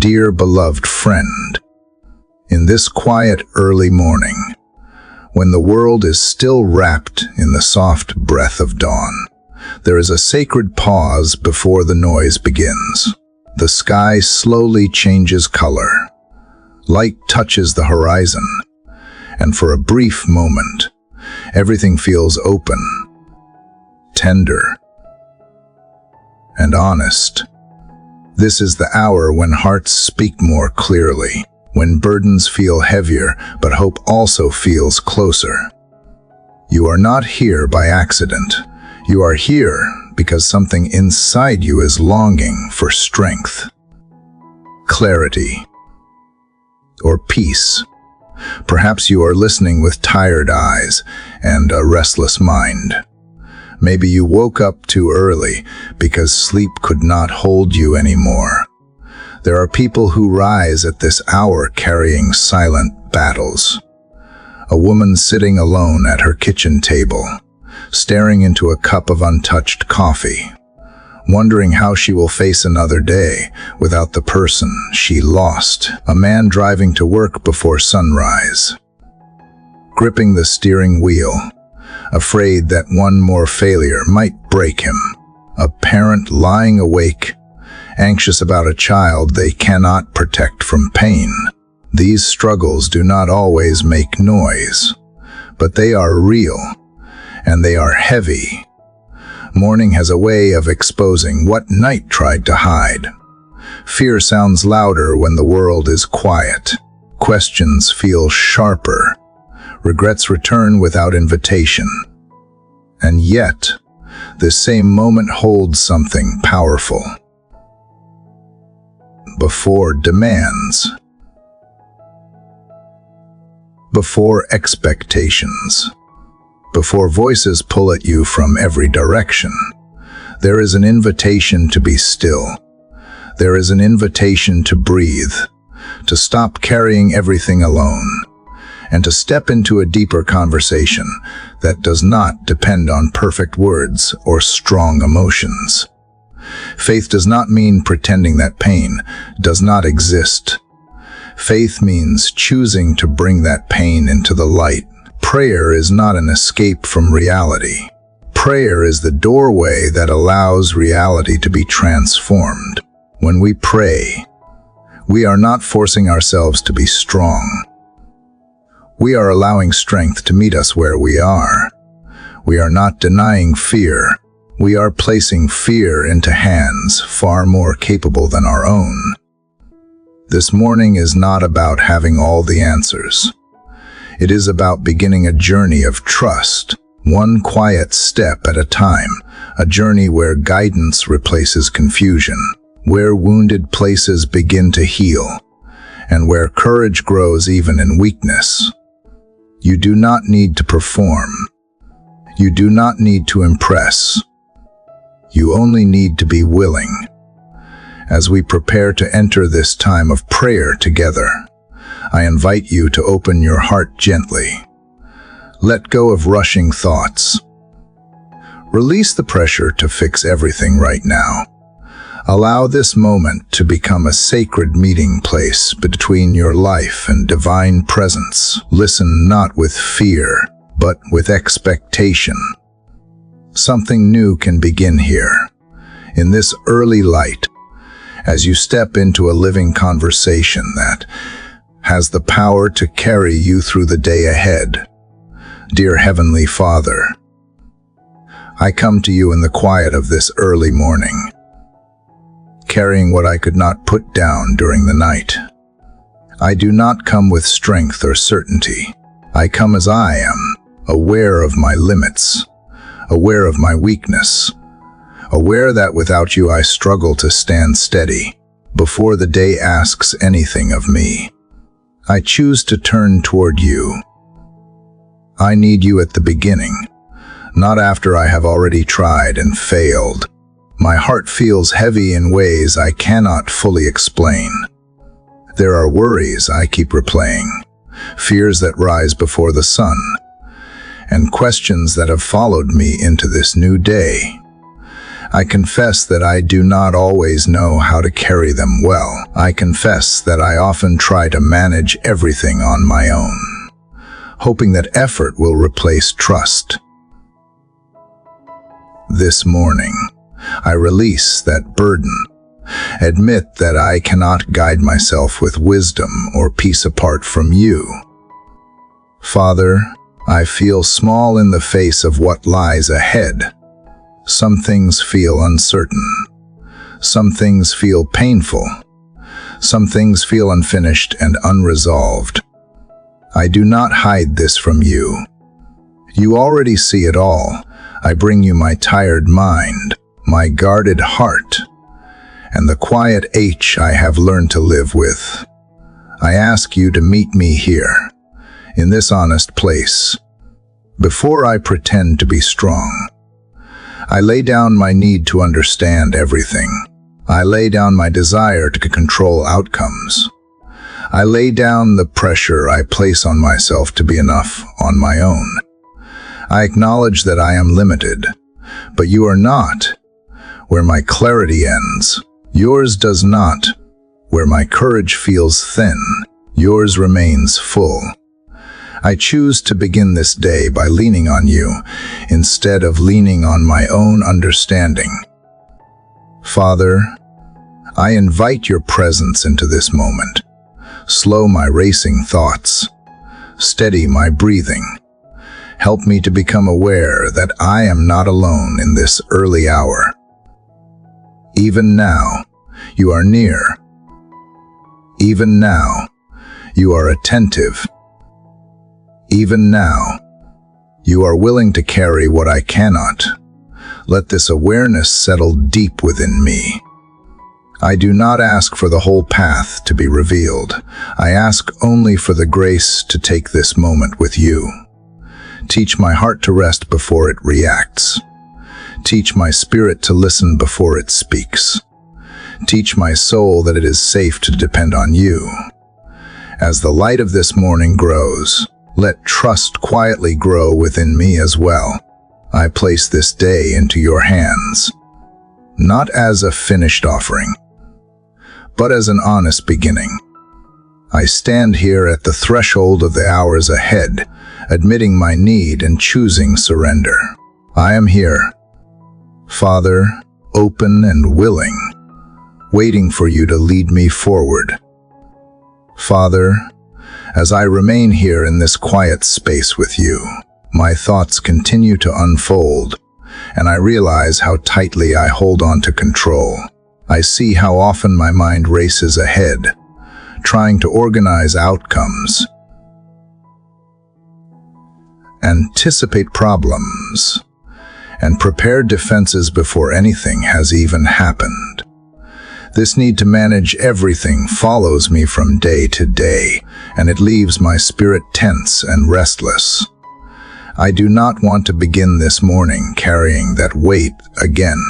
Dear beloved friend, in this quiet early morning, when the world is still wrapped in the soft breath of dawn, there is a sacred pause before the noise begins. The sky slowly changes color. Light touches the horizon, and for a brief moment, everything feels open, tender, and honest. This is the hour when hearts speak more clearly, when burdens feel heavier, but hope also feels closer. You are not here by accident. You are here because something inside you is longing for strength, clarity, or peace. Perhaps you are listening with tired eyes and a restless mind. Maybe you woke up too early because sleep could not hold you anymore. There are people who rise at this hour carrying silent battles. A woman sitting alone at her kitchen table, staring into a cup of untouched coffee, wondering how she will face another day without the person she lost. A man driving to work before sunrise, gripping the steering wheel, afraid that one more failure might break him. A parent lying awake, anxious about a child they cannot protect from pain. These struggles do not always make noise, but they are real, and they are heavy. Morning has a way of exposing what night tried to hide. Fear sounds louder when the world is quiet. Questions feel sharper. Regrets return without invitation. And yet, this same moment holds something powerful. Before demands, before expectations, before voices pull at you from every direction, there is an invitation to be still. There is an invitation to breathe, to stop carrying everything alone, and to step into a deeper conversation that does not depend on perfect words or strong emotions. Faith does not mean pretending that pain does not exist. Faith means choosing to bring that pain into the light. Prayer is not an escape from reality. Prayer is the doorway that allows reality to be transformed. When we pray, we are not forcing ourselves to be strong. We are allowing strength to meet us where we are. We are not denying fear. We are placing fear into hands far more capable than our own. This morning is not about having all the answers. It is about beginning a journey of trust, one quiet step at a time, a journey where guidance replaces confusion, where wounded places begin to heal, and where courage grows even in weakness. You do not need to perform. You do not need to impress. You only need to be willing. As we prepare to enter this time of prayer together, I invite you to open your heart gently. Let go of rushing thoughts. Release the pressure to fix everything right now. Allow this moment to become a sacred meeting place between your life and divine presence. Listen not with fear, but with expectation. Something new can begin here, in this early light, as you step into a living conversation that has the power to carry you through the day ahead. Dear Heavenly Father, I come to you in the quiet of this early morning, carrying what I could not put down during the night. I do not come with strength or certainty. I come as I am, aware of my limits, aware of my weakness, aware that without you I struggle to stand steady before the day asks anything of me. I choose to turn toward you. I need you at the beginning, not after I have already tried and failed. My heart feels heavy in ways I cannot fully explain. There are worries I keep replaying, fears that rise before the sun, and questions that have followed me into this new day. I confess that I do not always know how to carry them well. I confess that I often try to manage everything on my own, hoping that effort will replace trust. This morning, I release that burden. Admit that I cannot guide myself with wisdom or peace apart from you. Father, I feel small in the face of what lies ahead. Some things feel uncertain. Some things feel painful. Some things feel unfinished and unresolved. I do not hide this from you. You already see it all. I bring you my tired mind, my guarded heart, and the quiet H I have learned to live with. I ask you to meet me here, in this honest place. Before I pretend to be strong, I lay down my need to understand everything. I lay down my desire to control outcomes. I lay down the pressure I place on myself to be enough on my own. I acknowledge that I am limited, but you are not. Where my clarity ends, yours does not. Where my courage feels thin, yours remains full. I choose to begin this day by leaning on you, instead of leaning on my own understanding. Father, I invite your presence into this moment. Slow my racing thoughts. Steady my breathing. Help me to become aware that I am not alone in this early hour. Even now, you are near. Even now, you are attentive. Even now, you are willing to carry what I cannot. Let this awareness settle deep within me. I do not ask for the whole path to be revealed. I ask only for the grace to take this moment with you. Teach my heart to rest before it reacts. Teach my spirit to listen before it speaks. Teach my soul that it is safe to depend on you. As the light of this morning grows, let trust quietly grow within me as well. I place this day into your hands, not as a finished offering, but as an honest beginning. I stand here at the threshold of the hours ahead, admitting my need and choosing surrender. I am here, Father, open and willing, waiting for you to lead me forward. Father, as I remain here in this quiet space with you, my thoughts continue to unfold, and I realize how tightly I hold on to control. I see how often my mind races ahead, trying to organize outcomes, anticipate problems, and prepare defenses before anything has even happened. This need to manage everything follows me from day to day, and it leaves my spirit tense and restless. I do not want to begin this morning carrying that weight again.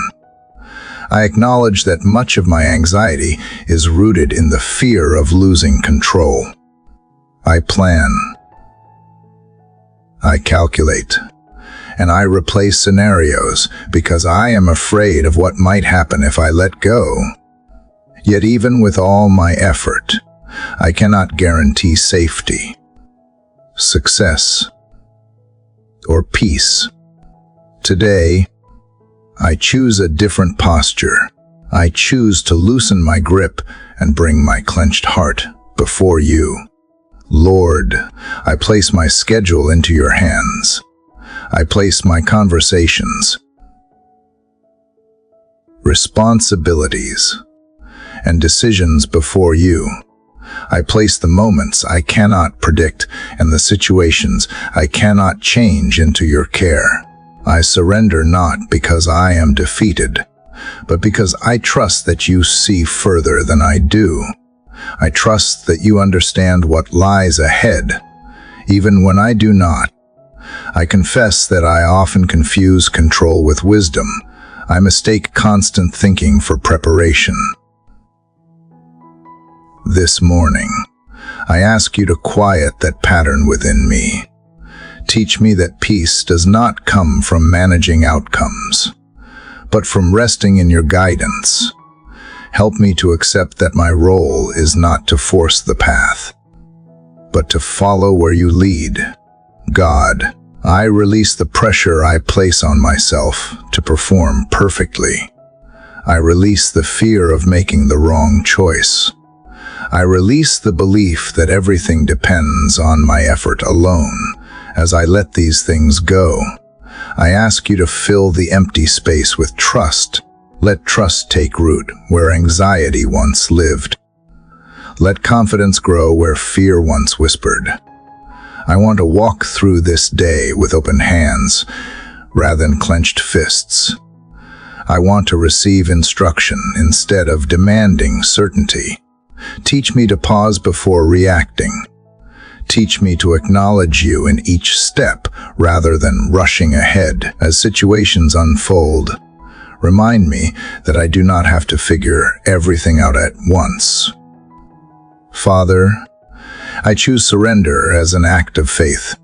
I acknowledge that much of my anxiety is rooted in the fear of losing control. I plan. I calculate. And I replay scenarios because I am afraid of what might happen if I let go. Yet even with all my effort, I cannot guarantee safety, success, or peace. Today, I choose a different posture. I choose to loosen my grip and bring my clenched heart before you. Lord, I place my schedule into your hands. I place my conversations, responsibilities, and decisions before you. I place the moments I cannot predict and the situations I cannot change into your care. I surrender not because I am defeated, but because I trust that you see further than I do. I trust that you understand what lies ahead, even when I do not. I confess that I often confuse control with wisdom. I mistake constant thinking for preparation. This morning, I ask you to quiet that pattern within me. Teach me that peace does not come from managing outcomes, but from resting in your guidance. Help me to accept that my role is not to force the path, but to follow where you lead. God, I release the pressure I place on myself to perform perfectly. I release the fear of making the wrong choice. I release the belief that everything depends on my effort alone. As I let these things go, I ask you to fill the empty space with trust. Let trust take root where anxiety once lived. Let confidence grow where fear once whispered. I want to walk through this day with open hands rather than clenched fists. I want to receive instruction instead of demanding certainty. Teach me to pause before reacting. Teach me to acknowledge you in each step rather than rushing ahead as situations unfold. Remind me that I do not have to figure everything out at once. Father, I choose surrender as an act of faith.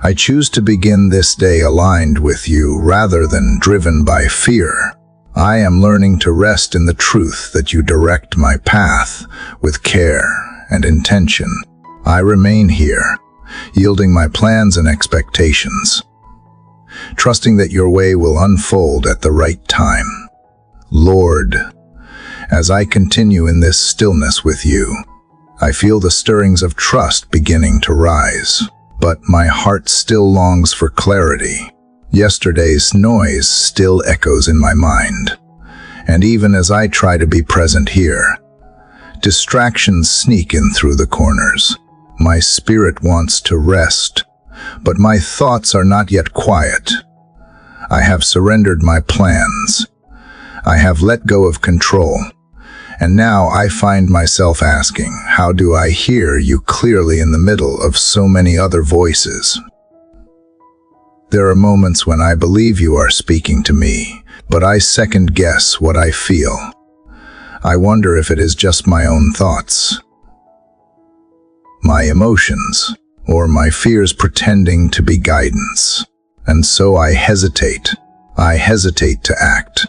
I choose to begin this day aligned with you rather than driven by fear. I am learning to rest in the truth that you direct my path with care and intention. I remain here, yielding my plans and expectations, trusting that your way will unfold at the right time. Lord, as I continue in this stillness with you, I feel the stirrings of trust beginning to rise, but my heart still longs for clarity. Yesterday's noise still echoes in my mind, and even as I try to be present here, distractions sneak in through the corners. My spirit wants to rest, but my thoughts are not yet quiet. I have surrendered my plans. I have let go of control. And now I find myself asking, how do I hear you clearly in the middle of so many other voices? There are moments when I believe you are speaking to me, but I second guess what I feel. I wonder if it is just my own thoughts, my emotions, or my fears pretending to be guidance. And so I hesitate. I hesitate to act,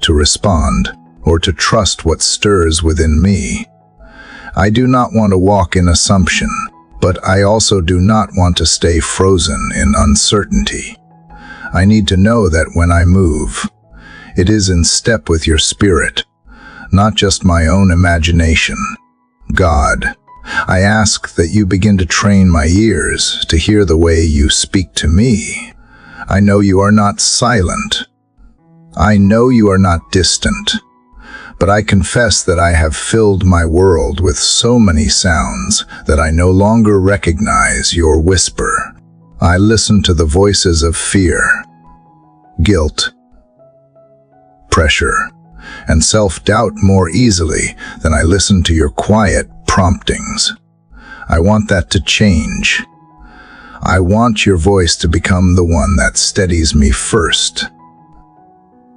to respond, or to trust what stirs within me. I do not want to walk in assumption, but I also do not want to stay frozen in uncertainty. I need to know that when I move, it is in step with your spirit, not just my own imagination. God, I ask that you begin to train my ears to hear the way you speak to me. I know you are not silent. I know you are not distant. But I confess that I have filled my world with so many sounds that I no longer recognize your whisper. I listen to the voices of fear, guilt, pressure, and self-doubt more easily than I listen to your quiet promptings. I want that to change. I want your voice to become the one that steadies me first.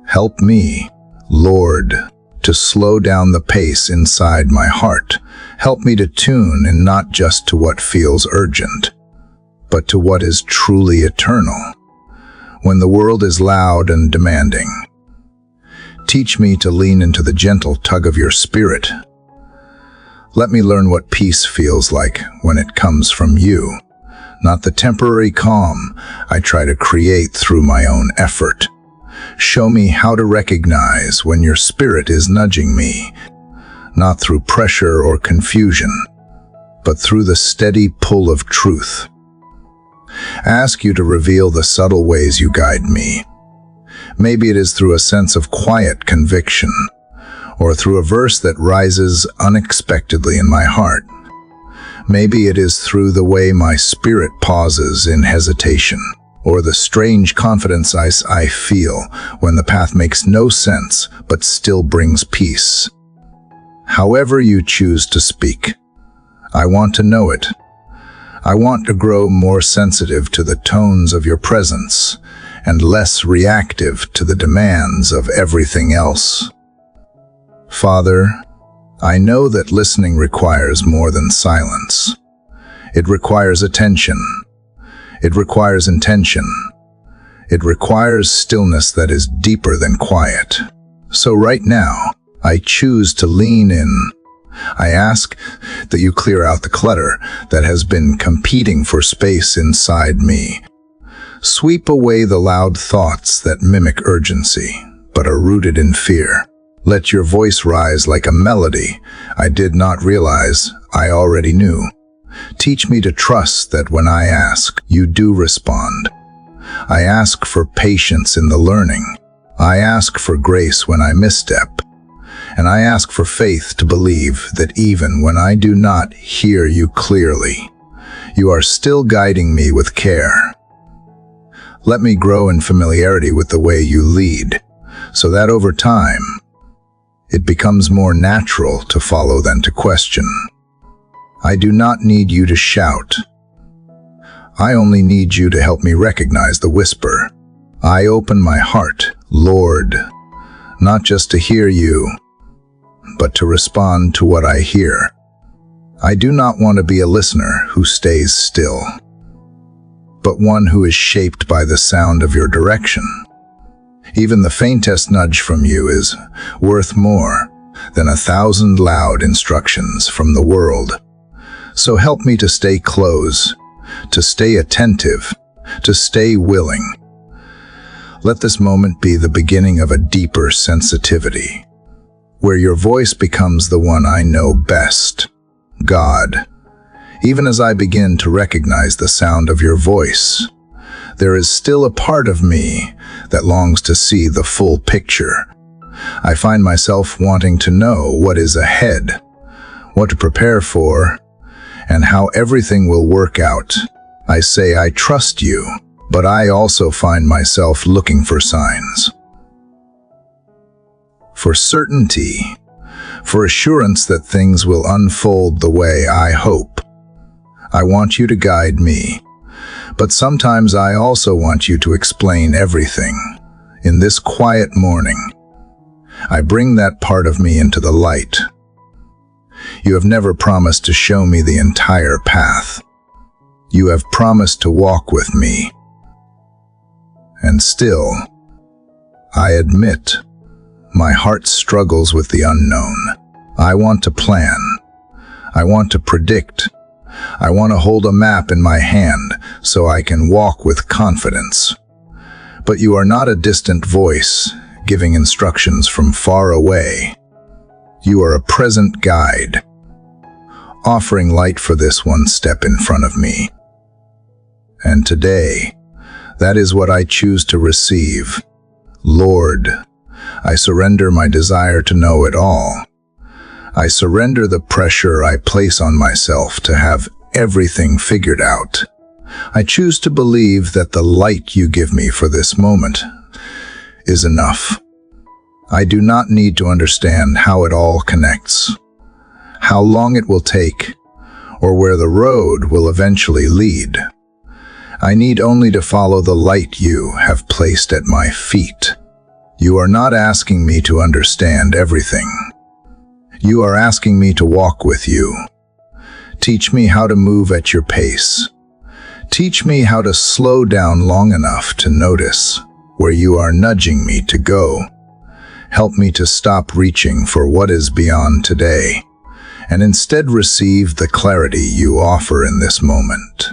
Help me, Lord, to slow down the pace inside my heart. Help me to tune in not just to what feels urgent, but to what is truly eternal. When the world is loud and demanding, teach me to lean into the gentle tug of your spirit. Let me learn what peace feels like when it comes from you, not the temporary calm I try to create through my own effort. Show me how to recognize when your spirit is nudging me, not through pressure or confusion, but through the steady pull of truth. Ask you to reveal the subtle ways you guide me. Maybe it is through a sense of quiet conviction, or through a verse that rises unexpectedly in my heart. Maybe it is through the way my spirit pauses in hesitation, or the strange confidence I feel when the path makes no sense but still brings peace. However you choose to speak, I want to know it. I want to grow more sensitive to the tones of your presence and less reactive to the demands of everything else. Father, I know that listening requires more than silence. It requires attention. It requires intention. It requires stillness that is deeper than quiet. So right now, I choose to lean in. I ask that you clear out the clutter that has been competing for space inside me. Sweep away the loud thoughts that mimic urgency, but are rooted in fear. Let your voice rise like a melody I did not realize I already knew. Teach me to trust that when I ask, you do respond. I ask for patience in the learning. I ask for grace when I misstep. And I ask for faith to believe that even when I do not hear you clearly, you are still guiding me with care. Let me grow in familiarity with the way you lead, so that over time, it becomes more natural to follow than to question. I do not need you to shout. I only need you to help me recognize the whisper. I open my heart, Lord, not just to hear you, but to respond to what I hear. I do not want to be a listener who stays still, but one who is shaped by the sound of your direction. Even the faintest nudge from you is worth more than 1,000 loud instructions from the world. So help me to stay close, to stay attentive, to stay willing. Let this moment be the beginning of a deeper sensitivity, where your voice becomes the one I know best, God. Even as I begin to recognize the sound of your voice, there is still a part of me that longs to see the full picture. I find myself wanting to know what is ahead, what to prepare for, and how everything will work out. I say I trust you, but I also find myself looking for signs. For certainty, for assurance that things will unfold the way I hope. I want you to guide me, but sometimes I also want you to explain everything. In this quiet morning, I bring that part of me into the light. You have never promised to show me the entire path. You have promised to walk with me. And still, I admit, my heart struggles with the unknown. I want to plan. I want to predict. I want to hold a map in my hand so I can walk with confidence. But you are not a distant voice giving instructions from far away. You are a present guide, offering light for this one step in front of me. And today, that is what I choose to receive. Lord, I surrender my desire to know it all. I surrender the pressure I place on myself to have everything figured out. I choose to believe that the light you give me for this moment is enough. I do not need to understand how it all connects, how long it will take, or where the road will eventually lead. I need only to follow the light you have placed at my feet. You are not asking me to understand everything. You are asking me to walk with you. Teach me how to move at your pace. Teach me how to slow down long enough to notice where you are nudging me to go. Help me to stop reaching for what is beyond today, and instead receive the clarity you offer in this moment.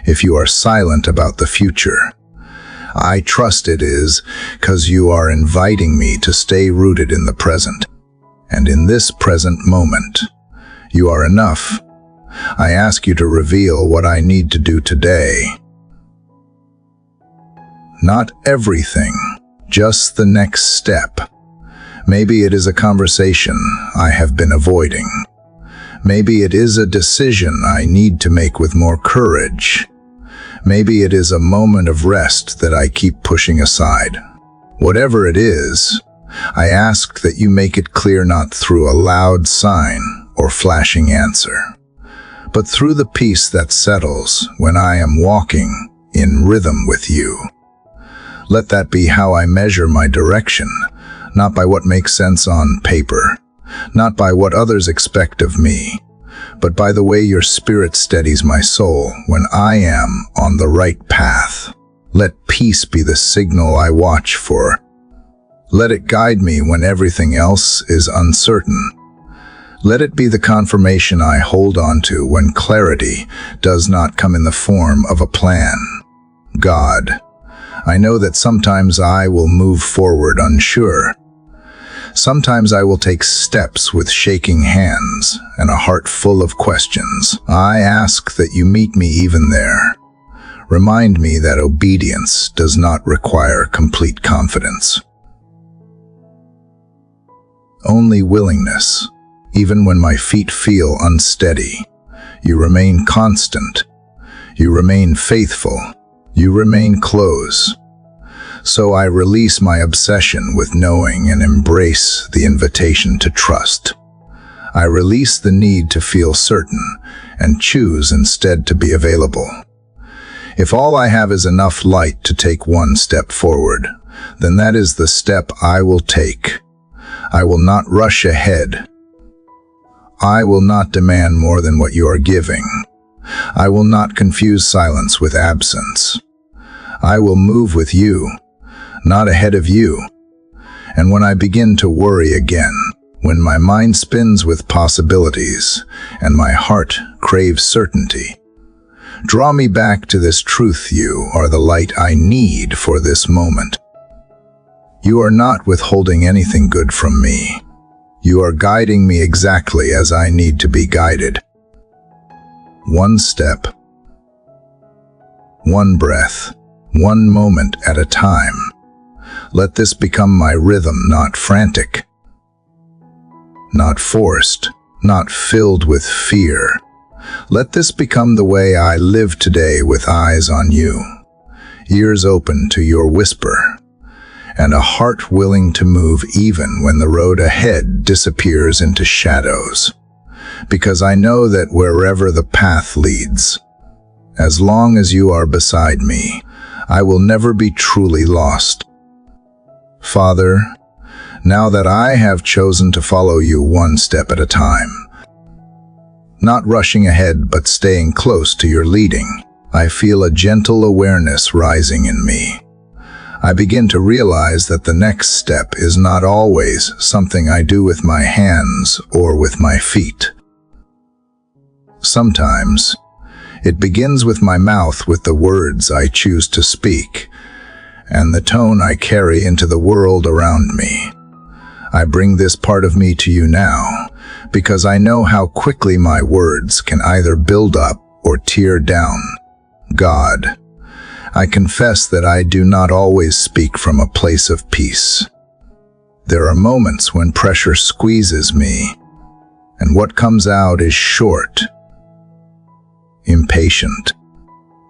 If you are silent about the future, I trust it is because you are inviting me to stay rooted in the present. And in this present moment, you are enough. I ask you to reveal what I need to do today. Not everything, just the next step. Maybe it is a conversation I have been avoiding. Maybe it is a decision I need to make with more courage. Maybe it is a moment of rest that I keep pushing aside. Whatever it is, I ask that you make it clear not through a loud sign or flashing answer, but through the peace that settles when I am walking in rhythm with you. Let that be how I measure my direction, not by what makes sense on paper, not by what others expect of me, but by the way your spirit steadies my soul when I am on the right path. Let peace be the signal I watch for. Let it guide me when everything else is uncertain. Let it be the confirmation I hold on to when clarity does not come in the form of a plan. God, I know that sometimes I will move forward unsure. Sometimes I will take steps with shaking hands and a heart full of questions. I ask that you meet me even there. Remind me that obedience does not require complete confidence. Only willingness. Even when my feet feel unsteady, you remain constant. You remain faithful. You remain close. So I release my obsession with knowing and embrace the invitation to trust. I release the need to feel certain and choose instead to be available. If all I have is enough light to take one step forward, then that is the step I will take. I will not rush ahead. I will not demand more than what you are giving. I will not confuse silence with absence. I will move with you, not ahead of you. And when I begin to worry again, when my mind spins with possibilities and my heart craves certainty, draw me back to this truth: you are the light I need for this moment. You are not withholding anything good from me. You are guiding me exactly as I need to be guided. One step, one breath, one moment at a time. Let this become my rhythm, not frantic, not forced, not filled with fear. Let this become the way I live today, with eyes on you, ears open to your whisper, and a heart willing to move even when the road ahead disappears into shadows. Because I know that wherever the path leads, as long as you are beside me, I will never be truly lost. Father, now that I have chosen to follow you one step at a time, not rushing ahead but staying close to your leading, I feel a gentle awareness rising in me. I begin to realize that the next step is not always something I do with my hands or with my feet. Sometimes, it begins with my mouth, with the words I choose to speak, and the tone I carry into the world around me. I bring this part of me to you now, because I know how quickly my words can either build up or tear down. God, I confess that I do not always speak from a place of peace. There are moments when pressure squeezes me, and what comes out is short, impatient,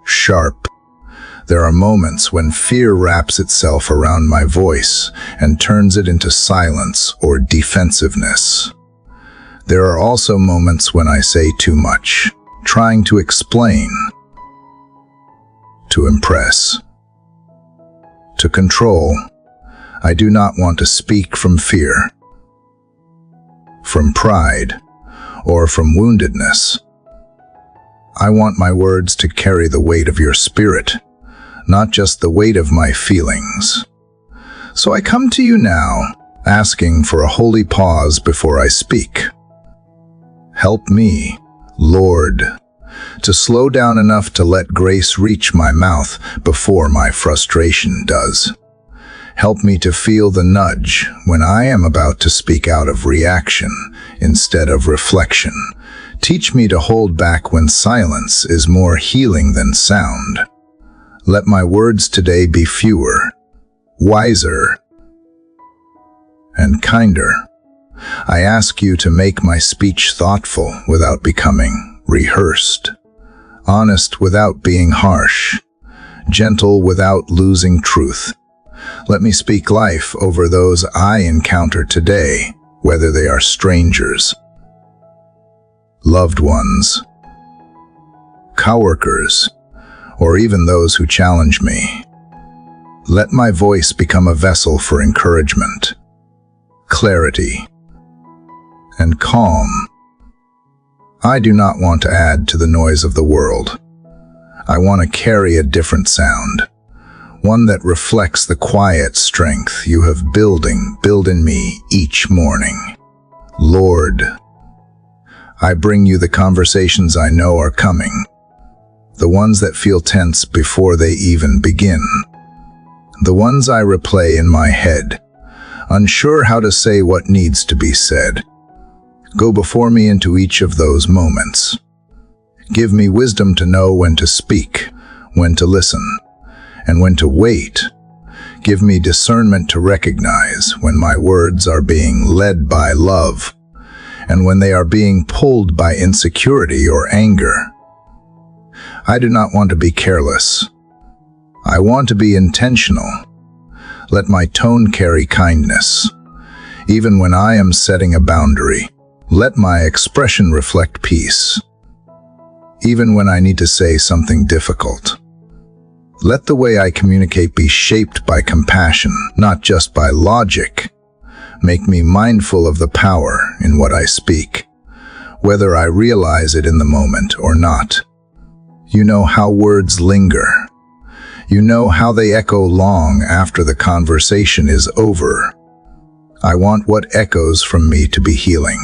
sharp. There are moments when fear wraps itself around my voice and turns it into silence or defensiveness. There are also moments when I say too much, trying to explain, to impress, to control. I do not want to speak from fear, from pride, or from woundedness. I want my words to carry the weight of your spirit, not just the weight of my feelings. So I come to you now, asking for a holy pause before I speak. Help me, Lord, to slow down enough to let grace reach my mouth before my frustration does. Help me to feel the nudge when I am about to speak out of reaction instead of reflection. Teach me to hold back when silence is more healing than sound. Let my words today be fewer, wiser, and kinder. I ask you to make my speech thoughtful without becoming rehearsed, honest without being harsh, gentle without losing truth. Let me speak life over those I encounter today, whether they are strangers, loved ones, coworkers, or even those who challenge me. Let my voice become a vessel for encouragement, clarity, and calm. I do not want to add to the noise of the world. I want to carry a different sound, one that reflects the quiet strength you have build in me each morning. Lord, I bring you the conversations I know are coming, the ones that feel tense before they even begin, the ones I replay in my head, unsure how to say what needs to be said. Go before me into each of those moments. Give me wisdom to know when to speak, when to listen, and when to wait. Give me discernment to recognize when my words are being led by love, and when they are being pulled by insecurity or anger. I do not want to be careless. I want to be intentional. Let my tone carry kindness. Even when I am setting a boundary, let my expression reflect peace. Even when I need to say something difficult, let the way I communicate be shaped by compassion, not just by logic. Make me mindful of the power in what I speak, whether I realize it in the moment or not. You know how words linger. You know how they echo long after the conversation is over. I want what echoes from me to be healing,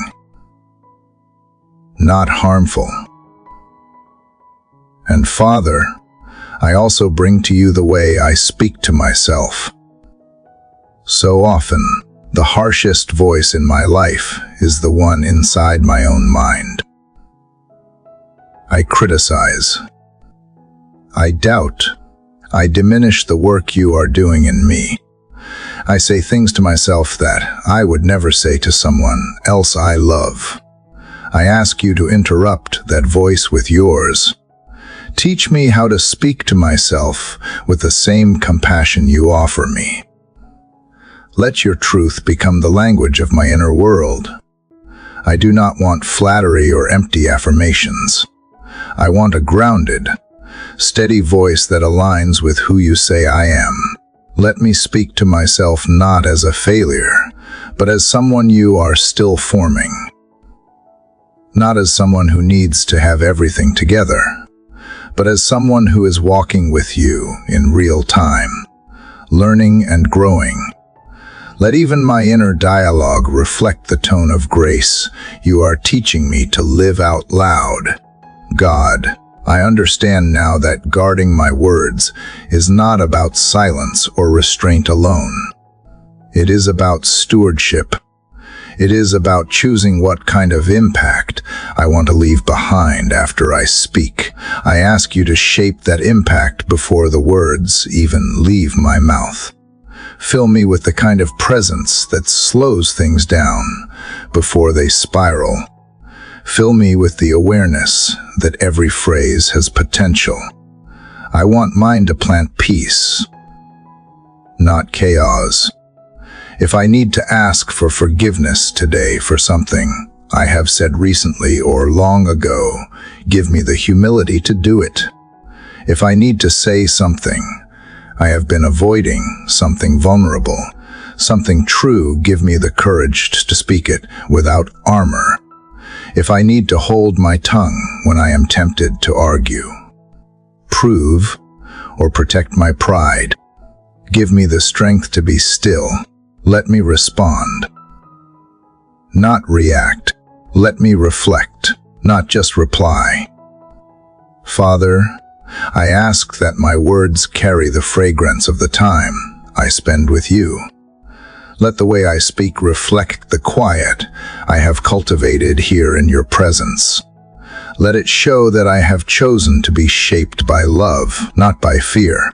not harmful. And Father, I also bring to you the way I speak to myself. So often, the harshest voice in my life is the one inside my own mind. I criticize. I doubt. I diminish the work you are doing in me. I say things to myself that I would never say to someone else I love. I ask you to interrupt that voice with yours. Teach me how to speak to myself with the same compassion you offer me. Let your truth become the language of my inner world. I do not want flattery or empty affirmations. I want a grounded, steady voice that aligns with who you say I am. Let me speak to myself not as a failure, but as someone you are still forming. Not as someone who needs to have everything together, but as someone who is walking with you in real time, learning and growing. Let even my inner dialogue reflect the tone of grace you are teaching me to live out loud. God, I understand now that guarding my words is not about silence or restraint alone. It is about stewardship. It is about choosing what kind of impact I want to leave behind after I speak. I ask you to shape that impact before the words even leave my mouth. Fill me with the kind of presence that slows things down before they spiral. Fill me with the awareness that every phrase has potential. I want mine to plant peace, not chaos. If I need to ask for forgiveness today for something I have said recently or long ago, give me the humility to do it. If I need to say something I have been avoiding, something vulnerable, something true, give me the courage to speak it without armor. If I need to hold my tongue when I am tempted to argue, prove, or protect my pride, give me the strength to be still. Let me respond, not react. Let me reflect, not just reply. Father, I ask that my words carry the fragrance of the time I spend with you. Let the way I speak reflect the quiet I have cultivated here in your presence. Let it show that I have chosen to be shaped by love, not by fear.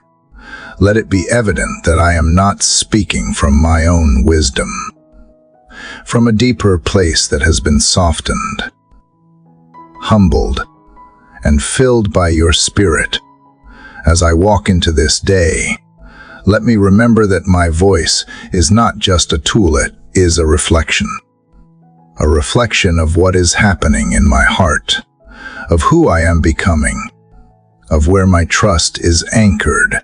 Let it be evident that I am not speaking from my own wisdom, from a deeper place that has been softened, humbled, and filled by your Spirit. As I walk into this day, let me remember that my voice is not just a tool, it is a reflection of what is happening in my heart, of who I am becoming, of where my trust is anchored.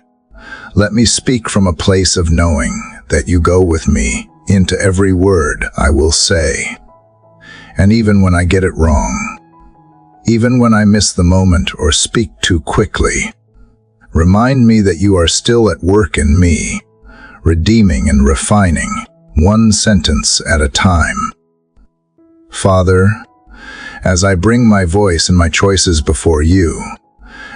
Let me speak from a place of knowing that you go with me into every word I will say. And even when I get it wrong, even when I miss the moment or speak too quickly, Remind me that you are still at work in me, redeeming and refining, one sentence at a time. Father, as I bring my voice and my choices before you,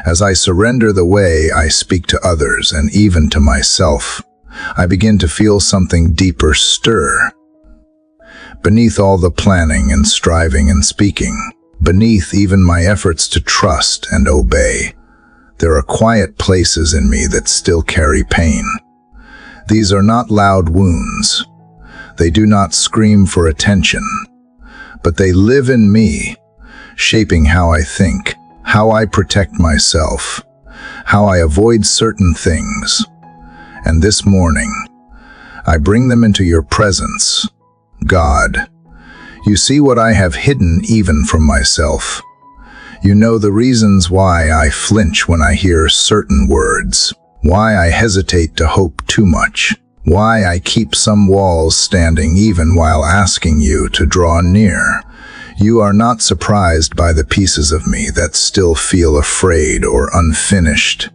as I surrender the way I speak to others and even to myself, I begin to feel something deeper stir. Beneath all the planning and striving and speaking, beneath even my efforts to trust and obey, there are quiet places in me that still carry pain. These are not loud wounds. They do not scream for attention, but they live in me, shaping how I think, how I protect myself, how I avoid certain things. And this morning, I bring them into your presence. God, you see what I have hidden even from myself. You know the reasons why I flinch when I hear certain words, why I hesitate to hope too much, why I keep some walls standing even while asking you to draw near. You are not surprised by the pieces of me that still feel afraid or unfinished.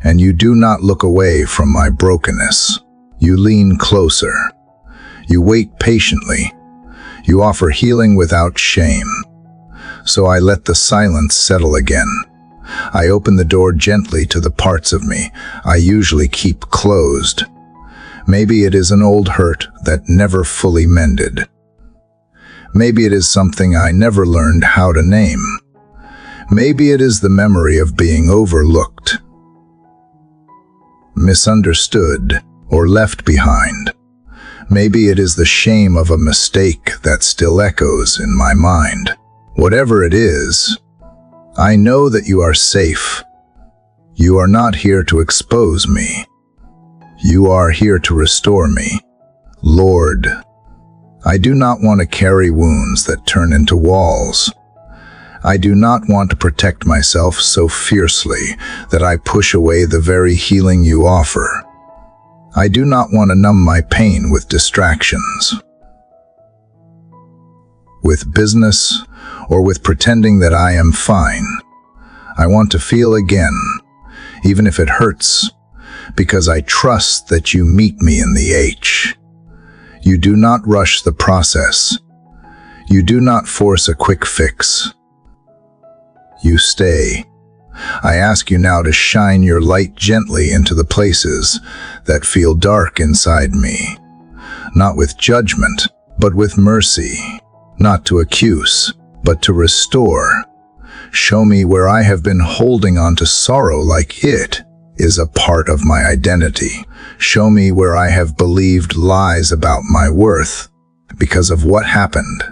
And you do not look away from my brokenness. You lean closer. You wait patiently. You offer healing without shame. So I let the silence settle again. I open the door gently to the parts of me I usually keep closed. Maybe it is an old hurt that never fully mended. Maybe it is something I never learned how to name. Maybe it is the memory of being overlooked, misunderstood, or left behind. Maybe it is the shame of a mistake that still echoes in my mind. Whatever it is, I know that you are safe. You are not here to expose me. You are here to restore me. Lord, I do not want to carry wounds that turn into walls. I do not want to protect myself so fiercely that I push away the very healing you offer. I do not want to numb my pain with distractions, with business, or with pretending that I am fine. I want to feel again, even if it hurts, because I trust that you meet me in the H. You do not rush the process. You do not force a quick fix. You stay. I ask you now to shine your light gently into the places that feel dark inside me, not with judgment, but with mercy, not to accuse, but to restore. Show me where I have been holding on to sorrow like it is a part of my identity. Show me where I have believed lies about my worth because of what happened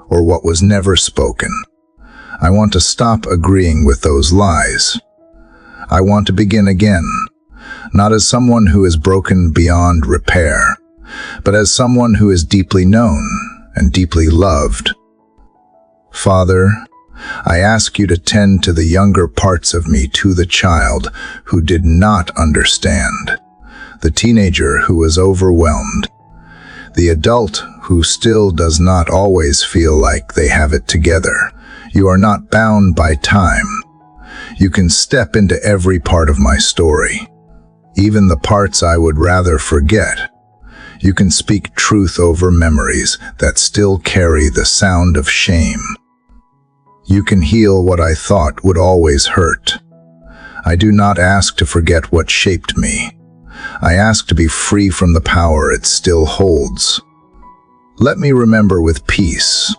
or what was never spoken. I want to stop agreeing with those lies. I want to begin again, not as someone who is broken beyond repair, but as someone who is deeply known and deeply loved. Father, I ask you to tend to the younger parts of me, to the child who did not understand, the teenager who was overwhelmed, the adult who still does not always feel like they have it together. You are not bound by time. You can step into every part of my story, even the parts I would rather forget. You can speak truth over memories that still carry the sound of shame. You can heal what I thought would always hurt. I do not ask to forget what shaped me. I ask to be free from the power it still holds. Let me remember with peace,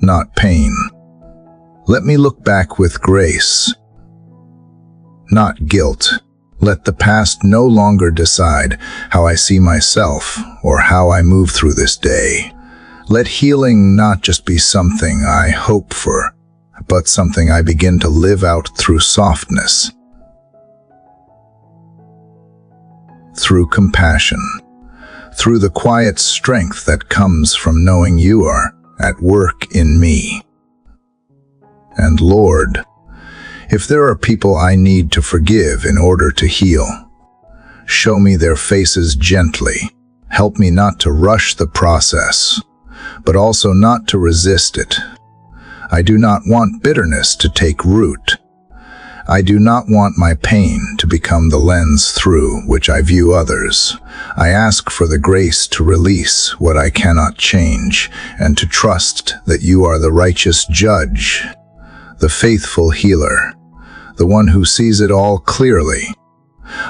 not pain. Let me look back with grace, not guilt. Let the past no longer decide how I see myself or how I move through this day. Let healing not just be something I hope for, but something I begin to live out through softness, through compassion, through the quiet strength that comes from knowing you are at work in me. And Lord, if there are people I need to forgive in order to heal, show me their faces gently. Help me not to rush the process, but also not to resist it. I do not want bitterness to take root. I do not want my pain to become the lens through which I view others. I ask for the grace to release what I cannot change and to trust that you are the righteous judge, the faithful healer, the one who sees it all clearly.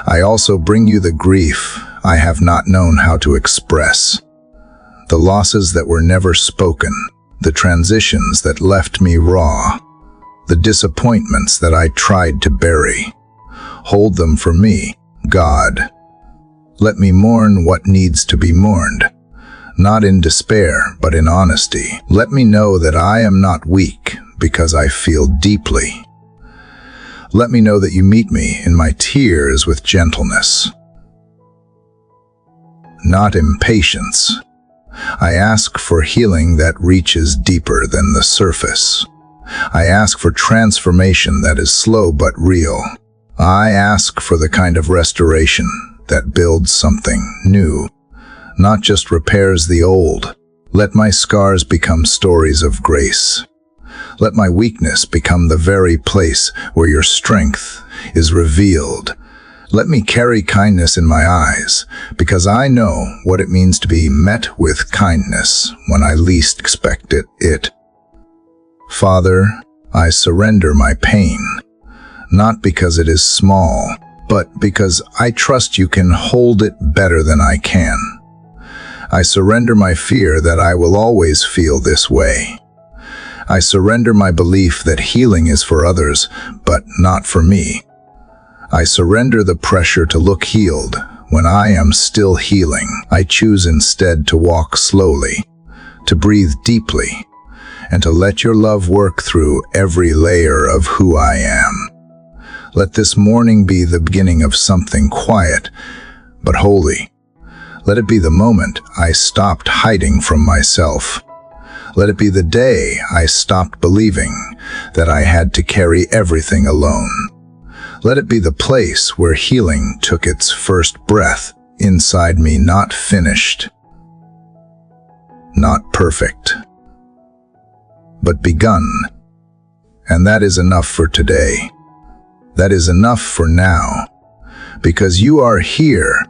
I also bring you the grief I have not known how to express, the losses that were never spoken, the transitions that left me raw, the disappointments that I tried to bury. Hold them for me, God. Let me mourn what needs to be mourned, not in despair, but in honesty. Let me know that I am not weak because I feel deeply. Let me know that you meet me in my tears with gentleness, not impatience. I ask for healing that reaches deeper than the surface. I ask for transformation that is slow but real. I ask for the kind of restoration that builds something new, not just repairs the old. Let my scars become stories of grace. Let my weakness become the very place where your strength is revealed. Let me carry kindness in my eyes, because I know what it means to be met with kindness when I least expect it. Father, I surrender my pain, not because it is small, but because I trust you can hold it better than I can. I surrender my fear that I will always feel this way. I surrender my belief that healing is for others, but not for me. I surrender the pressure to look healed when I am still healing. I choose instead to walk slowly, to breathe deeply, and to let your love work through every layer of who I am. Let this morning be the beginning of something quiet, but holy. Let it be the moment I stopped hiding from myself. Let it be the day I stopped believing that I had to carry everything alone. Let it be the place where healing took its first breath inside me, not finished, not perfect, but begun. And that is enough for today. That is enough for now, because you are here,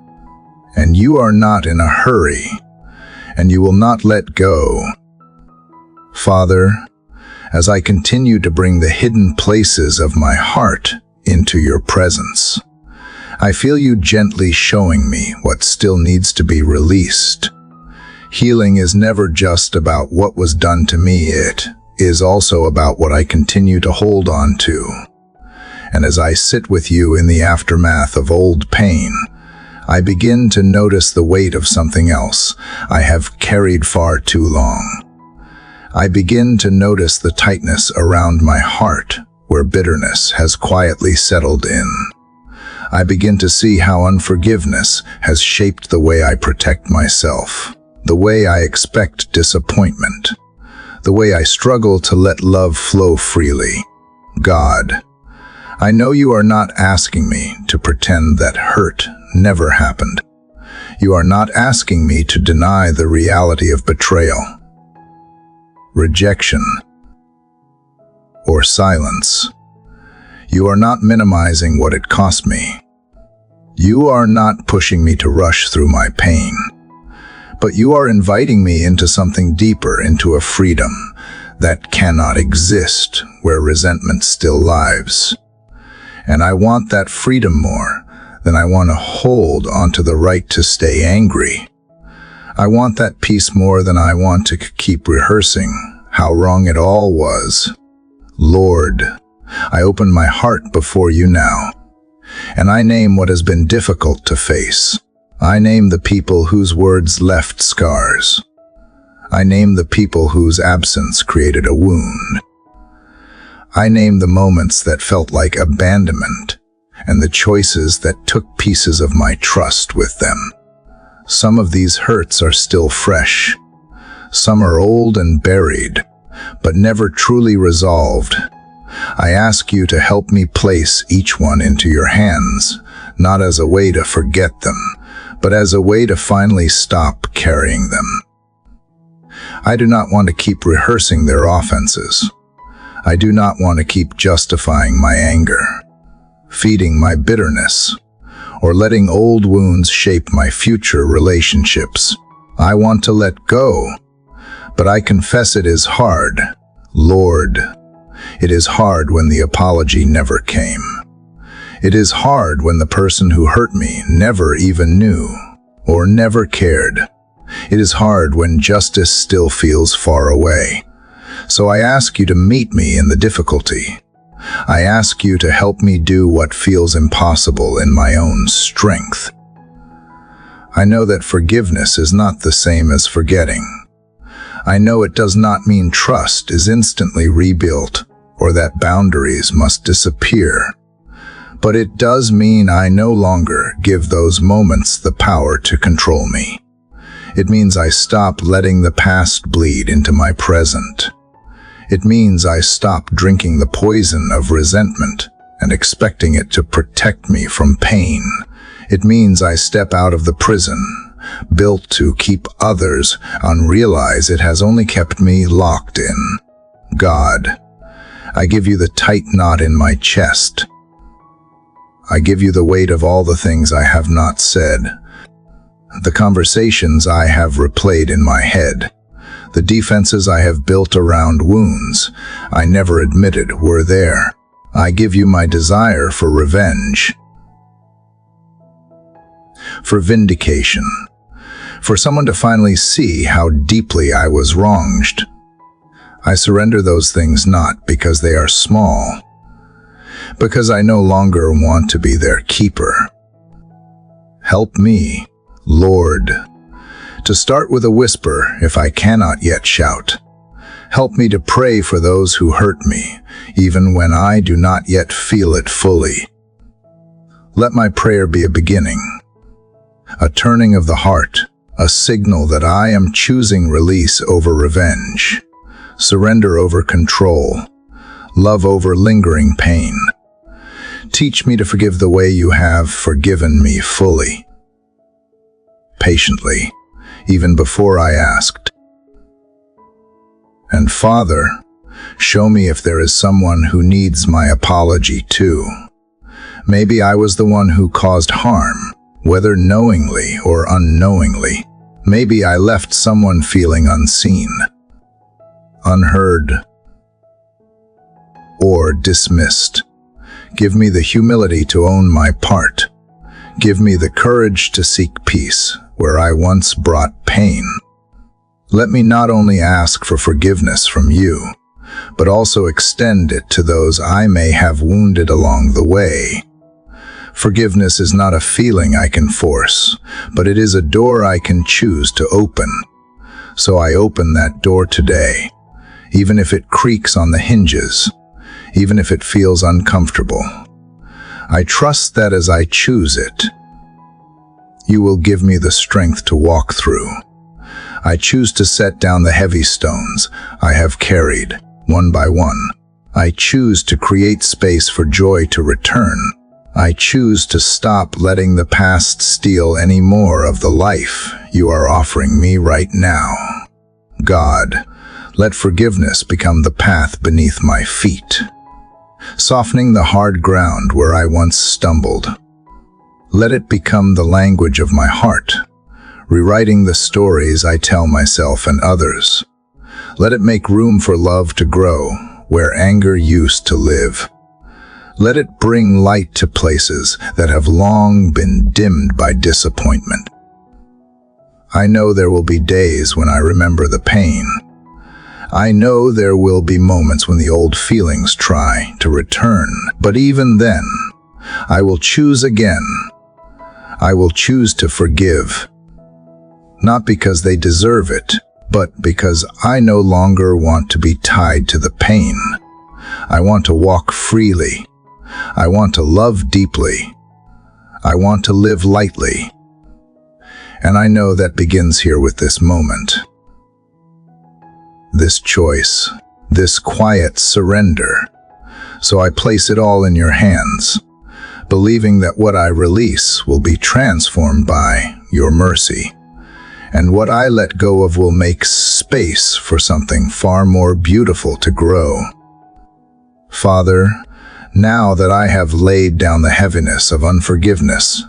and you are not in a hurry, and you will not let go. Father, as I continue to bring the hidden places of my heart into your presence, I feel you gently showing me what still needs to be released. Healing is never just about what was done to me, it is also about what I continue to hold on to. And as I sit with you in the aftermath of old pain, I begin to notice the weight of something else I have carried far too long. I begin to notice the tightness around my heart where bitterness has quietly settled in. I begin to see how unforgiveness has shaped the way I protect myself, the way I expect disappointment, the way I struggle to let love flow freely. God, I know you are not asking me to pretend that hurt never happened. You are not asking me to deny the reality of betrayal, rejection, or silence. You are not minimizing what it cost me. You are not pushing me to rush through my pain, but you are inviting me into something deeper, into a freedom that cannot exist where resentment still lives. And I want that freedom more than I want to hold onto the right to stay angry. I want that peace more than I want to keep rehearsing how wrong it all was. Lord, I open my heart before you now, and I name what has been difficult to face. I name the people whose words left scars. I name the people whose absence created a wound. I name the moments that felt like abandonment and the choices that took pieces of my trust with them. Some of these hurts are still fresh. Some are old and buried, but never truly resolved. I ask you to help me place each one into your hands, not as a way to forget them, but as a way to finally stop carrying them. I do not want to keep rehearsing their offenses. I do not want to keep justifying my anger. feeding my bitterness, or letting old wounds shape my future relationships. I want to let go, but I confess it is hard. Lord, it is hard when the apology never came. It is hard when the person who hurt me never even knew or never cared. It is hard when justice still feels far away. So I ask you to meet me in the difficulty. I ask you to help me do what feels impossible in my own strength. I know that forgiveness is not the same as forgetting. I know it does not mean trust is instantly rebuilt or that boundaries must disappear. But it does mean I no longer give those moments the power to control me. It means I stop letting the past bleed into my present. It means I stop drinking the poison of resentment and expecting it to protect me from pain. It means I step out of the prison, built to keep others, and realize it has only kept me locked in. God, I give you the tight knot in my chest. I give you the weight of all the things I have not said, the conversations I have replayed in my head, the defenses I have built around wounds I never admitted were there. I give you my desire for revenge, for vindication, for someone to finally see how deeply I was wronged. I surrender those things not because they are small, because I no longer want to be their keeper. Help me, Lord, to start with a whisper if I cannot yet shout. Help me to pray for those who hurt me, even when I do not yet feel it fully. Let my prayer be a beginning, a turning of the heart, a signal that I am choosing release over revenge, surrender over control, love over lingering pain. Teach me to forgive the way you have forgiven me fully, patiently, even before I asked. And Father, show me if there is someone who needs my apology too. Maybe I was the one who caused harm, whether knowingly or unknowingly. Maybe I left someone feeling unseen, unheard, or dismissed. Give me the humility to own my part. Give me the courage to seek peace where I once brought pain. Let me not only ask for forgiveness from you, but also extend it to those I may have wounded along the way. Forgiveness is not a feeling I can force, but it is a door I can choose to open. So I open that door today, even if it creaks on the hinges, even if it feels uncomfortable. I trust that as I choose it, you will give me the strength to walk through. I choose to set down the heavy stones I have carried, one by one. I choose to create space for joy to return. I choose to stop letting the past steal any more of the life you are offering me right now. God, let forgiveness become the path beneath my feet, softening the hard ground where I once stumbled. Let it become the language of my heart, rewriting the stories I tell myself and others. Let it make room for love to grow where anger used to live. Let it bring light to places that have long been dimmed by disappointment. I know there will be days when I remember the pain. I know there will be moments when the old feelings try to return, but even then, I will choose again. I will choose to forgive, not because they deserve it, but because I no longer want to be tied to the pain. I want to walk freely. I want to love deeply. I want to live lightly. And I know that begins here with this moment, this choice, this quiet surrender. So I place it all in your hands, believing that what I release will be transformed by your mercy, and what I let go of will make space for something far more beautiful to grow. Father, Now that I have laid down the heaviness of unforgiveness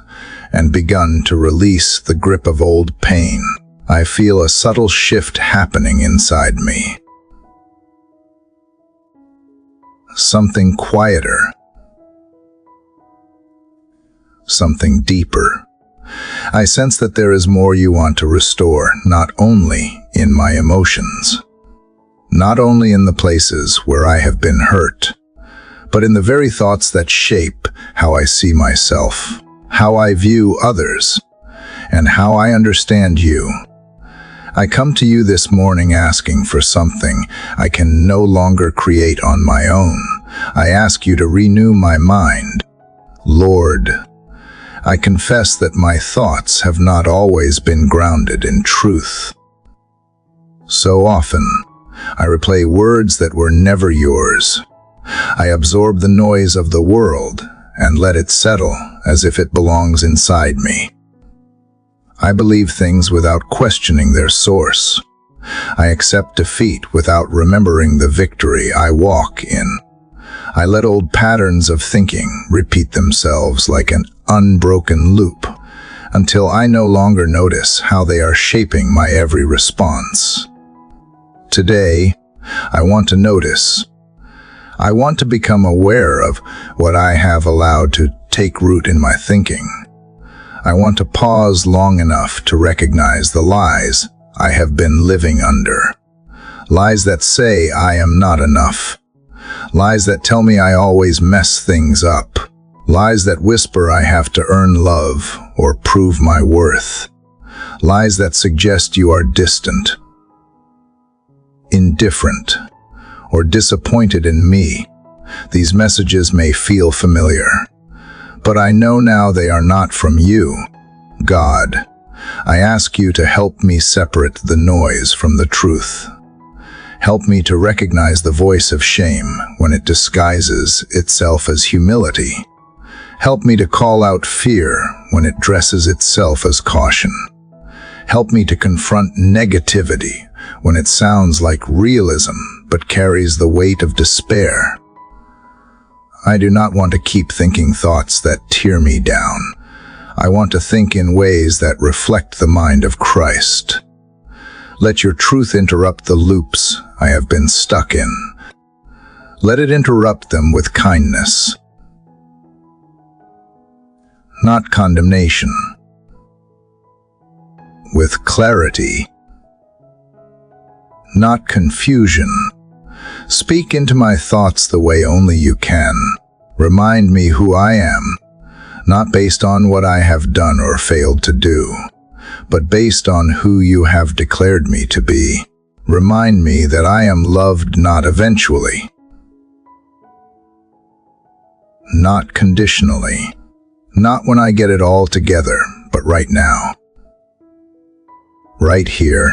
and begun to release the grip of old pain, I feel a subtle shift happening inside me. Something quieter, something deeper. I sense that there is more you want to restore, not only in my emotions, not only in the places where I have been hurt, but in the very thoughts that shape how I see myself, how I view others, and how I understand you. I come to you this morning asking for something I can no longer create on my own. I ask you to renew my mind. Lord, I confess that my thoughts have not always been grounded in truth. So often, I replay words that were never yours. I absorb the noise of the world and let it settle as if it belongs inside me. I believe things without questioning their source. I accept defeat without remembering the victory I walk in. I let old patterns of thinking repeat themselves like an unbroken loop until I no longer notice how they are shaping my every response. Today, I want to notice. I want to become aware of what I have allowed to take root in my thinking. I want to pause long enough to recognize the lies I have been living under. Lies that say I am not enough. Lies that tell me I always mess things up. Lies that whisper I have to earn love or prove my worth. Lies that suggest you are distant, indifferent, or disappointed in me. These messages may feel familiar, but I know now they are not from you. God, I ask you to help me separate the noise from the truth. Help me to recognize the voice of shame when it disguises itself as humility. Help me to call out fear when it dresses itself as caution. Help me to confront negativity when it sounds like realism but carries the weight of despair. I do not want to keep thinking thoughts that tear me down. I want to think in ways that reflect the mind of Christ. Let your truth interrupt the loops I have been stuck in. Let it interrupt them with kindness, not condemnation, with clarity, not confusion. Speak into my thoughts the way only you can. Remind me who I am, not based on what I have done or failed to do, but based on who you have declared me to be. Remind me that I am loved not eventually, not conditionally, not when I get it all together, but right now. Right here,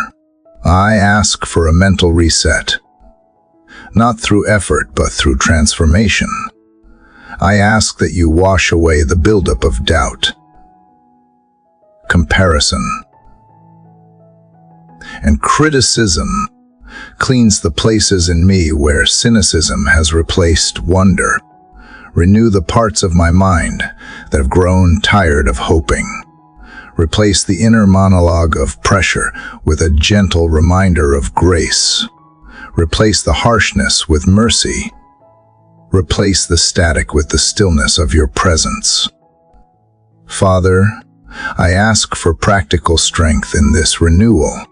I ask for a mental reset, not through effort, but through transformation. I ask that you wash away the buildup of doubt, comparison, and criticism. Cleanse the places in me where cynicism has replaced wonder. Renew the parts of my mind that have grown tired of hoping. Replace the inner monologue of pressure with a gentle reminder of grace. Replace the harshness with mercy. Replace the static with the stillness of your presence. Father, I ask for practical strength in this renewal.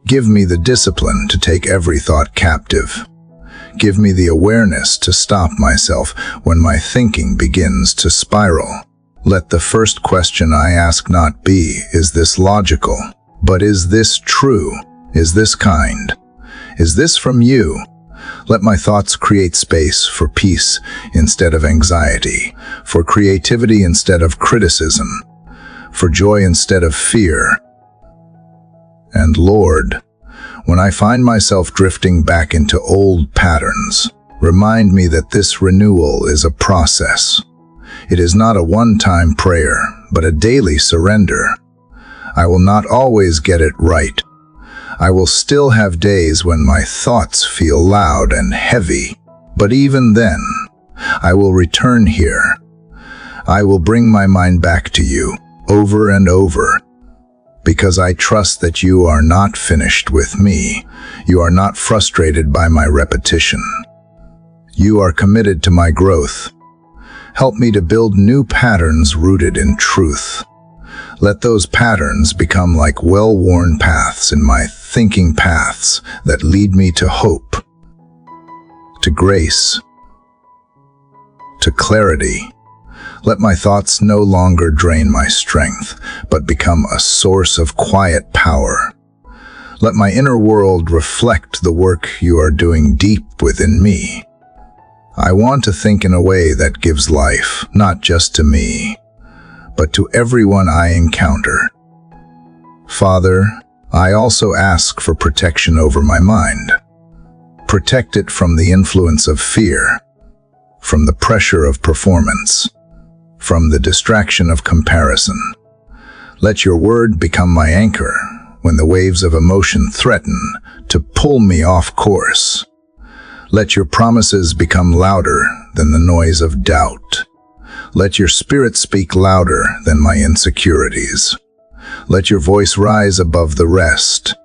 Give me the discipline to take every thought captive. Give me the awareness to stop myself when my thinking begins to spiral. Let the first question I ask not be, is this logical? But is this true? Is this kind? Is this from you? Let my thoughts create space for peace instead of anxiety, for creativity instead of criticism, for joy instead of fear. And Lord, when I find myself drifting back into old patterns, remind me that this renewal is a process. It is not a one-time prayer, but a daily surrender. I will not always get it right. I will still have days when my thoughts feel loud and heavy, but even then, I will return here. I will bring my mind back to you over and over, because I trust that you are not finished with me. You are not frustrated by my repetition. You are committed to my growth. Help me to build new patterns rooted in truth. Let those patterns become like well-worn paths in my thinking, paths that lead me to hope, to grace, to clarity. Let my thoughts no longer drain my strength, but become a source of quiet power. Let my inner world reflect the work you are doing deep within me. I want to think in a way that gives life, not just to me, but to everyone I encounter. Father, I also ask for protection over my mind. Protect it from the influence of fear, from the pressure of performance, from the distraction of comparison. Let your word become my anchor when the waves of emotion threaten to pull me off course. Let your promises become louder than the noise of doubt. Let your spirit speak louder than my insecurities. Let your voice rise above the rest.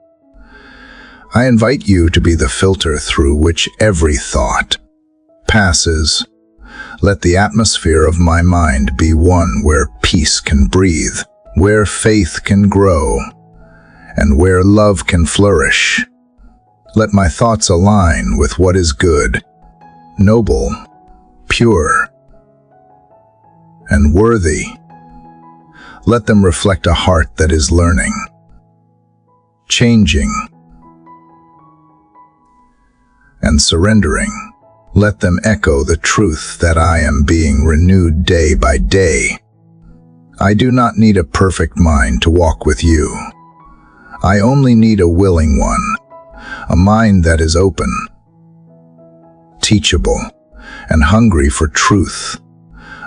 I invite you to be the filter through which every thought passes. Let the atmosphere of my mind be one where peace can breathe, where faith can grow, and where love can flourish. Let my thoughts align with what is good, noble, pure, and worthy. Let them reflect a heart that is learning, changing, and surrendering. Let them echo the truth that I am being renewed day by day. I do not need a perfect mind to walk with you. I only need a willing one, a mind that is open, teachable, and hungry for truth.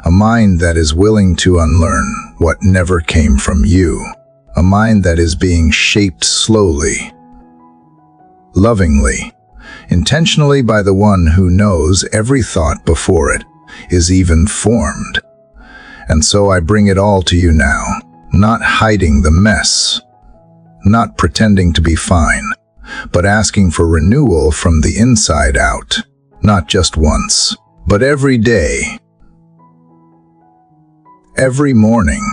A mind that is willing to unlearn what never came from you. A mind that is being shaped slowly, lovingly, intentionally by the one who knows every thought before it is even formed. And so I bring it all to you now, not hiding the mess, not pretending to be fine, but asking for renewal from the inside out, not just once, but every day, every morning,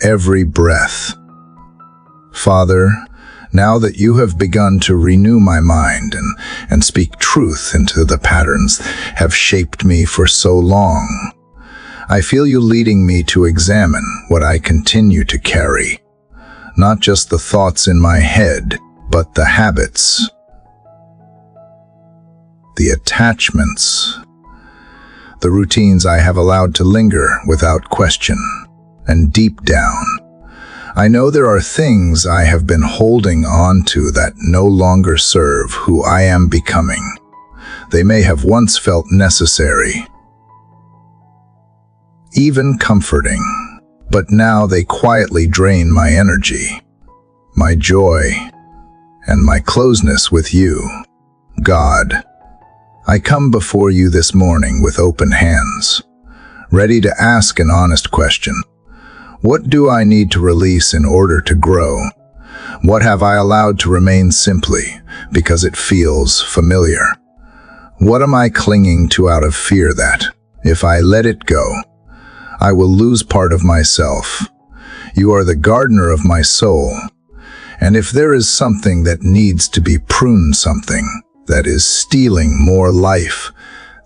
every breath. Father, now that you have begun to renew my mind and speak truth into the patterns that have shaped me for so long, I feel you leading me to examine what I continue to carry. Not just the thoughts in my head, but the habits, the attachments, the routines I have allowed to linger without question. And deep down, I know there are things I have been holding on to that no longer serve who I am becoming. They may have once felt necessary, even comforting, but now they quietly drain my energy, my joy, and my closeness with you, God. I come before you this morning with open hands, ready to ask an honest question. What do I need to release in order to grow? What have I allowed to remain simply because it feels familiar? What am I clinging to out of fear that, if I let it go, I will lose part of myself? You are the gardener of my soul, and if there is something that needs to be pruned, something that is stealing more life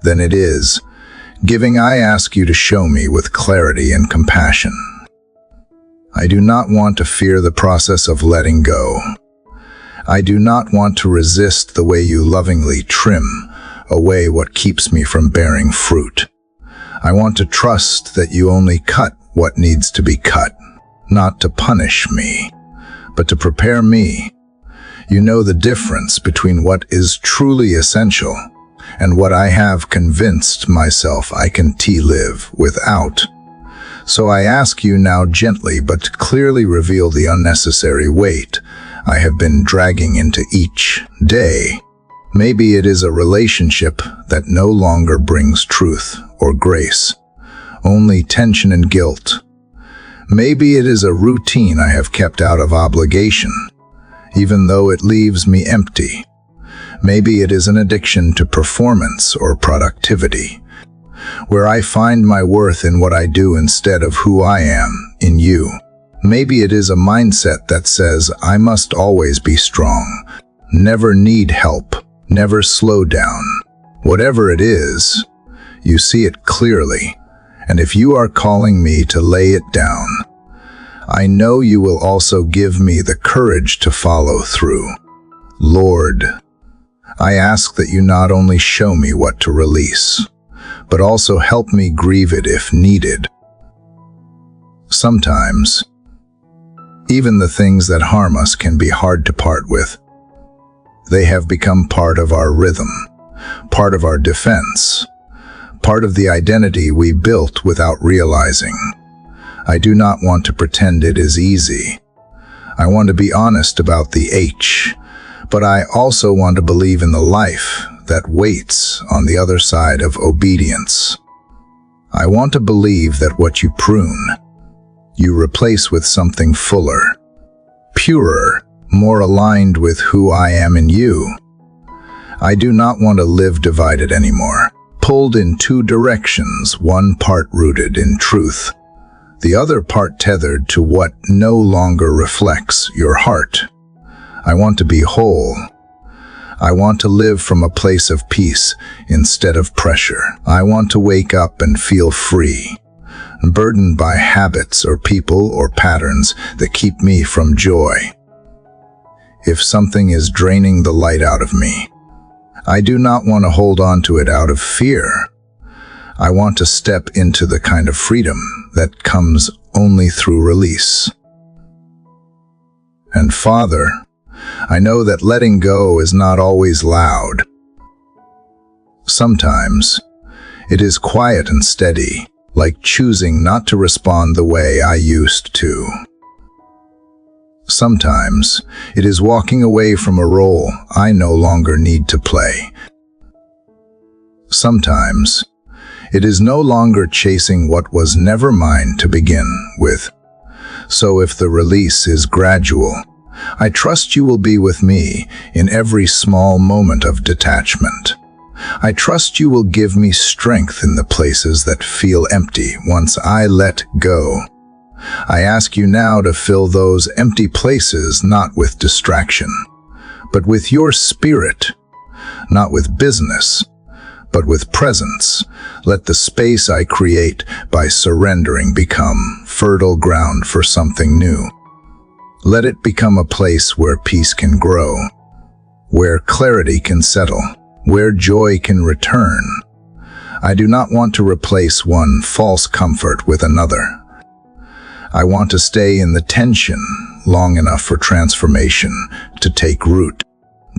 than it is giving, I ask you to show me with clarity and compassion. I do not want to fear the process of letting go. I do not want to resist the way you lovingly trim away what keeps me from bearing fruit. I want to trust that you only cut what needs to be cut, not to punish me, but to prepare me. You know the difference between what is truly essential and what I have convinced myself I can live without. So I ask you now gently but clearly reveal the unnecessary weight I have been dragging into each day. Maybe it is a relationship that no longer brings truth or grace, only tension and guilt. Maybe it is a routine I have kept out of obligation, even though it leaves me empty. Maybe it is an addiction to performance or productivity, where I find my worth in what I do instead of who I am in you. Maybe it is a mindset that says I must always be strong, never need help, never slow down. Whatever it is, you see it clearly, and if you are calling me to lay it down, I know you will also give me the courage to follow through. Lord, I ask that you not only show me what to release, but also help me grieve it if needed. Sometimes, even the things that harm us can be hard to part with. They have become part of our rhythm, part of our defense, part of the identity we built without realizing. I do not want to pretend it is easy. I want to be honest about the H, but I also want to believe in the life that waits on the other side of obedience. I want to believe that what you prune, you replace with something fuller, purer, more aligned with who I am in you. I do not want to live divided anymore, pulled in two directions, one part rooted in truth, the other part tethered to what no longer reflects your heart. I want to be whole. I want to live from a place of peace instead of pressure. I want to wake up and feel free, burdened by habits or people or patterns that keep me from joy. If something is draining the light out of me, I do not want to hold on to it out of fear. I want to step into the kind of freedom that comes only through release. And Father, I know that letting go is not always loud. Sometimes it is quiet and steady, like choosing not to respond the way I used to. Sometimes it is walking away from a role I no longer need to play. Sometimes it is no longer chasing what was never mine to begin with. So if the release is gradual, I trust you will be with me in every small moment of detachment. I trust you will give me strength in the places that feel empty once I let go. I ask you now to fill those empty places not with distraction, but with your spirit, not with business, but with presence. Let the space I create by surrendering become fertile ground for something new. Let it become a place where peace can grow, where clarity can settle, where joy can return. I do not want to replace one false comfort with another. I want to stay in the tension long enough for transformation to take root.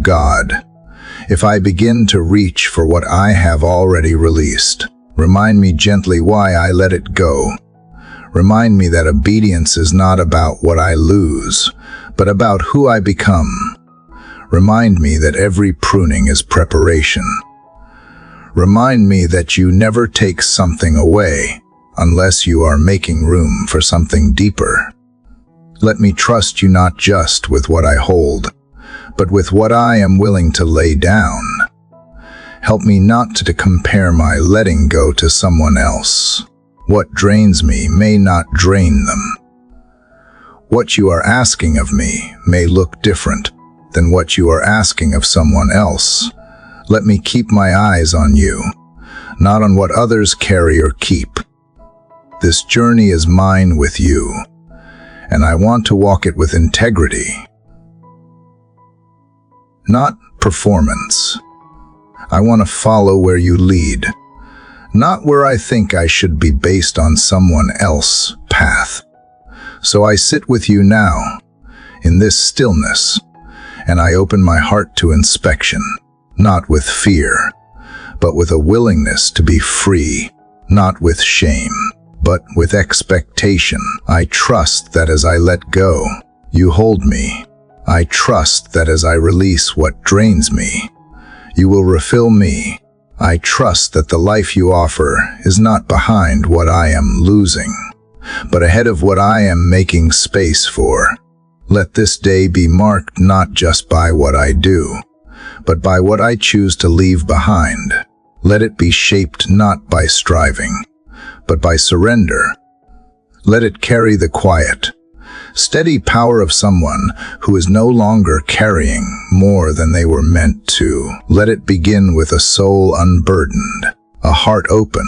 God, if I begin to reach for what I have already released, remind me gently why I let it go. Remind me that obedience is not about what I lose, but about who I become. Remind me that every pruning is preparation. Remind me that you never take something away unless you are making room for something deeper. Let me trust you not just with what I hold, but with what I am willing to lay down. Help me not to compare my letting go to someone else. What drains me may not drain them. What you are asking of me may look different than what you are asking of someone else. Let me keep my eyes on you, not on what others carry or keep. This journey is mine with you, and I want to walk it with integrity, not performance. I want to follow where you lead, not where I think I should be based on someone else's path. So I sit with you now, in this stillness, and I open my heart to inspection, not with fear, but with a willingness to be free, not with shame, but with expectation. I trust that as I let go, you hold me. I trust that as I release what drains me, You will refill me. I trust that the life you offer is not behind what I am losing, but ahead of what I am making space for. Let this day be marked not just by what I do, but by what I choose to leave behind. Let it be shaped not by striving, but by surrender. Let it carry the quiet, steady power of someone who is no longer carrying more than they were meant to. Let it begin with a soul unburdened, a heart open,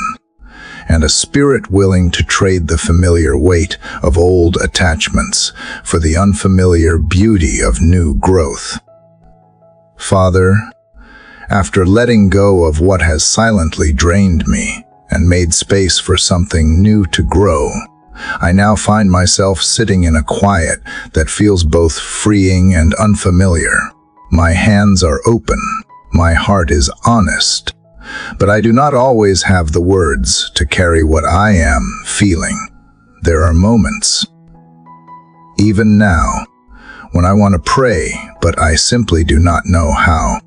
and a spirit willing to trade the familiar weight of old attachments for the unfamiliar beauty of new growth. Father, after letting go of what has silently drained me and made space for something new to grow, I now find myself sitting in a quiet that feels both freeing and unfamiliar. My hands are open, my heart is honest, but I do not always have the words to carry what I am feeling. There are moments, even now, when I want to pray, but I simply do not know how.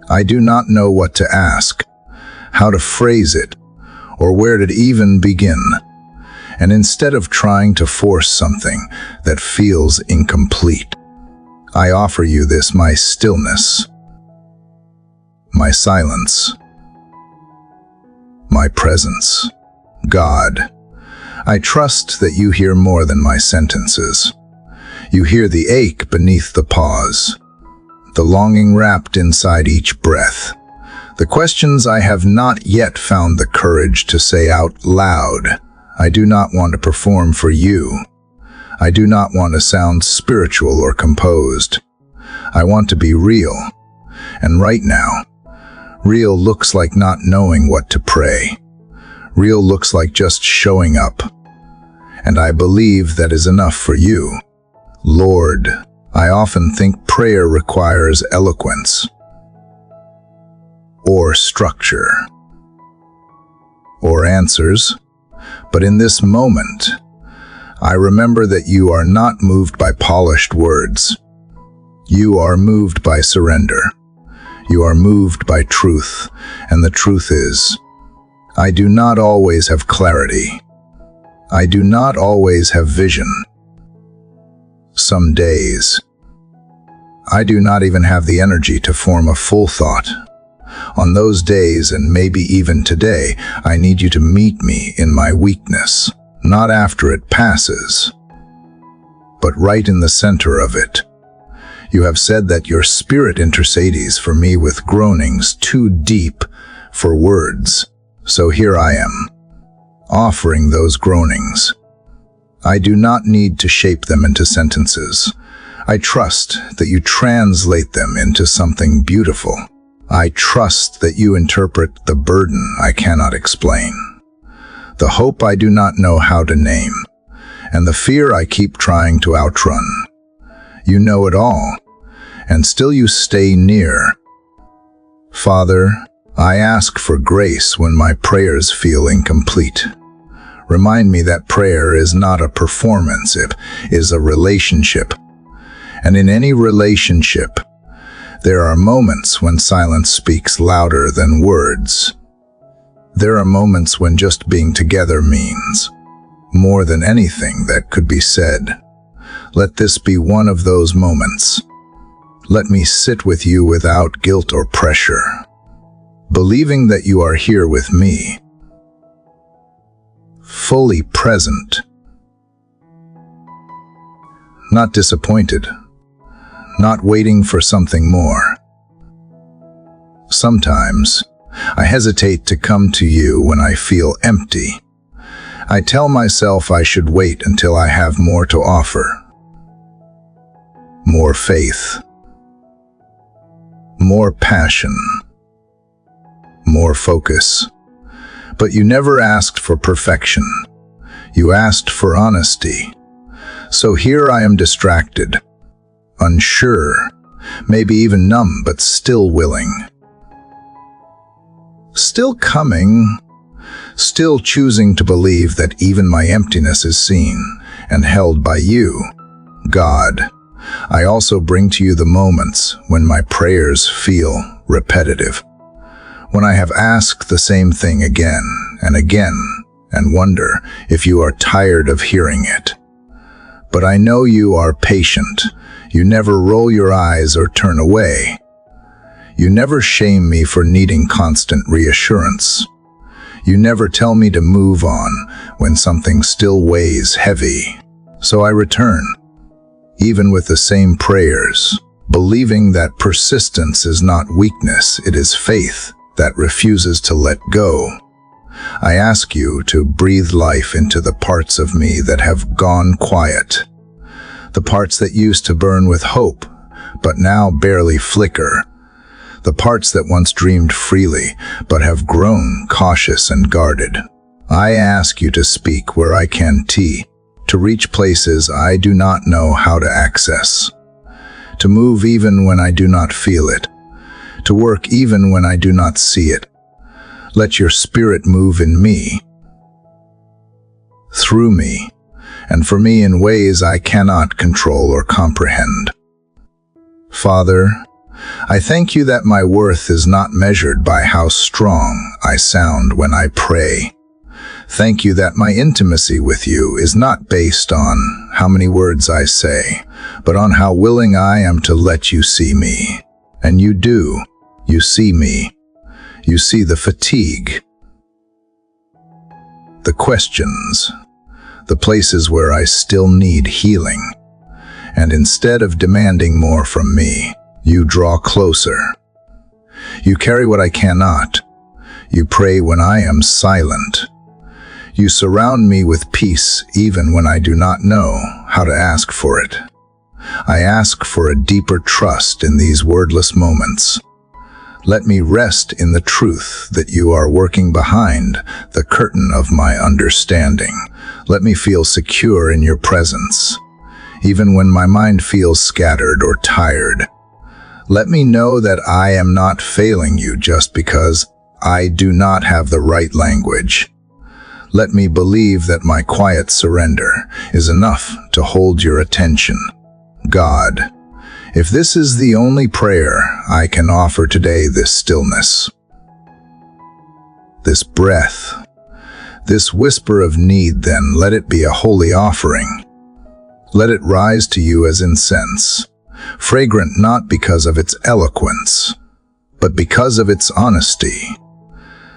I do not know what to ask, how to phrase it, or where to even begin. And instead of trying to force something that feels incomplete, I offer you this, my stillness, my silence, my presence. God, I trust that you hear more than my sentences. You hear the ache beneath the pause, the longing wrapped inside each breath, the questions I have not yet found the courage to say out loud. I do not want to perform for you. I do not want to sound spiritual or composed. I want to be real. And right now, real looks like not knowing what to pray. Real looks like just showing up. And I believe that is enough for you. Lord, I often think prayer requires eloquence, or structure, or answers. But in this moment, I remember that you are not moved by polished words. You are moved by surrender. You are moved by truth, and the truth is, I do not always have clarity. I do not always have vision. Some days, I do not even have the energy to form a full thought. On those days, and maybe even today, I need you to meet me in my weakness, not after it passes, but right in the center of it. You have said that your spirit intercedes for me with groanings too deep for words. So here I am, offering those groanings. I do not need to shape them into sentences. I trust that you translate them into something beautiful. I trust that you interpret the burden I cannot explain, the hope I do not know how to name, and the fear I keep trying to outrun. You know it all, and still you stay near. Father, I ask for grace when my prayers feel incomplete. Remind me that prayer is not a performance, it is a relationship. And in any relationship, there are moments when silence speaks louder than words. There are moments when just being together means more than anything that could be said. Let this be one of those moments. Let me sit with you without guilt or pressure, believing that you are here with me, fully present, not disappointed, not waiting for something more. Sometimes, I hesitate to come to you when I feel empty. I tell myself I should wait until I have more to offer. More faith, more passion, more focus. But you never asked for perfection. You asked for honesty. So here I am distracted, unsure, maybe even numb, but still willing. Still coming, still choosing to believe that even my emptiness is seen and held by you. God, I also bring to you the moments when my prayers feel repetitive. When I have asked the same thing again and wonder if you are tired of hearing it. But I know you are patient. You never roll your eyes or turn away. You never shame me for needing constant reassurance. You never tell me to move on when something still weighs heavy. So I return, even with the same prayers, believing that persistence is not weakness, it is faith that refuses to let go. I ask you to breathe life into the parts of me that have gone quiet, the parts that used to burn with hope, but now barely flicker, the parts that once dreamed freely, but have grown cautious and guarded. I ask you to speak where I can to reach places I do not know how to access, to move even when I do not feel it, to work even when I do not see it. Let your spirit move in me, through me, and for me in ways I cannot control or comprehend. Father, I thank you that my worth is not measured by how strong I sound when I pray. Thank you that my intimacy with you is not based on how many words I say, but on how willing I am to let you see me. And you do. You see me. You see the fatigue, the questions, the places where I still need healing. And instead of demanding more from me, you draw closer. You carry what I cannot. You pray when I am silent. You surround me with peace even when I do not know how to ask for it. I ask for a deeper trust in these wordless moments. Let me rest in the truth that you are working behind the curtain of my understanding. Let me feel secure in your presence, even when my mind feels scattered or tired. Let me know that I am not failing you just because I do not have the right language. Let me believe that my quiet surrender is enough to hold your attention. God, if this is the only prayer I can offer today, this stillness, this breath, this whisper of need, then let it be a holy offering. Let it rise to you as incense, fragrant not because of its eloquence, but because of its honesty.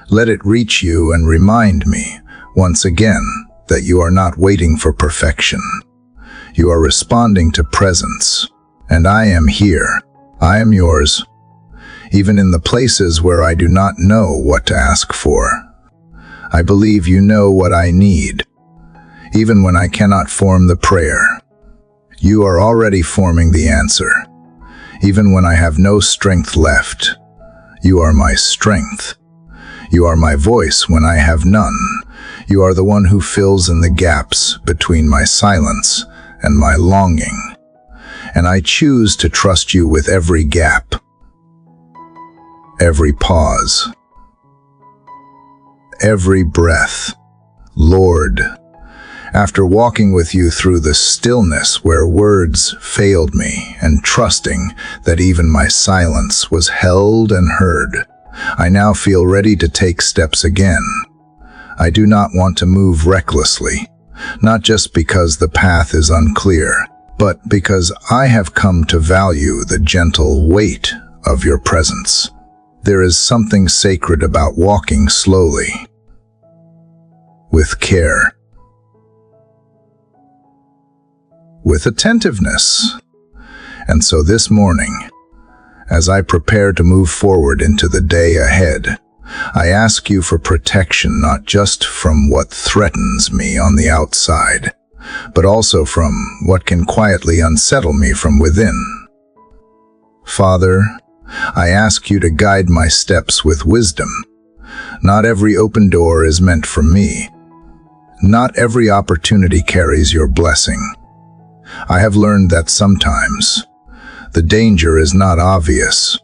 Let it reach you and remind me, once again, that you are not waiting for perfection. You are responding to presence, and I am here. I am yours, even in the places where I do not know what to ask for. I believe you know what I need, even when I cannot form the prayer. You are already forming the answer, even when I have no strength left. You are my strength. You are my voice when I have none. You are the one who fills in the gaps between my silence and my longing. And I choose to trust you with every gap, every pause, every breath. Lord, after walking with you through the stillness where words failed me and trusting that even my silence was held and heard, I now feel ready to take steps again. I do not want to move recklessly, not just because the path is unclear, but because I have come to value the gentle weight of your presence. There is something sacred about walking slowly, with care, with attentiveness. And so this morning, as I prepare to move forward into the day ahead, I ask you for protection not just from what threatens me on the outside, but also from what can quietly unsettle me from within. Father, I ask you to guide my steps with wisdom. Not every open door is meant for me. Not every opportunity carries your blessing. I have learned that sometimes the danger is not obvious.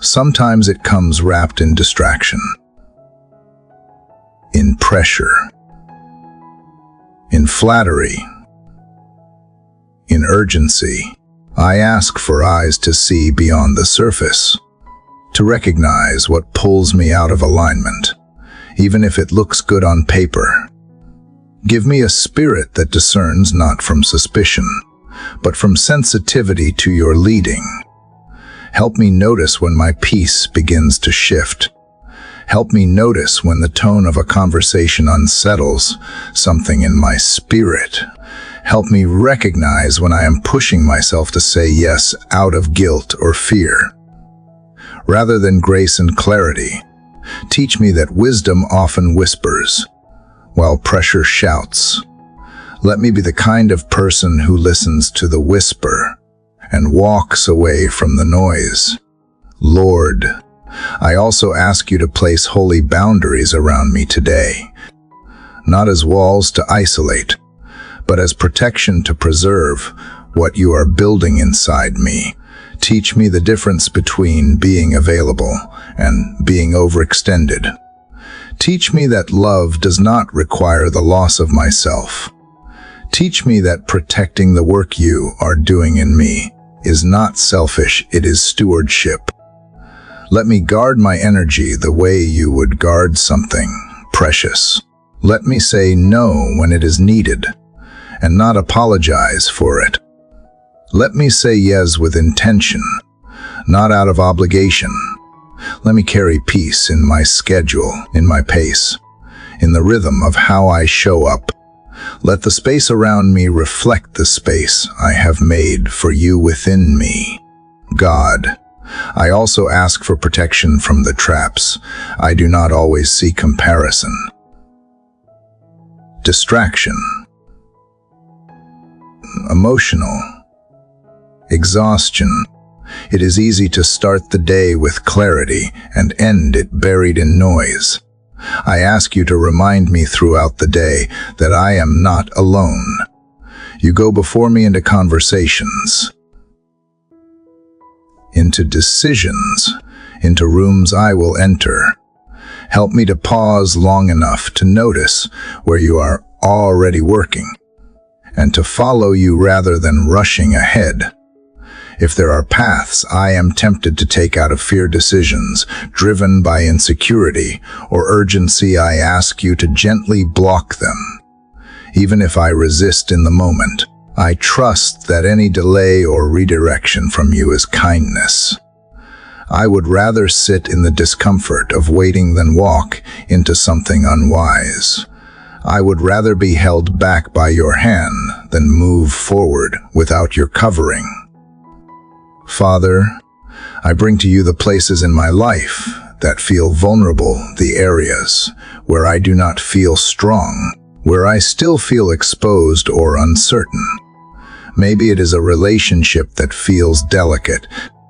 Sometimes it comes wrapped in distraction, in pressure, in flattery, in urgency. I ask for eyes to see beyond the surface, to recognize what pulls me out of alignment, even if it looks good on paper. Give me a spirit that discerns not from suspicion, but from sensitivity to your leading. Help me notice when my peace begins to shift. Help me notice when the tone of a conversation unsettles something in my spirit. Help me recognize when I am pushing myself to say yes out of guilt or fear. Rather than grace and clarity, teach me that wisdom often whispers, while pressure shouts. Let me be the kind of person who listens to the whisper and walks away from the noise. Lord, I also ask you to place holy boundaries around me today, not as walls to isolate, but as protection to preserve what you are building inside me. Teach me the difference between being available and being overextended. Teach me that love does not require the loss of myself. Teach me that protecting the work you are doing in me is not selfish, it is stewardship. Let me guard my energy the way you would guard something precious. Let me say no when it is needed, and not apologize for it. Let me say yes with intention, not out of obligation. Let me carry peace in my schedule, in my pace, in the rhythm of how I show up. Let the space around me reflect the space I have made for you within me. God, I also ask for protection from the traps I do not always see: comparison, distraction, emotional exhaustion. It is easy to start the day with clarity and end it buried in noise. I ask you to remind me throughout the day that I am not alone. You go before me into conversations, into decisions, into rooms I will enter. Help me to pause long enough to notice where you are already working, and to follow you rather than rushing ahead. If there are paths I am tempted to take out of fear, decisions driven by insecurity or urgency, I ask you to gently block them. Even if I resist in the moment, I trust that any delay or redirection from you is kindness. I would rather sit in the discomfort of waiting than walk into something unwise. I would rather be held back by your hand than move forward without your covering. Father, I bring to you the places in my life that feel vulnerable, the areas where I do not feel strong, where I still feel exposed or uncertain. Maybe it is a relationship that feels delicate,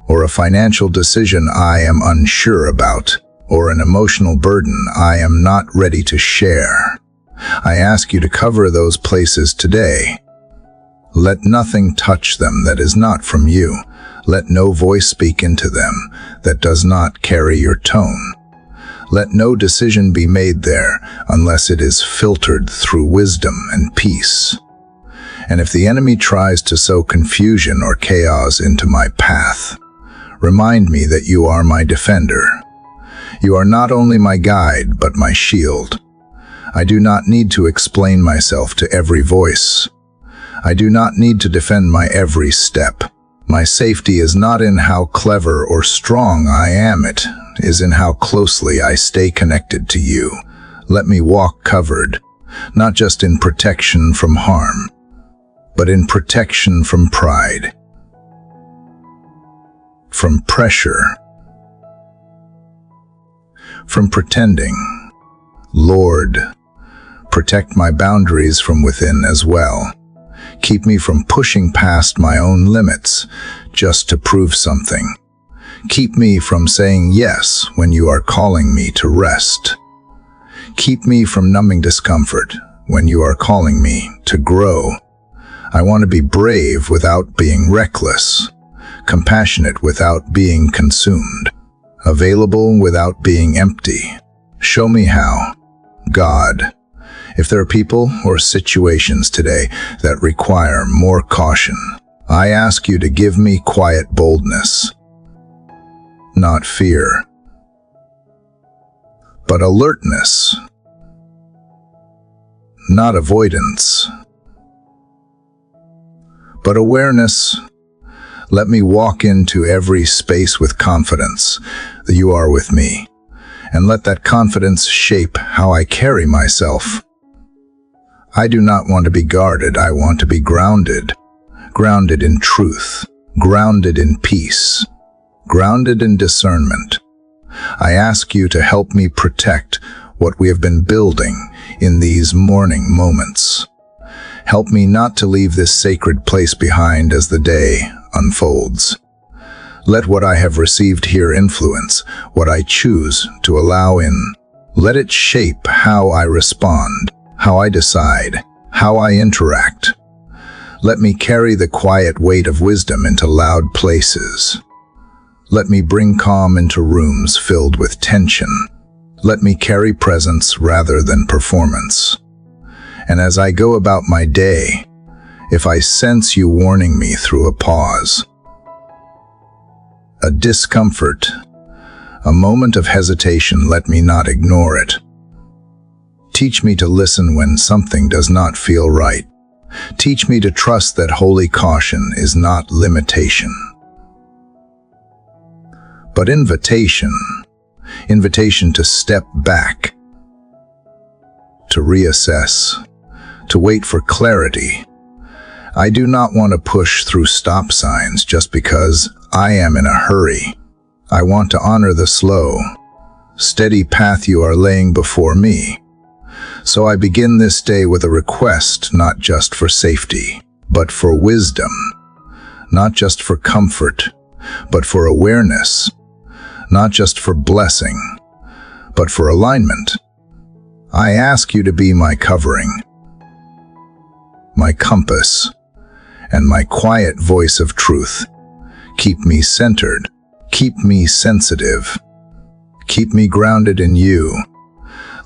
or a financial decision I am unsure about, or an emotional burden I am not ready to share. I ask you to cover those places today. Let nothing touch them that is not from you. Let no voice speak into them that does not carry your tone. Let no decision be made there unless it is filtered through wisdom and peace. And if the enemy tries to sow confusion or chaos into my path, remind me that you are my defender. You are not only my guide, but my shield. I do not need to explain myself to every voice. I do not need to defend my every step. My safety is not in how clever or strong I am, it is in how closely I stay connected to you. Let me walk covered, not just in protection from harm, but in protection from pride, from pressure, from pretending. Lord, protect my boundaries from within as well. Keep me from pushing past my own limits just to prove something. Keep me from saying yes when you are calling me to rest. Keep me from numbing discomfort when you are calling me to grow. I want to be brave without being reckless, compassionate without being consumed, available without being empty. Show me how, God. If there are people or situations today that require more caution, I ask you to give me quiet boldness. not fear, but alertness, not avoidance, but awareness. Let me walk into every space with confidence that you are with me, and let that confidence shape how I carry myself. I do not want to be guarded, I want to be grounded. Grounded in truth, grounded in peace, grounded in discernment. I ask you to help me protect what we have been building in these morning moments. Help me not to leave this sacred place behind as the day unfolds. Let what I have received here influence what I choose to allow in. Let it shape how I respond, how I decide, how I interact. Let me carry the quiet weight of wisdom into loud places. Let me bring calm into rooms filled with tension. Let me carry presence rather than performance. And as I go about my day, if I sense you warning me through a pause, a discomfort, a moment of hesitation, let me not ignore it. Teach me to listen when something does not feel right. Teach me to trust that holy caution is not limitation, but invitation. Invitation to step back, to reassess, to wait for clarity. I do not want to push through stop signs just because I am in a hurry. I want to honor the slow, steady path you are laying before me. So I begin this day with a request, not just for safety, but for wisdom, not just for comfort, but for awareness, not just for blessing, but for alignment. I ask you to be my covering, my compass, and my quiet voice of truth. Keep me centered, keep me sensitive, keep me grounded in you.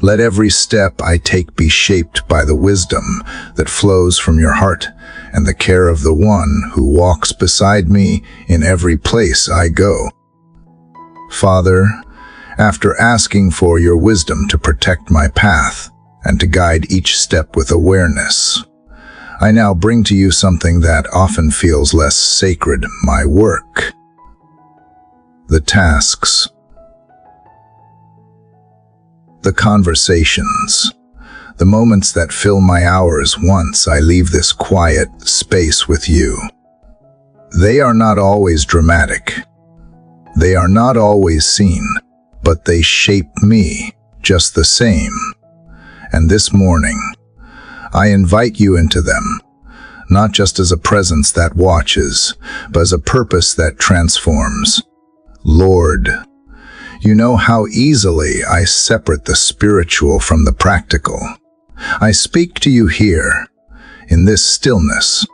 Let every step I take be shaped by the wisdom that flows from your heart and the care of the one who walks beside me in every place I go. Father, after asking for your wisdom to protect my path and to guide each step with awareness, I now bring to you something that often feels less sacred, my work, the tasks, the conversations, the moments that fill my hours once I leave this quiet space with you. They are not always dramatic. They are not always seen, but they shape me just the same. And this morning, I invite you into them, not just as a presence that watches, but as a purpose that transforms. Lord, you know how easily I separate the spiritual from the practical. I speak to you here, in this stillness,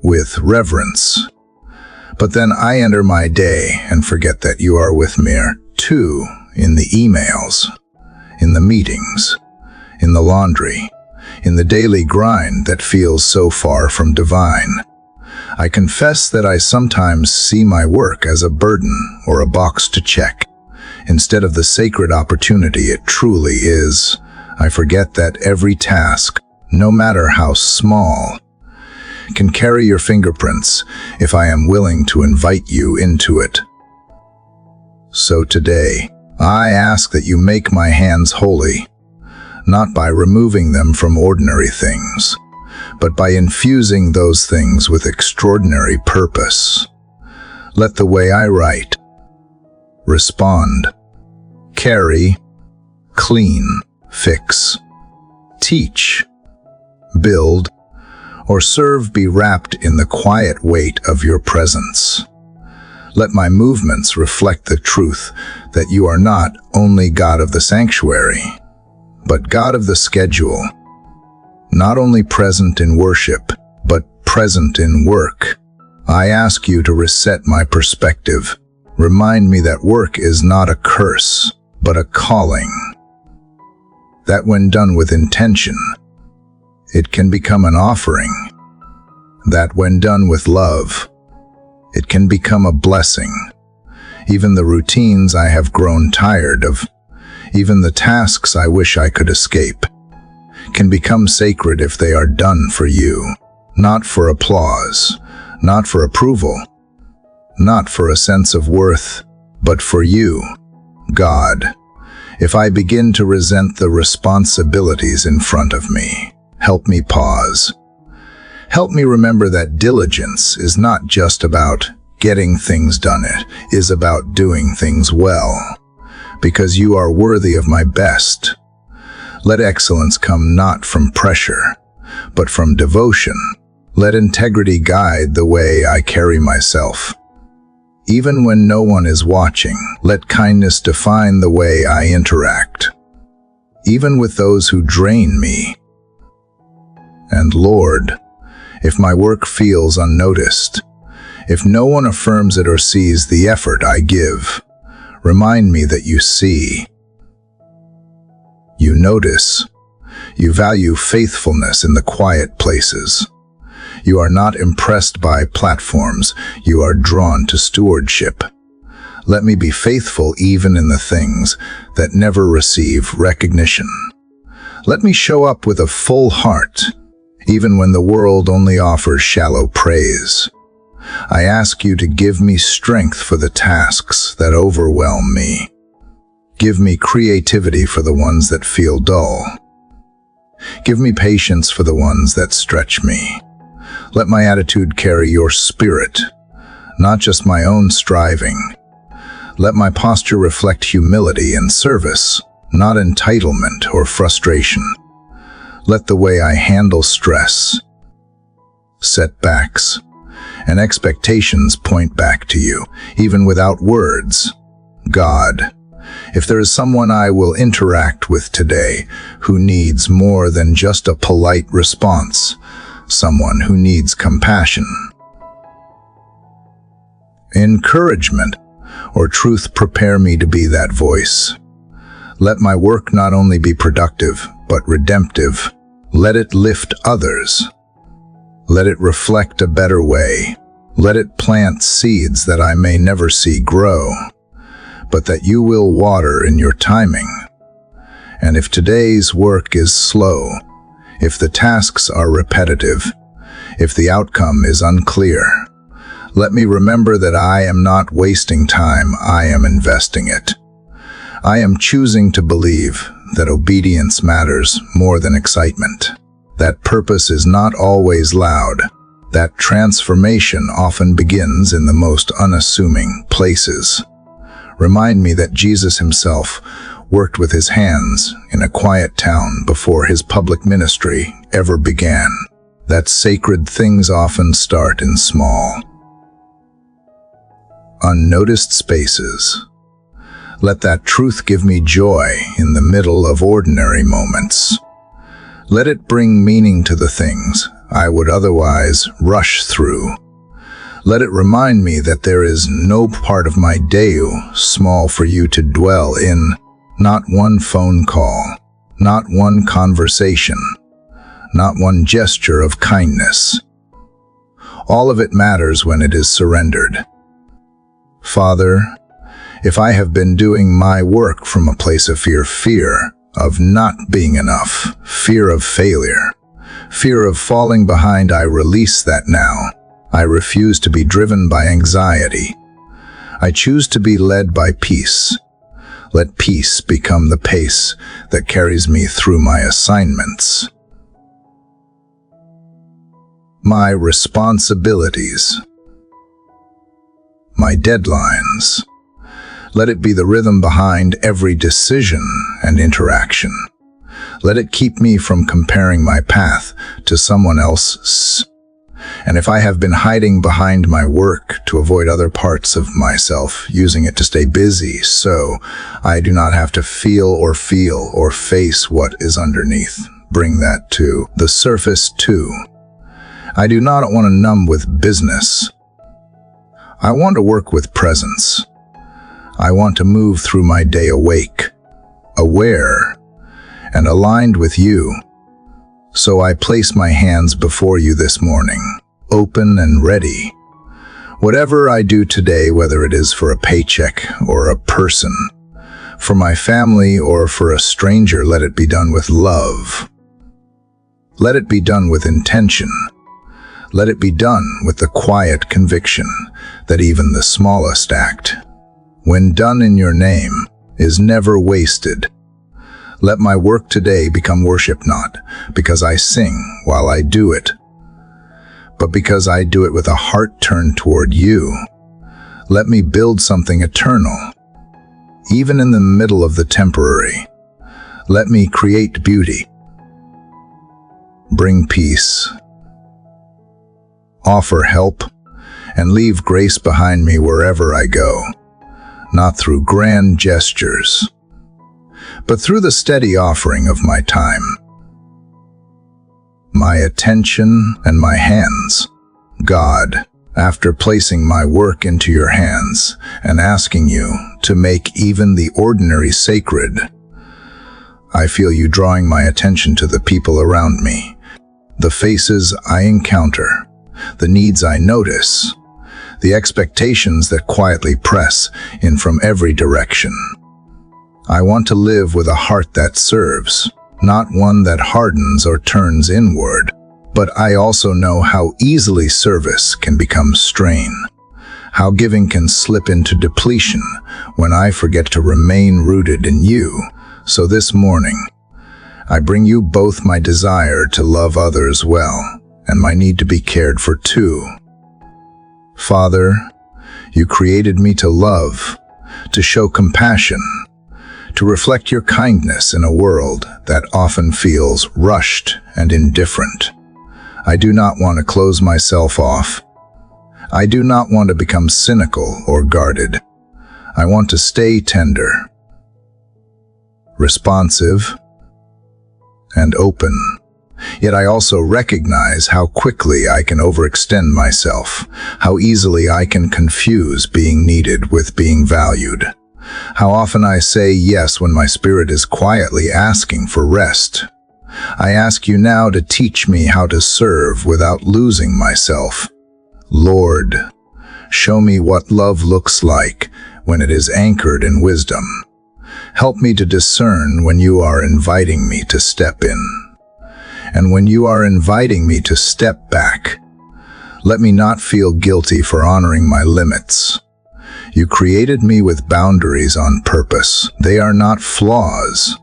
with reverence. But then I enter my day and forget that you are with me, too, in the emails, in the meetings, in the laundry, in the daily grind that feels so far from divine. I confess that I sometimes see my work as a burden or a box to check, instead of the sacred opportunity it truly is. I forget that every task, no matter how small, can carry your fingerprints if I am willing to invite you into it. So today, I ask that you make my hands holy, not by removing them from ordinary things, but by infusing those things with extraordinary purpose. Let the way I write, respond, carry, clean, fix, teach, build, or serve be wrapped in the quiet weight of your presence. Let my movements reflect the truth that you are not only God of the sanctuary, but God of the schedule, not only present in worship, but present in work. I ask you to reset my perspective. Remind me that work is not a curse, but a calling. That when done with intention, it can become an offering. That when done with love, it can become a blessing. Even the routines I have grown tired of, even the tasks I wish I could escape, can become sacred if they are done for you, not for applause, not for approval, not for a sense of worth, but for you, God. If I begin to resent the responsibilities in front of me, help me pause. Help me remember that diligence is not just about getting things done. It is about doing things well, because you are worthy of my best. Let excellence come not from pressure, but from devotion. Let integrity guide the way I carry myself. Even when no one is watching, let kindness define the way I interact, even with those who drain me. And Lord, if my work feels unnoticed, if no one affirms it or sees the effort I give, remind me that you see. You notice. You value faithfulness in the quiet places. You are not impressed by platforms. You are drawn to stewardship. Let me be faithful even in the things that never receive recognition. Let me show up with a full heart, even when the world only offers shallow praise. I ask you to give me strength for the tasks that overwhelm me. Give me creativity for the ones that feel dull. Give me patience for the ones that stretch me. Let my attitude carry your spirit, not just my own striving. Let my posture reflect humility and service, not entitlement or frustration. Let the way I handle stress, setbacks, and expectations point back to you, even without words. God, if there is someone I will interact with today who needs more than just a polite response, someone who needs compassion, encouragement, or truth, prepare me to be that voice. Let my work not only be productive, but redemptive. Let it lift others. Let it reflect a better way. Let it plant seeds that I may never see grow, but that you will water in your timing. And if today's work is slow, if the tasks are repetitive, if the outcome is unclear, let me remember that I am not wasting time, I am investing it. I am choosing to believe that obedience matters more than excitement, that purpose is not always loud, that transformation often begins in the most unassuming places. Remind me that Jesus himself worked with his hands in a quiet town before his public ministry ever began, that sacred things often start in small, unnoticed spaces. Let that truth give me joy in the middle of ordinary moments. Let it bring meaning to the things I would otherwise rush through. Let it remind me that there is no part of my day small for you to dwell in, not one phone call, not one conversation, not one gesture of kindness. All of it matters when it is surrendered. Father, if I have been doing my work from a place of fear of not being enough, fear of failure, fear of falling behind, I release that now. I refuse to be driven by anxiety. I choose to be led by peace. Let peace become the pace that carries me through my assignments. My responsibilities, my deadlines. Let it be the rhythm behind every decision and interaction. Let it keep me from comparing my path to someone else's. And if I have been hiding behind my work to avoid other parts of myself, using it to stay busy, so I do not have to feel or face what is underneath, bring that to the surface too. I do not want to numb with business. I want to work with presence. I want to move through my day awake, aware, and aligned with you. So I place my hands before you this morning, open and ready. Whatever I do today, whether it is for a paycheck or a person, for my family or for a stranger, let it be done with love. Let it be done with intention. Let it be done with the quiet conviction that even the smallest act, when done in your name, is never wasted. Let my work today become worship, not because I sing while I do it, but because I do it with a heart turned toward you. Let me build something eternal, even in the middle of the temporary. Let me create beauty, bring peace, offer help, and leave grace behind me wherever I go, not through grand gestures, but through the steady offering of my time, my attention, and my hands. God, after placing my work into your hands and asking you to make even the ordinary sacred, I feel you drawing my attention to the people around me, the faces I encounter, the needs I notice, the expectations that quietly press in from every direction. I want to live with a heart that serves, not one that hardens or turns inward. But I also know how easily service can become strain, how giving can slip into depletion when I forget to remain rooted in you. So this morning, I bring you both my desire to love others well and my need to be cared for too. Father, you created me to love, to show compassion, to reflect your kindness in a world that often feels rushed and indifferent. I do not want to close myself off. I do not want to become cynical or guarded. I want to stay tender, responsive, and open. Yet I also recognize how quickly I can overextend myself, how easily I can confuse being needed with being valued, how often I say yes when my spirit is quietly asking for rest. I ask you now to teach me how to serve without losing myself. Lord, show me what love looks like when it is anchored in wisdom. Help me to discern when you are inviting me to step in, and when you are inviting me to step back. Let me not feel guilty for honoring my limits. You created me with boundaries on purpose. They are not flaws.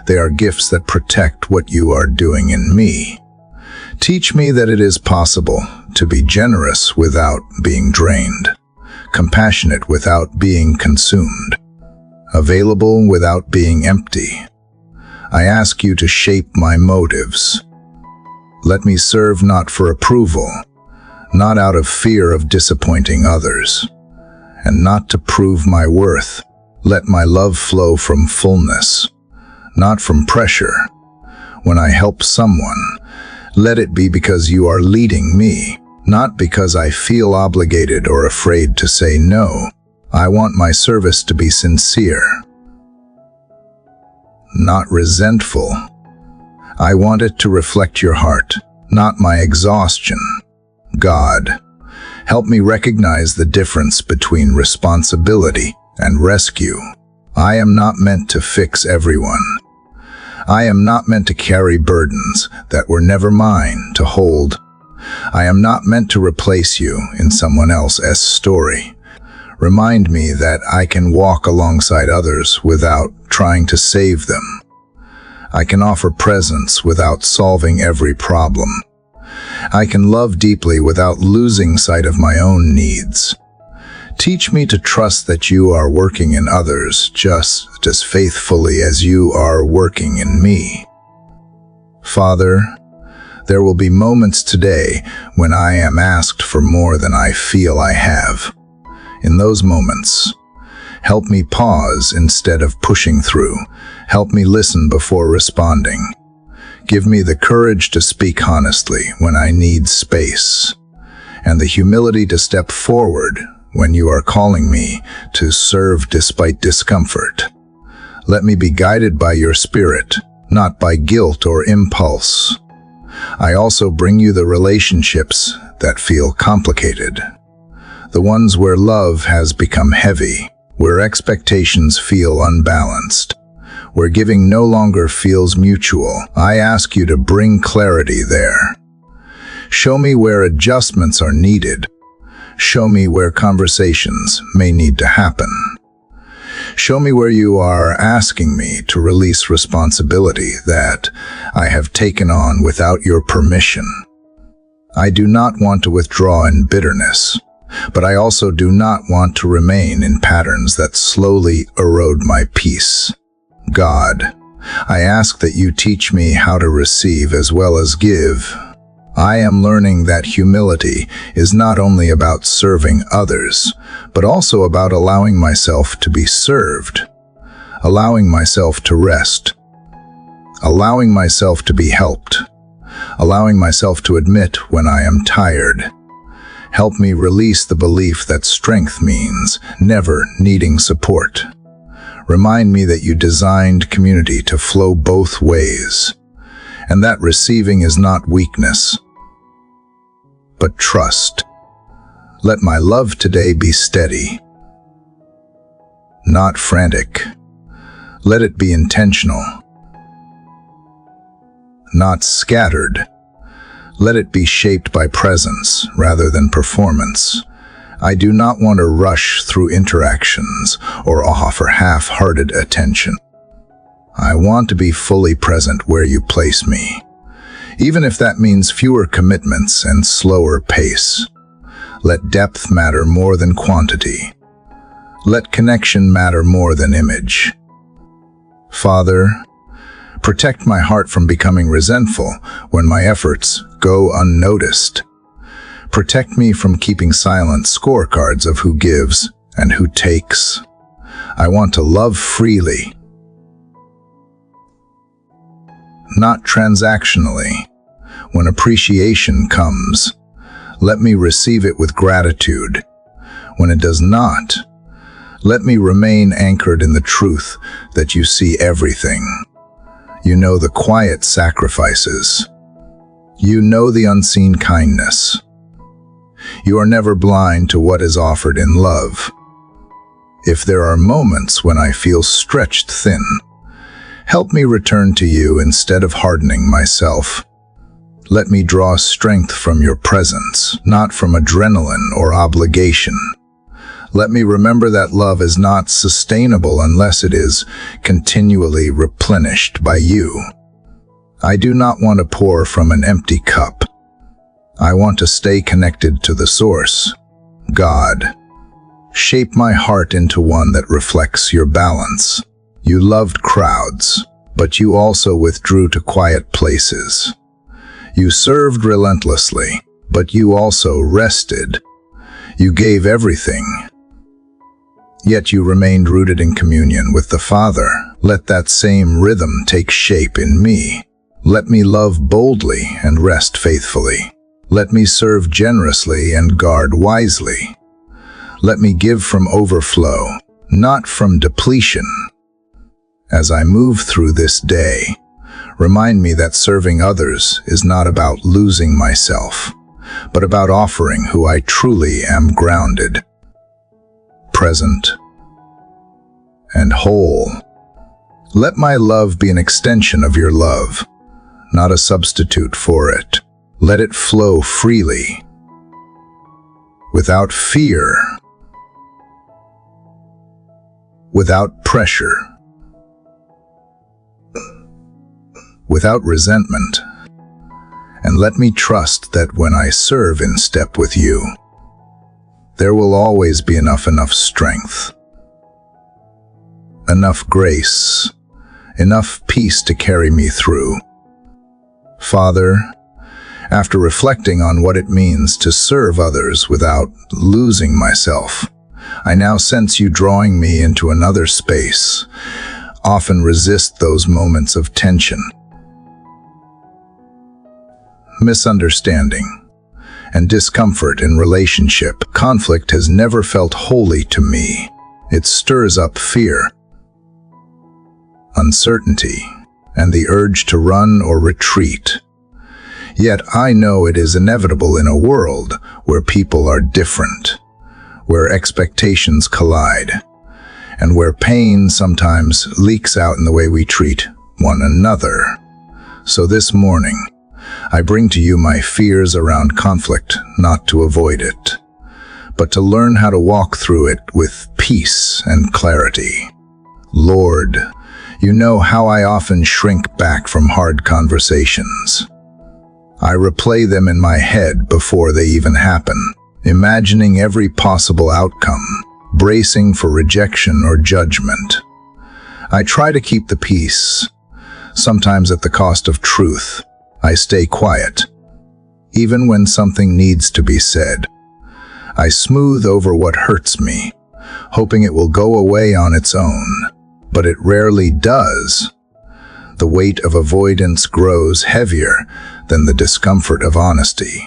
They are gifts that protect what you are doing in me. Teach me that it is possible to be generous without being drained, compassionate without being consumed, available without being empty. I ask you to shape my motives. Let me serve not for approval, not out of fear of disappointing others, and not to prove my worth. Let my love flow from fullness, not from pressure. When I help someone, let it be because you are leading me, not because I feel obligated or afraid to say no. I want my service to be sincere, not resentful. I want it to reflect your heart, not my exhaustion. God, help me recognize the difference between responsibility and rescue. I am not meant to fix everyone. I am not meant to carry burdens that were never mine to hold. I am not meant to replace you in someone else's story. Remind me that I can walk alongside others without trying to save them. I can offer presence without solving every problem. I can love deeply without losing sight of my own needs. Teach me to trust that you are working in others just as faithfully as you are working in me. Father, there will be moments today when I am asked for more than I feel I have. In those moments, help me pause instead of pushing through. Help me listen before responding. Give me the courage to speak honestly when I need space, and the humility to step forward when you are calling me to serve despite discomfort. Let me be guided by your spirit, not by guilt or impulse. I also bring you the relationships that feel complicated, the ones where love has become heavy, where expectations feel unbalanced, where giving no longer feels mutual. I ask you to bring clarity there. Show me where adjustments are needed. Show me where conversations may need to happen. Show me where you are asking me to release responsibility that I have taken on without your permission. I do not want to withdraw in bitterness, but I also do not want to remain in patterns that slowly erode my peace. God, I ask that you teach me how to receive as well as give. I am learning that humility is not only about serving others, but also about allowing myself to be served, allowing myself to rest, allowing myself to be helped, allowing myself to admit when I am tired. Help me release the belief that strength means never needing support. Remind me that you designed community to flow both ways, and that receiving is not weakness, but trust. Let my love today be steady, not frantic. Let it be intentional, not scattered. Let it be shaped by presence rather than performance. I do not want to rush through interactions or offer half-hearted attention. I want to be fully present where you place me, even if that means fewer commitments and slower pace. Let depth matter more than quantity. Let connection matter more than image. Father, protect my heart from becoming resentful when my efforts go unnoticed. Protect me from keeping silent scorecards of who gives and who takes. I want to love freely, not transactionally. When appreciation comes, let me receive it with gratitude. When it does not, let me remain anchored in the truth that you see everything. You know the quiet sacrifices. You know the unseen kindness. You are never blind to what is offered in love. If there are moments when I feel stretched thin, help me return to you instead of hardening myself. Let me draw strength from your presence, not from adrenaline or obligation. Let me remember that love is not sustainable unless it is continually replenished by you. I do not want to pour from an empty cup. I want to stay connected to the source, God. Shape my heart into one that reflects your balance. You loved crowds, but you also withdrew to quiet places. You served relentlessly, but you also rested. You gave everything, yet you remained rooted in communion with the Father. Let that same rhythm take shape in me. Let me love boldly and rest faithfully. Let me serve generously and guard wisely. Let me give from overflow, not from depletion. As I move through this day, remind me that serving others is not about losing myself, but about offering who I truly am, grounded, present, and whole. Let my love be an extension of your love, not a substitute for it. Let it flow freely, without fear, without pressure, without resentment. And let me trust that when I serve in step with you, there will always be enough strength, enough grace, enough peace to carry me through. Father, after reflecting on what it means to serve others without losing myself, I now sense you drawing me into another space. Often resist those moments of tension, misunderstanding, and discomfort in relationship. Conflict has never felt holy to me. It stirs up fear, uncertainty, and the urge to run or retreat. Yet I know it is inevitable in a world where people are different, where expectations collide, and where pain sometimes leaks out in the way we treat one another. So this morning, I bring to you my fears around conflict, not to avoid it, but to learn how to walk through it with peace and clarity. Lord, you know how I often shrink back from hard conversations. I replay them in my head before they even happen, imagining every possible outcome, bracing for rejection or judgment. I try to keep the peace, sometimes at the cost of truth. I stay quiet, even when something needs to be said. I smooth over what hurts me, hoping it will go away on its own, but it rarely does. The weight of avoidance grows heavier than the discomfort of honesty.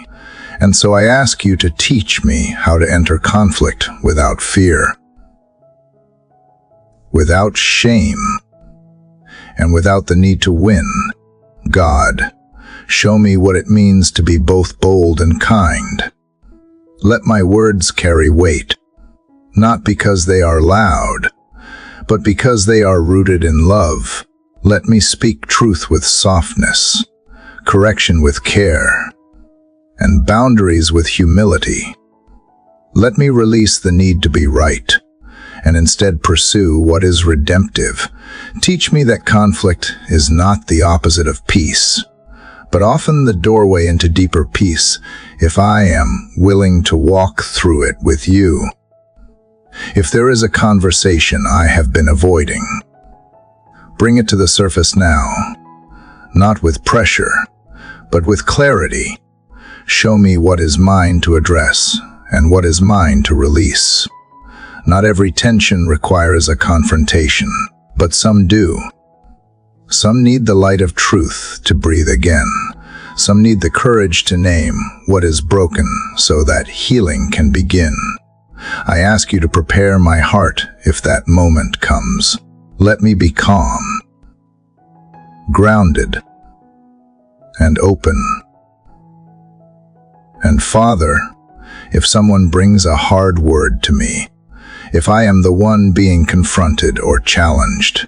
And so I ask you to teach me how to enter conflict without fear, without shame, and without the need to win. God, show me what it means to be both bold and kind. Let my words carry weight, not because they are loud, but because they are rooted in love. Let me speak truth with softness, correction with care, and boundaries with humility. Let me release the need to be right, and instead pursue what is redemptive. Teach me that conflict is not the opposite of peace, but often the doorway into deeper peace if I am willing to walk through it with you. If there is a conversation I have been avoiding, bring it to the surface now, not with pressure, but with clarity. Show me what is mine to address and what is mine to release. Not every tension requires a confrontation, but some do. Some need the light of truth to breathe again. Some need the courage to name what is broken so that healing can begin. I ask you to prepare my heart if that moment comes. Let me be calm, grounded, and open. And Father, if someone brings a hard word to me, if I am the one being confronted or challenged,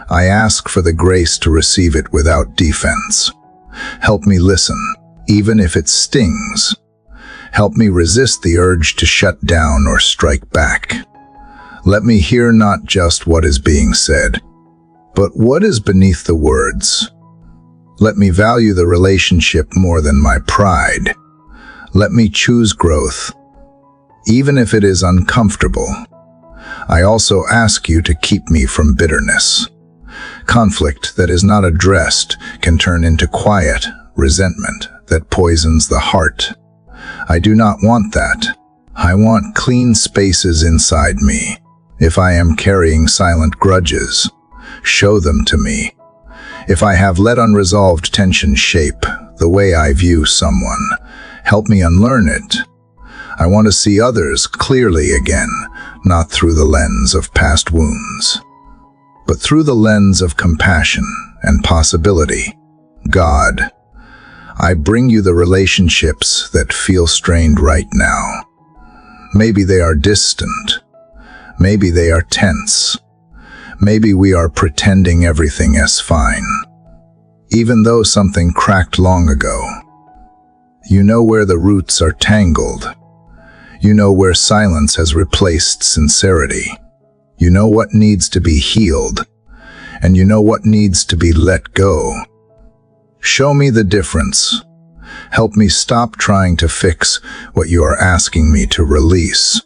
I ask for the grace to receive it without defense. Help me listen, even if it stings. Help me resist the urge to shut down or strike back. Let me hear not just what is being said, but what is beneath the words. Let me value the relationship more than my pride. Let me choose growth, even if it is uncomfortable. I also ask you to keep me from bitterness. Conflict that is not addressed can turn into quiet resentment that poisons the heart. I do not want that. I want clean spaces inside me. If I am carrying silent grudges, show them to me. If I have let unresolved tension shape the way I view someone, help me unlearn it. I want to see others clearly again, not through the lens of past wounds, but through the lens of compassion and possibility. God, I bring you the relationships that feel strained right now. Maybe they are distant. Maybe they are tense. Maybe we are pretending everything is fine, even though something cracked long ago. You know where the roots are tangled. You know where silence has replaced sincerity. You know what needs to be healed, and you know what needs to be let go. Show me the difference. Help me stop trying to fix what you are asking me to release,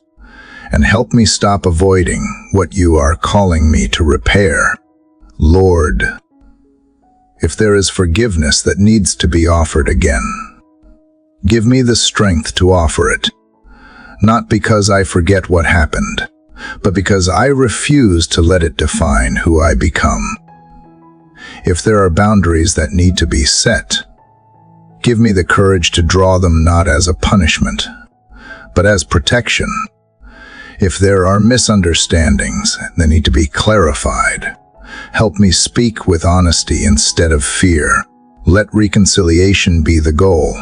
and help me stop avoiding what you are calling me to repair. Lord, if there is forgiveness that needs to be offered again, give me the strength to offer it, not because I forget what happened, but because I refuse to let it define who I become. If there are boundaries that need to be set, give me the courage to draw them not as a punishment, but as protection. If there are misunderstandings that need to be clarified, help me speak with honesty instead of fear. Let reconciliation be the goal,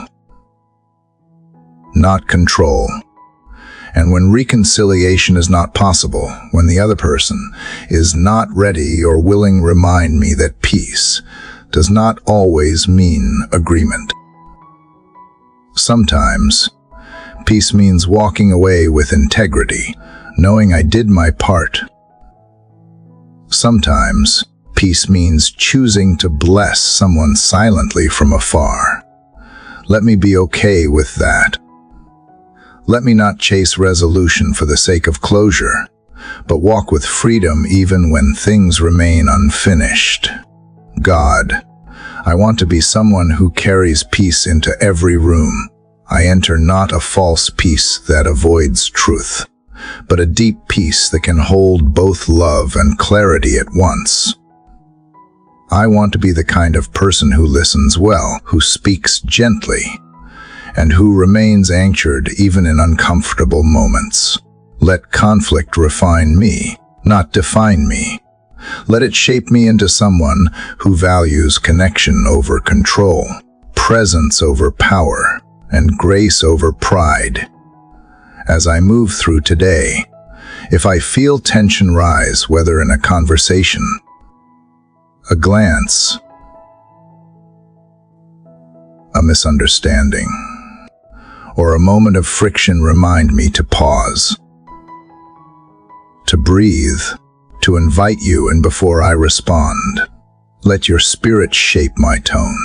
not control. And when reconciliation is not possible, when the other person is not ready or willing, remind me that peace does not always mean agreement. Sometimes, peace means walking away with integrity, knowing I did my part. Sometimes, peace means choosing to bless someone silently from afar. Let me be okay with that. Let me not chase resolution for the sake of closure, but walk with freedom even when things remain unfinished. God, I want to be someone who carries peace into every room. I enter not a false peace that avoids truth, but a deep peace that can hold both love and clarity at once. I want to be the kind of person who listens well, who speaks gently, and who remains anchored even in uncomfortable moments. Let conflict refine me, not define me. Let it shape me into someone who values connection over control, presence over power, and grace over pride. As I move through today, if I feel tension rise, whether in a conversation, a glance, a misunderstanding, or a moment of friction, remind me to pause, to breathe, to invite you, and before I respond, let your spirit shape my tone,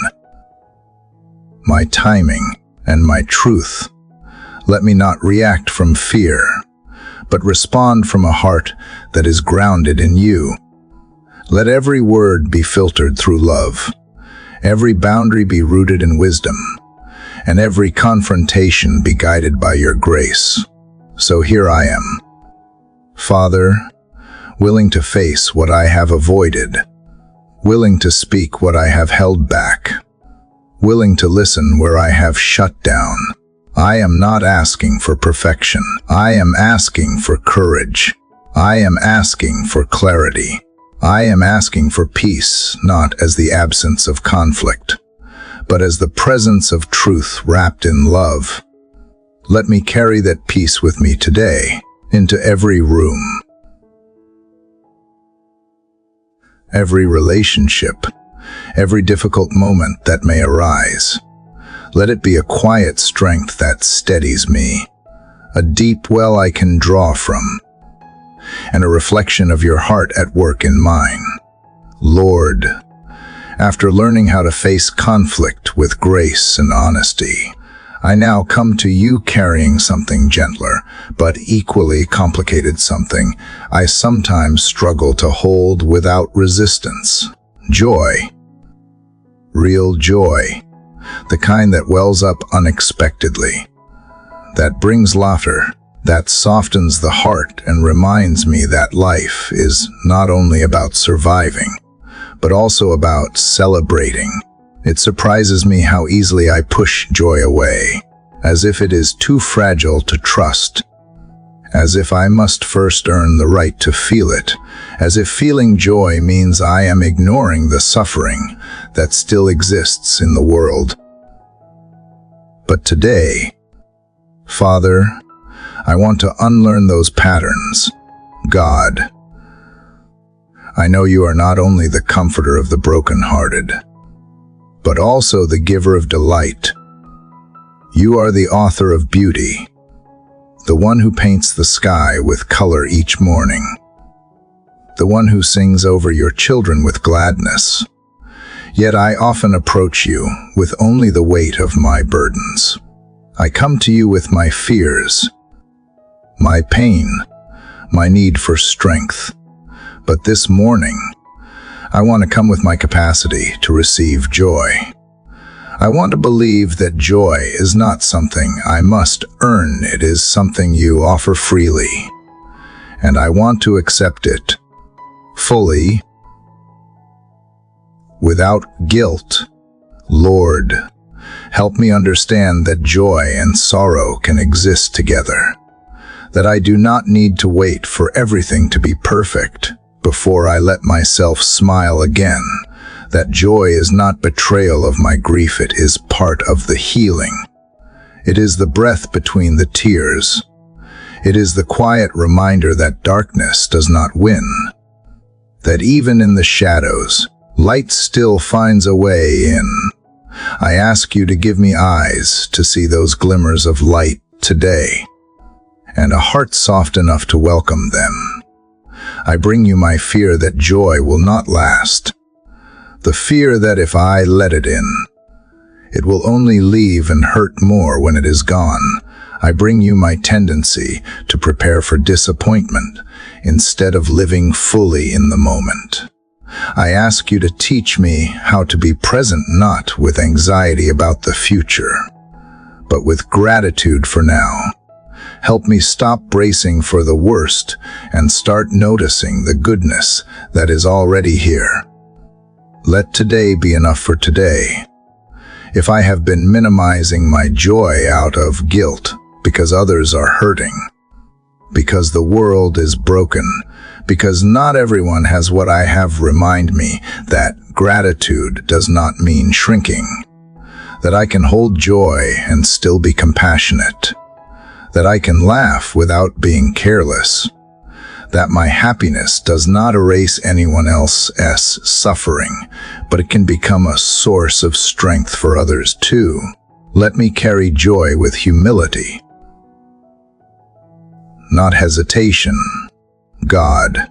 my timing, and my truth. Let me not react from fear, but respond from a heart that is grounded in you. Let every word be filtered through love, every boundary be rooted in wisdom, and every confrontation be guided by your grace. So here I am, Father, willing to face what I have avoided, willing to speak what I have held back, willing to listen where I have shut down. I am not asking for perfection. I am asking for courage. I am asking for clarity. I am asking for peace, not as the absence of conflict, but as the presence of truth wrapped in love. Let me carry that peace with me today, into every room, every relationship, every difficult moment that may arise. Let it be a quiet strength that steadies me, a deep well I can draw from, and a reflection of your heart at work in mine. Lord, after learning how to face conflict with grace and honesty, I now come to you carrying something gentler, but equally complicated, something I sometimes struggle to hold without resistance. Joy. Real joy. The kind that wells up unexpectedly, that brings laughter, that softens the heart and reminds me that life is not only about surviving, but also about celebrating. It surprises me how easily I push joy away, as if it is too fragile to trust, as if I must first earn the right to feel it, as if feeling joy means I am ignoring the suffering that still exists in the world. But today, Father, I want to unlearn those patterns. God, I know you are not only the comforter of the brokenhearted, but also the giver of delight. You are the author of beauty, the one who paints the sky with color each morning, the one who sings over your children with gladness. Yet I often approach you with only the weight of my burdens. I come to you with my fears, my pain, my need for strength. But this morning, I want to come with my capacity to receive joy. I want to believe that joy is not something I must earn. It is something you offer freely. And I want to accept it fully, without guilt. Lord, help me understand that joy and sorrow can exist together, that I do not need to wait for everything to be perfect before I let myself smile again, that joy is not betrayal of my grief, it is part of the healing. It is the breath between the tears. It is the quiet reminder that darkness does not win, that even in the shadows, light still finds a way in. I ask you to give me eyes to see those glimmers of light today, and a heart soft enough to welcome them. I bring you my fear that joy will not last, the fear that if I let it in, it will only leave and hurt more when it is gone. I bring you my tendency to prepare for disappointment instead of living fully in the moment. I ask you to teach me how to be present, not with anxiety about the future, but with gratitude for now. Help me stop bracing for the worst and start noticing the goodness that is already here. Let today be enough for today. If I have been minimizing my joy out of guilt because others are hurting, because the world is broken, because not everyone has what I have, remind me that gratitude does not mean shrinking, that I can hold joy and still be compassionate, that I can laugh without being careless, that my happiness does not erase anyone else's suffering, but it can become a source of strength for others too. Let me carry joy with humility, not hesitation. God,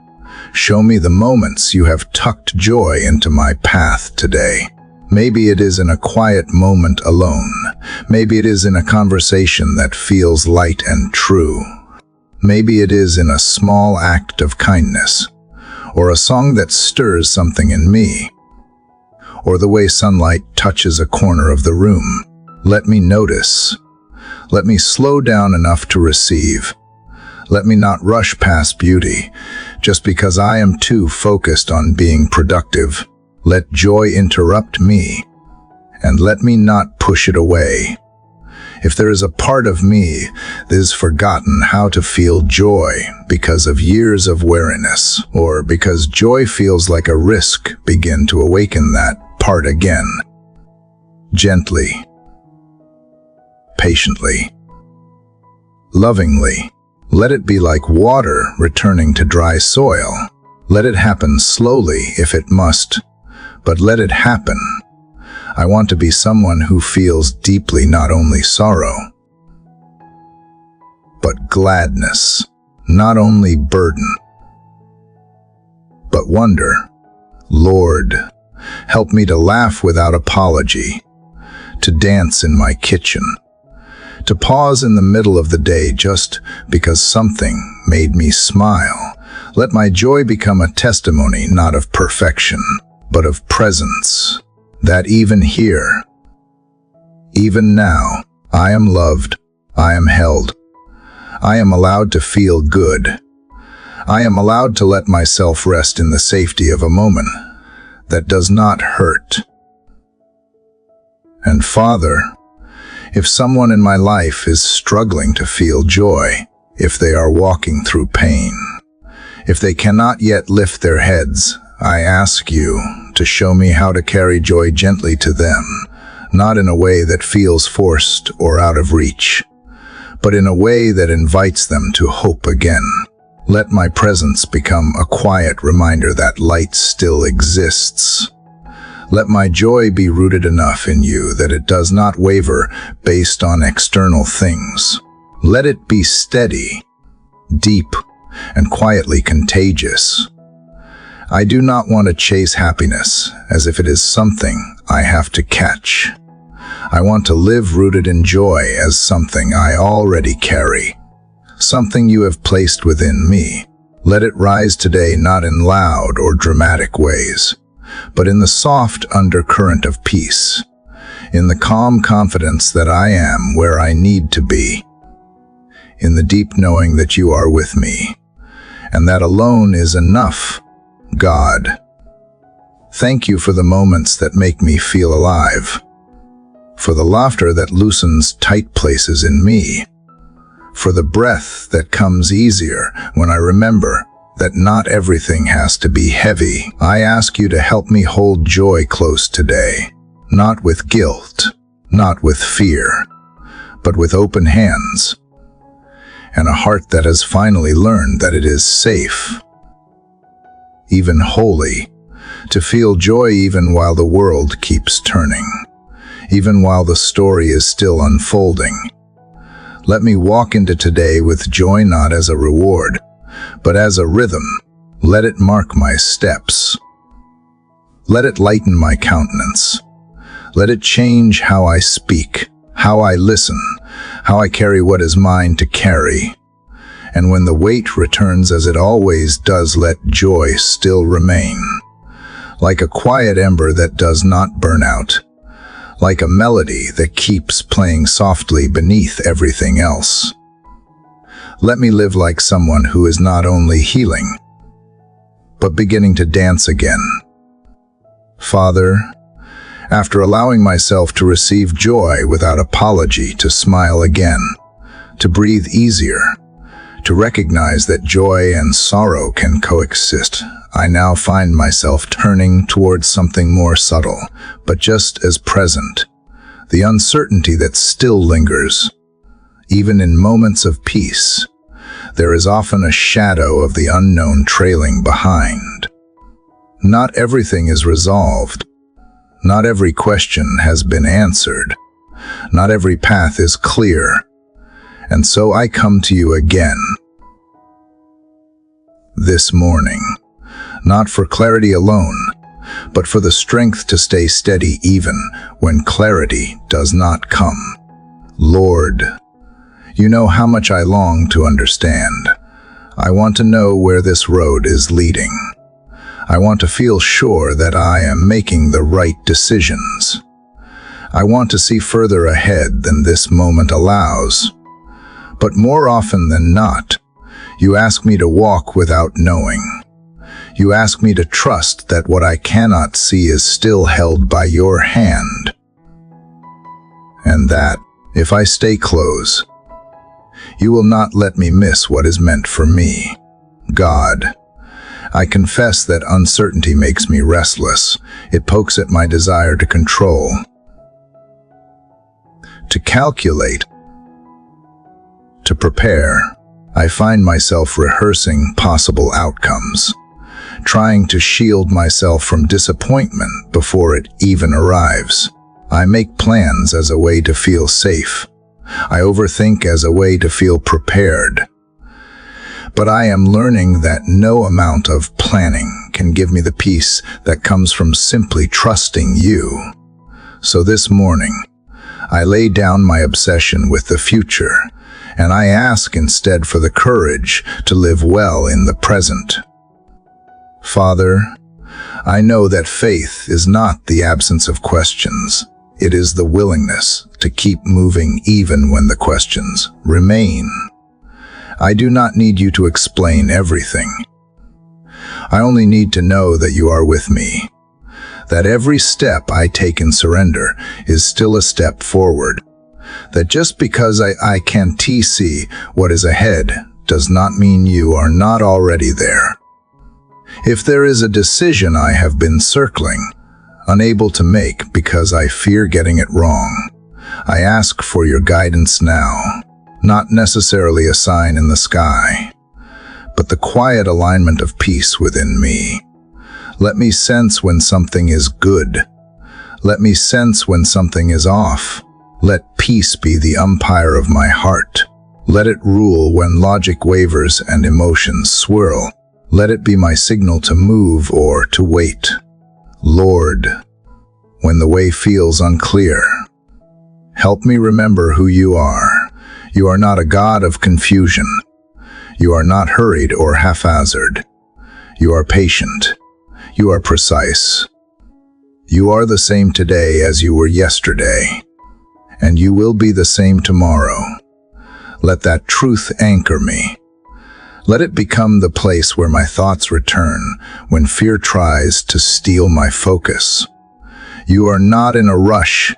show me the moments you have tucked joy into my path today. Maybe it is in a quiet moment alone. Maybe it is in a conversation that feels light and true. Maybe it is in a small act of kindness, or a song that stirs something in me, or the way sunlight touches a corner of the room. Let me notice. Let me slow down enough to receive. Let me not rush past beauty just because I am too focused on being productive. Let joy interrupt me, and let me not push it away. If there is a part of me that has forgotten how to feel joy because of years of weariness, or because joy feels like a risk, begin to awaken that part again. Gently, patiently, lovingly. Let it be like water returning to dry soil. Let it happen slowly if it must, but let it happen. I want to be someone who feels deeply not only sorrow, but gladness, not only burden, but wonder. Lord, help me to laugh without apology, to dance in my kitchen, to pause in the middle of the day just because something made me smile. Let my joy become a testimony not of perfection, but of presence, that even here, even now, I am loved, I am held, I am allowed to feel good. I am allowed to let myself rest in the safety of a moment that does not hurt. And Father, if someone in my life is struggling to feel joy, if they are walking through pain, if they cannot yet lift their heads, I ask you to show me how to carry joy gently to them, not in a way that feels forced or out of reach, but in a way that invites them to hope again. Let my presence become a quiet reminder that light still exists. Let my joy be rooted enough in you that it does not waver based on external things. Let it be steady, deep, and quietly contagious. I do not want to chase happiness as if it is something I have to catch. I want to live rooted in joy as something I already carry, something you have placed within me. Let it rise today not in loud or dramatic ways, but in the soft undercurrent of peace, in the calm confidence that I am where I need to be, in the deep knowing that you are with me, and that alone is enough. God, thank you for the moments that make me feel alive, for the laughter that loosens tight places in me, for the breath that comes easier when I remember that not everything has to be heavy. I ask you to help me hold joy close today, not with guilt, not with fear, but with open hands. and a heart that has finally learned that it is safe, even holy, to feel joy even while the world keeps turning, even while the story is still unfolding. Let me walk into today with joy not as a reward, but as a rhythm. Let it mark my steps. Let it lighten my countenance. Let it change how I speak, how I listen, how I carry what is mine to carry. And when the weight returns as it always does, let joy still remain. Like a quiet ember that does not burn out. Like a melody that keeps playing softly beneath everything else. Let me live like someone who is not only healing, but beginning to dance again. Father, after allowing myself to receive joy without apology, to smile again, to breathe easier, to recognize that joy and sorrow can coexist, I now find myself turning towards something more subtle, but just as present, the uncertainty that still lingers. Even in moments of peace, there is often a shadow of the unknown trailing behind. Not everything is resolved. Not every question has been answered. Not every path is clear. And so I come to you again this morning, not for clarity alone, but for the strength to stay steady even when clarity does not come. Lord, you know how much I long to understand. I want to know where this road is leading. I want to feel sure that I am making the right decisions. I want to see further ahead than this moment allows. But more often than not, you ask me to walk without knowing. You ask me to trust that what I cannot see is still held by your hand. And that, if I stay close, you will not let me miss what is meant for me. God, I confess that uncertainty makes me restless. It pokes at my desire to control, to calculate, to prepare. I find myself rehearsing possible outcomes, trying to shield myself from disappointment before it even arrives. I make plans as a way to feel safe. I overthink as a way to feel prepared. But I am learning that no amount of planning can give me the peace that comes from simply trusting you. So this morning, I lay down my obsession with the future, and I ask instead for the courage to live well in the present. Father, I know that faith is not the absence of questions. It is the willingness to keep moving even when the questions remain. I do not need you to explain everything. I only need to know that you are with me, that every step I take in surrender is still a step forward, that just because I can't see what is ahead does not mean you are not already there. If there is a decision I have been circling, unable to make because I fear getting it wrong, I ask for your guidance now, not necessarily a sign in the sky, but the quiet alignment of peace within me. Let me sense when something is good. Let me sense when something is off. Let peace be the umpire of my heart. Let it rule when logic wavers and emotions swirl. Let it be my signal to move or to wait. Lord, when the way feels unclear, help me remember who you are. You are not a God of confusion. You are not hurried or haphazard. You are patient. You are precise. You are the same today as you were yesterday, and you will be the same tomorrow. Let that truth anchor me. Let it become the place where my thoughts return when fear tries to steal my focus. You are not in a rush,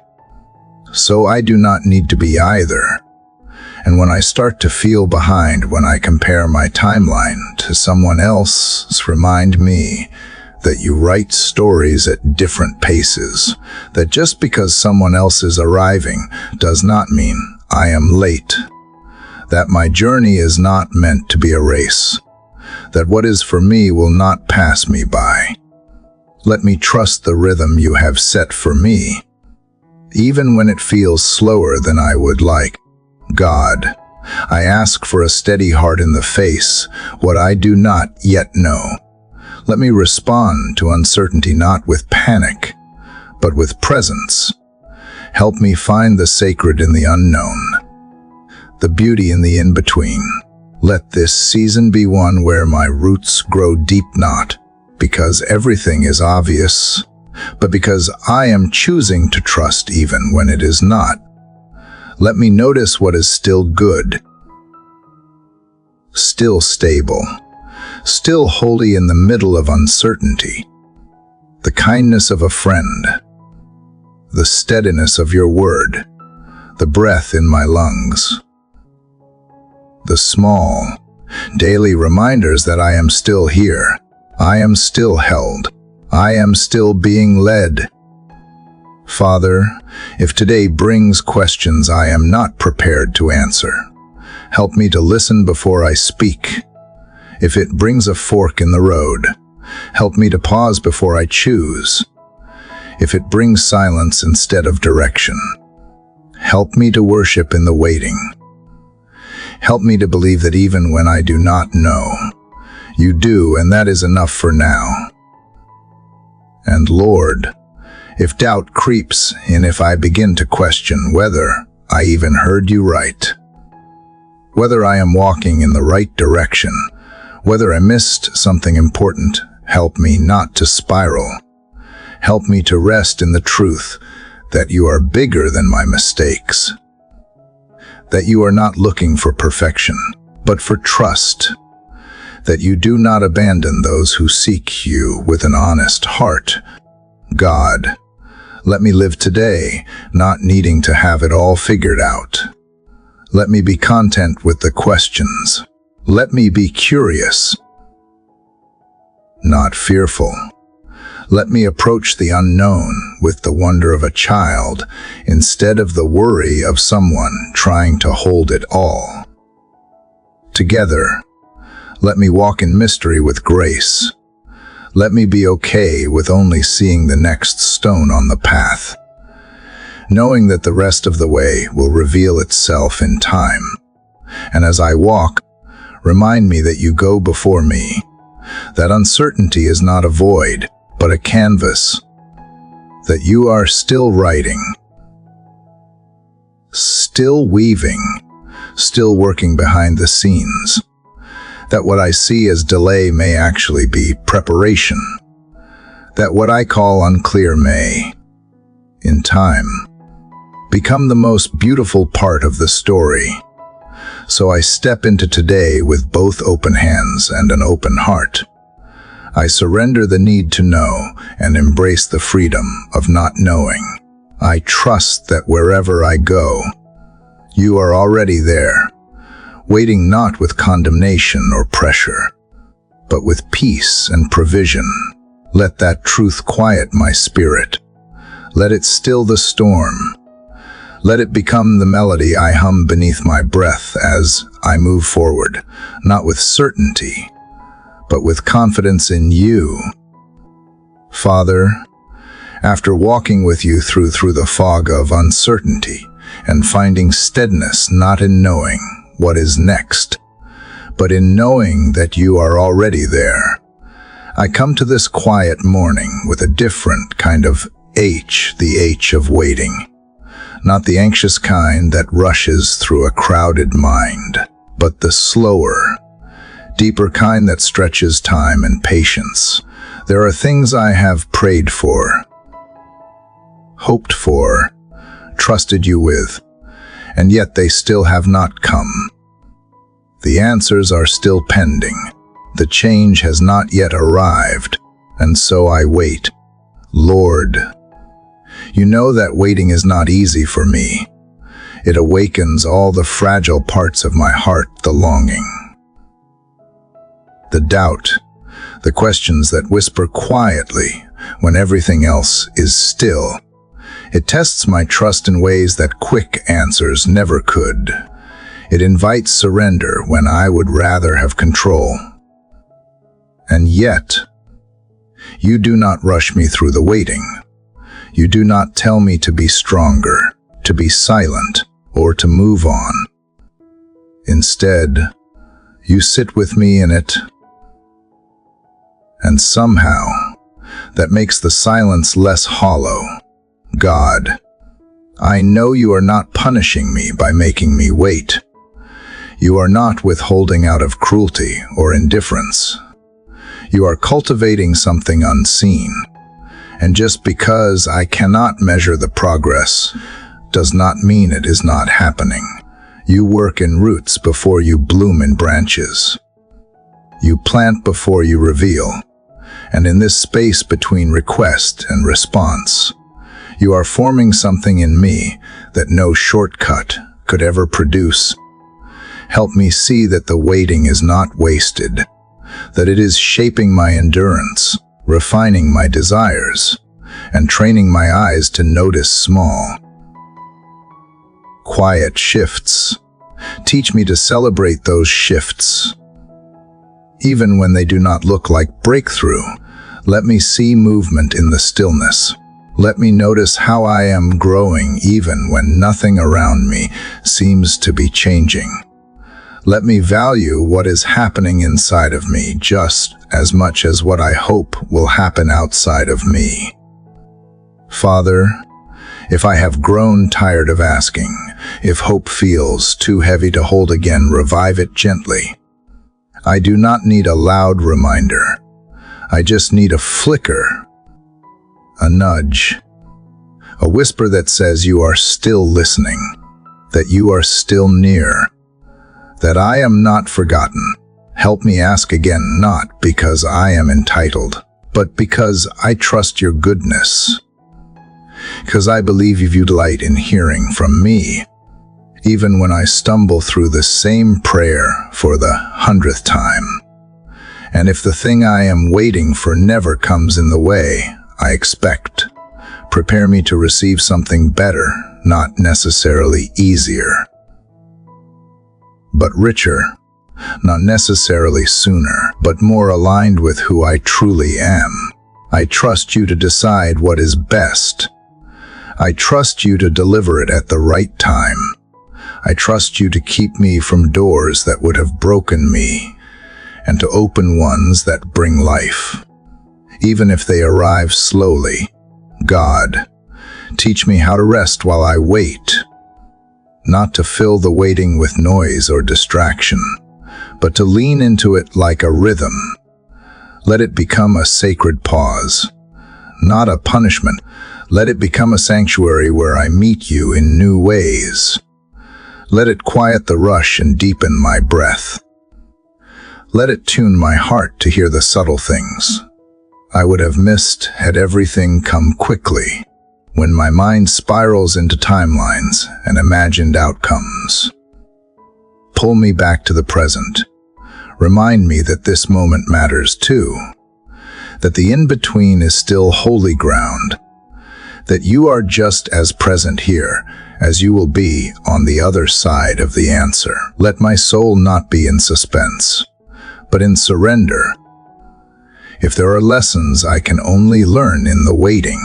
so I do not need to be either. And when I start to feel behind, when I compare my timeline to someone else, remind me that you write stories at different paces, that just because someone else is arriving does not mean I am late. that my journey is not meant to be a race, that what is for me will not pass me by. Let me trust the rhythm you have set for me, even when it feels slower than I would like. God, I ask for a steady heart in the face, what I do not yet know. Let me respond to uncertainty not with panic, but with presence. Help me find the sacred in the unknown, the beauty in the in-between. Let this season be one where my roots grow deep, not because everything is obvious, but because I am choosing to trust even when it is not. Let me notice what is still good, still stable, still holy in the middle of uncertainty. The kindness of a friend, the steadiness of your word, the breath in my lungs. The small, daily reminders that I am still here, I am still held, I am still being led. Father, if today brings questions I am not prepared to answer, help me to listen before I speak. If it brings a fork in the road, help me to pause before I choose. If it brings silence instead of direction, help me to worship in the waiting. Help me to believe that even when I do not know, you do, and that is enough for now. And Lord, if doubt creeps in, if I begin to question whether I even heard you right, whether I am walking in the right direction, whether I missed something important, help me not to spiral. Help me to rest in the truth that you are bigger than my mistakes, that you are not looking for perfection, but for trust, that you do not abandon those who seek you with an honest heart. God, let me live today, not needing to have it all figured out. Let me be content with the questions. Let me be curious, not fearful. Let me approach the unknown with the wonder of a child instead of the worry of someone trying to hold it all. Together, let me walk in mystery with grace. Let me be okay with only seeing the next stone on the path, knowing that the rest of the way will reveal itself in time. And as I walk, remind me that you go before me, that uncertainty is not a void, but a canvas, that you are still writing, still weaving, still working behind the scenes, that what I see as delay may actually be preparation, that what I call unclear may, in time, become the most beautiful part of the story. So I step into today with both open hands and an open heart. I surrender the need to know and embrace the freedom of not knowing. I trust that wherever I go, you are already there, waiting not with condemnation or pressure, but with peace and provision. Let that truth quiet my spirit. Let it still the storm. Let it become the melody I hum beneath my breath as I move forward, not with certainty, but with confidence in you. Father, after walking with you through the fog of uncertainty and finding steadiness not in knowing what is next, but in knowing that you are already there, I come to this quiet morning with a different kind of the H of waiting. Not the anxious kind that rushes through a crowded mind, but the slower, deeper kind that stretches time and patience. There are things I have prayed for, hoped for, trusted you with, and yet they still have not come. The answers are still pending. The change has not yet arrived, and so I wait. Lord, you know that waiting is not easy for me. It awakens all the fragile parts of my heart, the longing, the doubt, the questions that whisper quietly when everything else is still. It tests my trust in ways that quick answers never could. It invites surrender when I would rather have control. And yet, you do not rush me through the waiting. You do not tell me to be stronger, to be silent, or to move on. Instead, you sit with me in it, and somehow, that makes the silence less hollow. God, I know you are not punishing me by making me wait. You are not withholding out of cruelty or indifference. You are cultivating something unseen. And just because I cannot measure the progress does not mean it is not happening. You work in roots before you bloom in branches. You plant before you reveal. And in this space between request and response, you are forming something in me that no shortcut could ever produce. Help me see that the waiting is not wasted, that it is shaping my endurance, refining my desires, and training my eyes to notice small, quiet shifts. Teach me to celebrate those shifts. Even when they do not look like breakthrough, let me see movement in the stillness. Let me notice how I am growing even when nothing around me seems to be changing. Let me value what is happening inside of me just as much as what I hope will happen outside of me. Father, if I have grown tired of asking, if hope feels too heavy to hold again, revive it gently. I do not need a loud reminder. I just need a flicker, a nudge, a whisper that says you are still listening, that you are still near, that I am not forgotten. Help me ask again, not because I am entitled, but because I trust your goodness, because I believe you delight in hearing from me, even when I stumble through the same prayer for the 100th time. And if the thing I am waiting for never comes in the way I expect, prepare me to receive something better, not necessarily easier, but richer, not necessarily sooner, but more aligned with who I truly am. I trust you to decide what is best. I trust you to deliver it at the right time. I trust you to keep me from doors that would have broken me, and to open ones that bring life, even if they arrive slowly. God, teach me how to rest while I wait, not to fill the waiting with noise or distraction, but to lean into it like a rhythm. Let it become a sacred pause, not a punishment. Let it become a sanctuary where I meet you in new ways. Let it quiet the rush and deepen my breath. Let it tune my heart to hear the subtle things I would have missed had everything come quickly, when my mind spirals into timelines and imagined outcomes. Pull me back to the present. Remind me that this moment matters too, that the in-between is still holy ground, that you are just as present here as you will be on the other side of the answer. Let my soul not be in suspense, but in surrender. If there are lessons I can only learn in the waiting,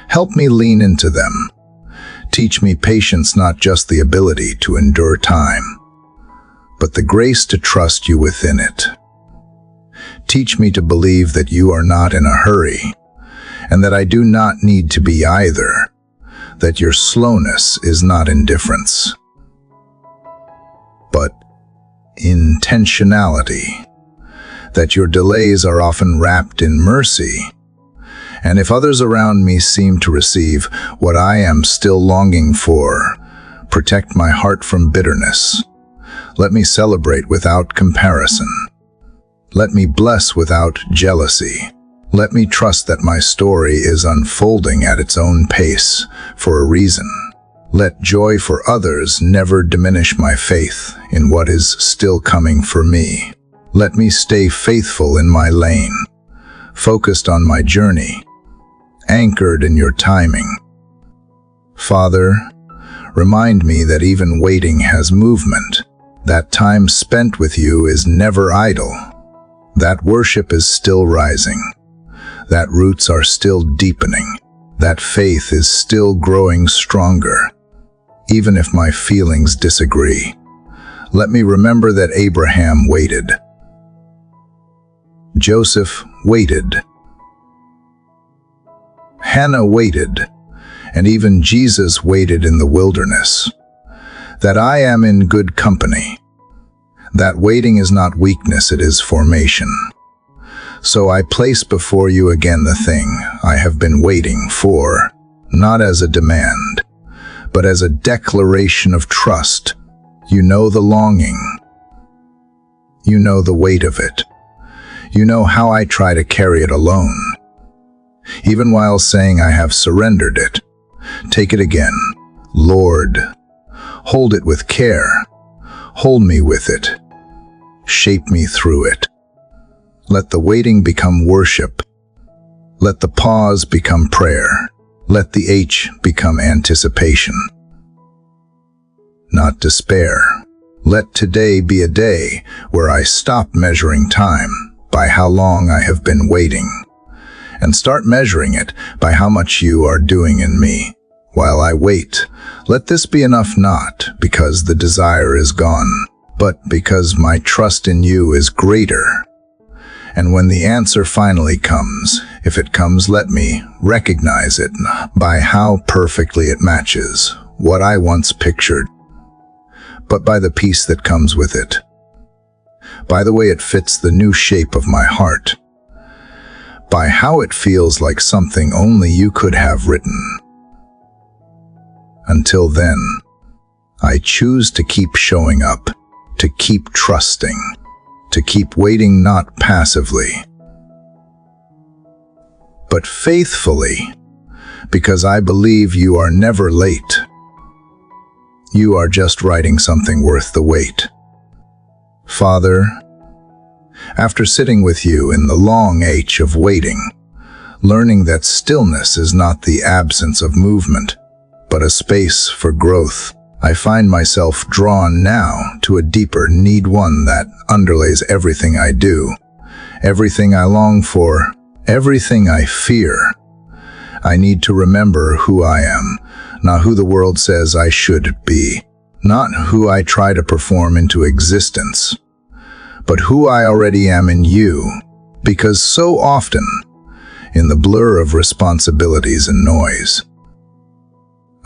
help me lean into them. Teach me patience, not just the ability to endure time, but the grace to trust you within it. Teach me to believe that you are not in a hurry, and that I do not need to be either, that your slowness is not indifference, but intentionality, that your delays are often wrapped in mercy. And if others around me seem to receive what I am still longing for, protect my heart from bitterness. Let me celebrate without comparison. Let me bless without jealousy. Let me trust that my story is unfolding at its own pace for a reason. Let joy for others never diminish my faith in what is still coming for me. Let me stay faithful in my lane, focused on my journey, anchored in your timing. Father, Remind me that even waiting has movement, that time spent with you is never idle, that worship is still rising, that roots are still deepening, that faith is still growing stronger. Even if my feelings disagree, let me remember that Abraham waited. Joseph waited. Hannah waited, and even Jesus waited in the wilderness. That I am in good company. That waiting is not weakness, it is formation. So I place before you again the thing I have been waiting for, not as a demand, but as a declaration of trust. You know the longing. You know the weight of it. You know how I try to carry it alone. Even while saying I have surrendered it, take it again. Lord, hold it with care. Hold me with it. Shape me through it. Let the waiting become worship. Let the pause become prayer. Let the H become anticipation, not despair. Let today be a day where I stop measuring time by how long I have been waiting, and start measuring it by how much you are doing in me while I wait. Let this be enough, not because the desire is gone, but because my trust in you is greater. And when the answer finally comes, if it comes, let me recognize it by how perfectly it matches what I once pictured, but by the peace that comes with it, by the way it fits the new shape of my heart, by how it feels like something only you could have written. Until then, I choose to keep showing up, to keep trusting, to keep waiting, not passively, but faithfully, because I believe you are never late. You are just writing something worth the wait. Father, after sitting with you in the long H of waiting, learning that stillness is not the absence of movement, but a space for growth, I find myself drawn now to a deeper need, one that underlays everything I do, everything I long for, everything I fear. I need to remember who I am, not who the world says I should be, not who I try to perform into existence, but who I already am in you, because so often, in the blur of responsibilities and noise,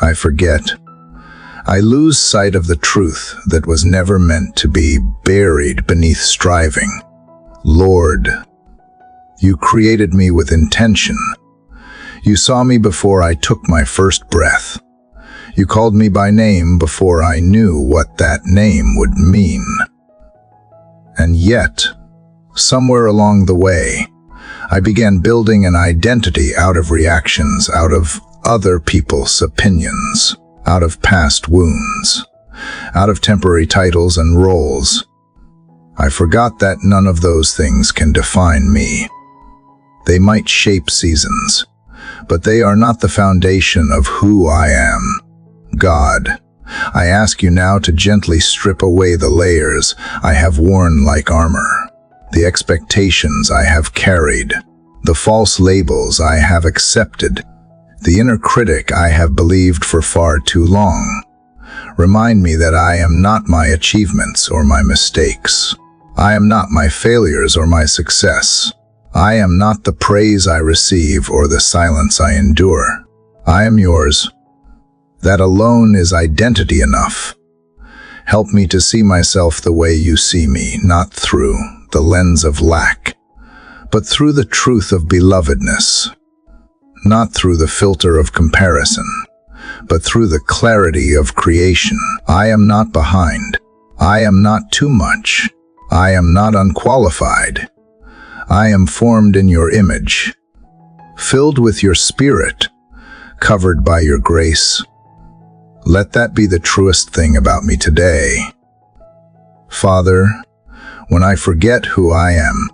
I forget. I lose sight of the truth that was never meant to be buried beneath striving. Lord, you created me with intention. You saw me before I took my first breath. You called me by name before I knew what that name would mean. And yet, somewhere along the way, I began building an identity out of reactions, out of other people's opinions, out of past wounds, out of temporary titles and roles. I forgot that none of those things can define me. They might shape seasons, but they are not the foundation of who I am. God, I ask you now to gently strip away the layers I have worn like armor, the expectations I have carried, the false labels I have accepted, the inner critic I have believed for far too long. Remind me that I am not my achievements or my mistakes. I am not my failures or my success. I am not the praise I receive or the silence I endure. I am yours. That alone is identity enough. Help me to see myself the way you see me, not through the lens of lack, but through the truth of belovedness. Not through the filter of comparison, but through the clarity of creation. I am not behind. I am not too much. I am not unqualified. I am formed in your image, filled with your spirit, covered by your grace. Let that be the truest thing about me today. Father, when I forget who I am,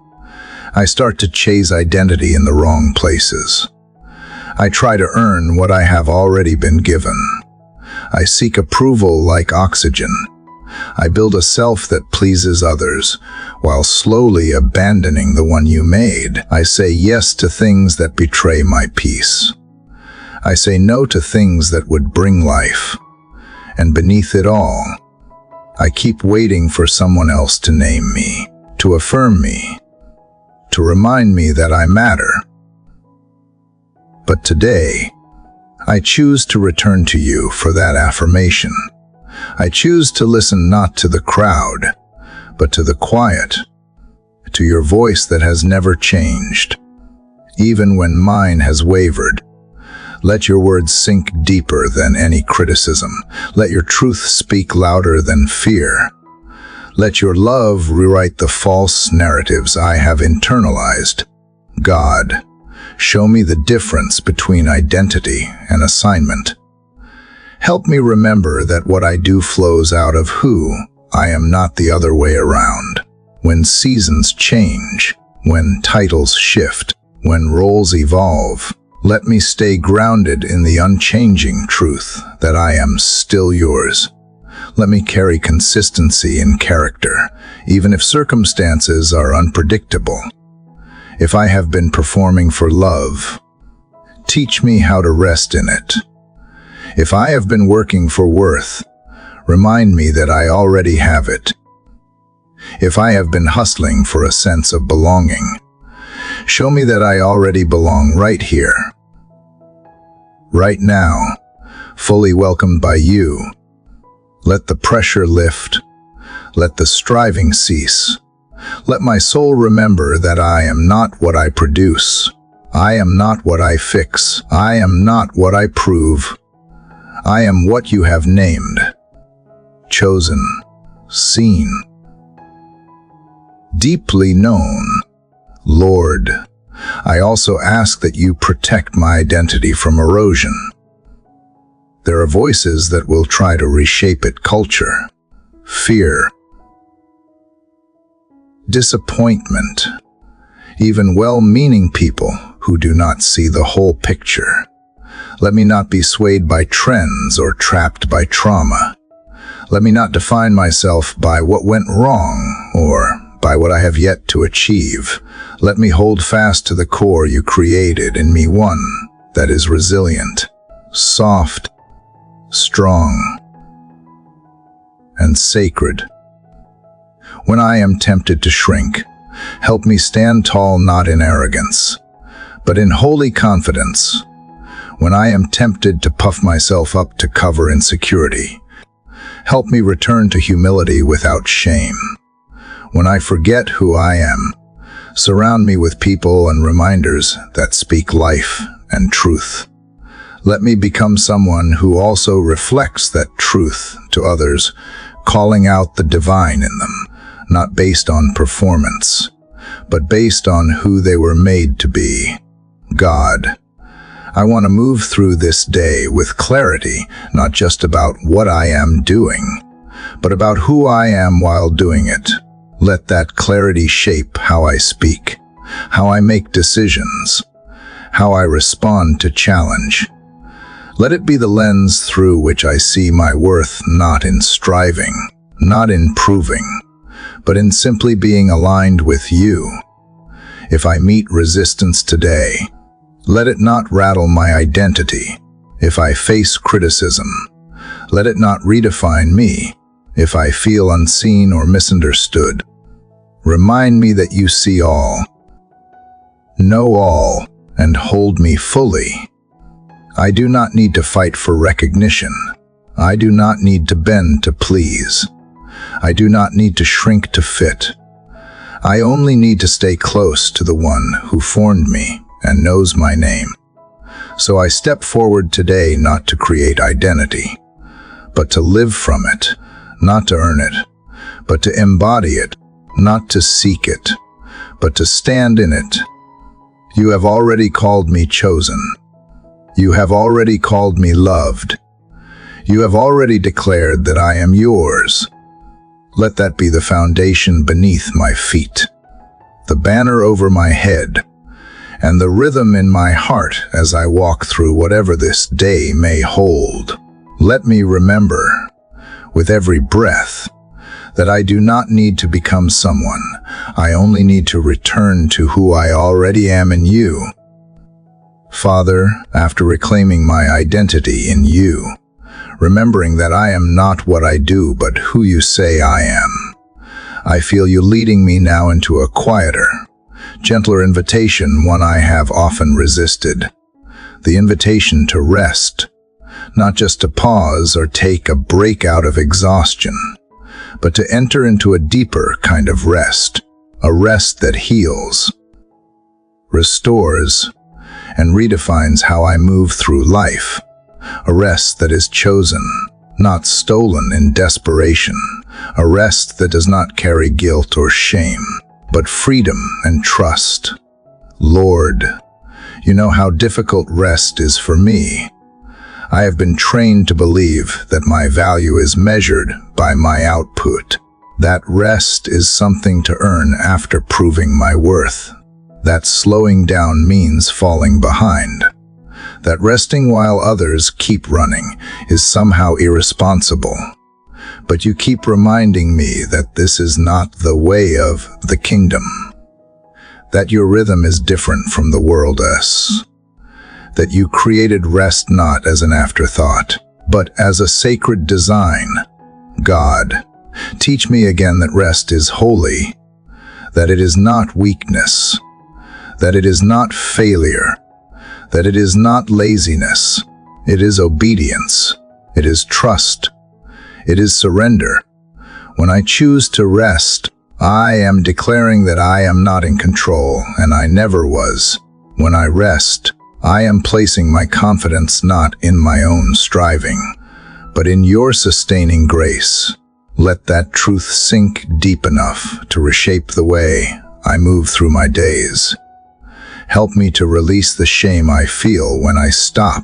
I start to chase identity in the wrong places. I try to earn what I have already been given. I seek approval like oxygen. I build a self that pleases others, while slowly abandoning the one you made. I say yes to things that betray my peace. I say no to things that would bring life. And beneath it all, I keep waiting for someone else to name me, to affirm me, to remind me that I matter. But today, I choose to return to you for that affirmation. I choose to listen not to the crowd, but to the quiet, to your voice that has never changed, even when mine has wavered. Let your words sink deeper than any criticism. Let your truth speak louder than fear. Let your love rewrite the false narratives I have internalized. God, show me the difference between identity and assignment. Help me remember that what I do flows out of who I am, not the other way around. When seasons change, when titles shift, when roles evolve, let me stay grounded in the unchanging truth that I am still yours. Let me carry consistency in character, even if circumstances are unpredictable. If I have been performing for love, teach me how to rest in it. If I have been working for worth, remind me that I already have it. If I have been hustling for a sense of belonging, show me that I already belong right here, right now, fully welcomed by you. Let the pressure lift. Let the striving cease. Let my soul remember that I am not what I produce. I am not what I fix. I am not what I prove. I am what you have named, chosen, seen, deeply known. Lord, I also ask that you protect my identity from erosion. There are voices that will try to reshape it: culture, fear, disappointment, even well-meaning people who do not see the whole picture. Let me not be swayed by trends or trapped by trauma. Let me not define myself by what went wrong or by what I have yet to achieve. Let me hold fast to the core you created in me, one that is resilient, soft, strong, and sacred. When I am tempted to shrink, help me stand tall, not in arrogance, but in holy confidence. When I am tempted to puff myself up to cover insecurity, help me return to humility without shame. When I forget who I am, surround me with people and reminders that speak life and truth. Let me become someone who also reflects that truth to others, calling out the divine in them, not based on performance, but based on who they were made to be. God, I want to move through this day with clarity, not just about what I am doing, but about who I am while doing it. Let that clarity shape how I speak, how I make decisions, how I respond to challenge. Let it be the lens through which I see my worth, not in striving, not in proving, but in simply being aligned with you. If I meet resistance today, let it not rattle my identity. If I face criticism, let it not redefine me. If I feel unseen or misunderstood, remind me that you see all, know all, and hold me fully. I do not need to fight for recognition. I do not need to bend to please. I do not need to shrink to fit. I only need to stay close to the one who formed me and knows my name. So I step forward today not to create identity, but to live from it, not to earn it, but to embody it, not to seek it, but to stand in it. You have already called me chosen. You have already called me loved. You have already declared that I am yours. Let that be the foundation beneath my feet, the banner over my head, and the rhythm in my heart as I walk through whatever this day may hold. Let me remember, with every breath, that I do not need to become someone. I only need to return to who I already am in you. Father, after reclaiming my identity in you, remembering that I am not what I do but who you say I am, I feel you leading me now into a quieter, gentler invitation, one I have often resisted. The invitation to rest, not just to pause or take a break out of exhaustion, but to enter into a deeper kind of rest, a rest that heals, restores, and redefines how I move through life, a rest that is chosen, not stolen in desperation, a rest that does not carry guilt or shame, but freedom and trust. Lord, you know how difficult rest is for me. I have been trained to believe that my value is measured by my output, that rest is something to earn after proving my worth, that slowing down means falling behind, that resting while others keep running is somehow irresponsible. But you keep reminding me that this is not the way of the kingdom, that your rhythm is different from the world's, that you created rest not as an afterthought, but as a sacred design. God, teach me again that rest is holy, that it is not weakness, that it is not failure, that it is not laziness, it is obedience, it is trust, it is surrender. When I choose to rest, I am declaring that I am not in control, and I never was. When I rest, I am placing my confidence not in my own striving, but in your sustaining grace. Let that truth sink deep enough to reshape the way I move through my days. Help me to release the shame I feel when I stop,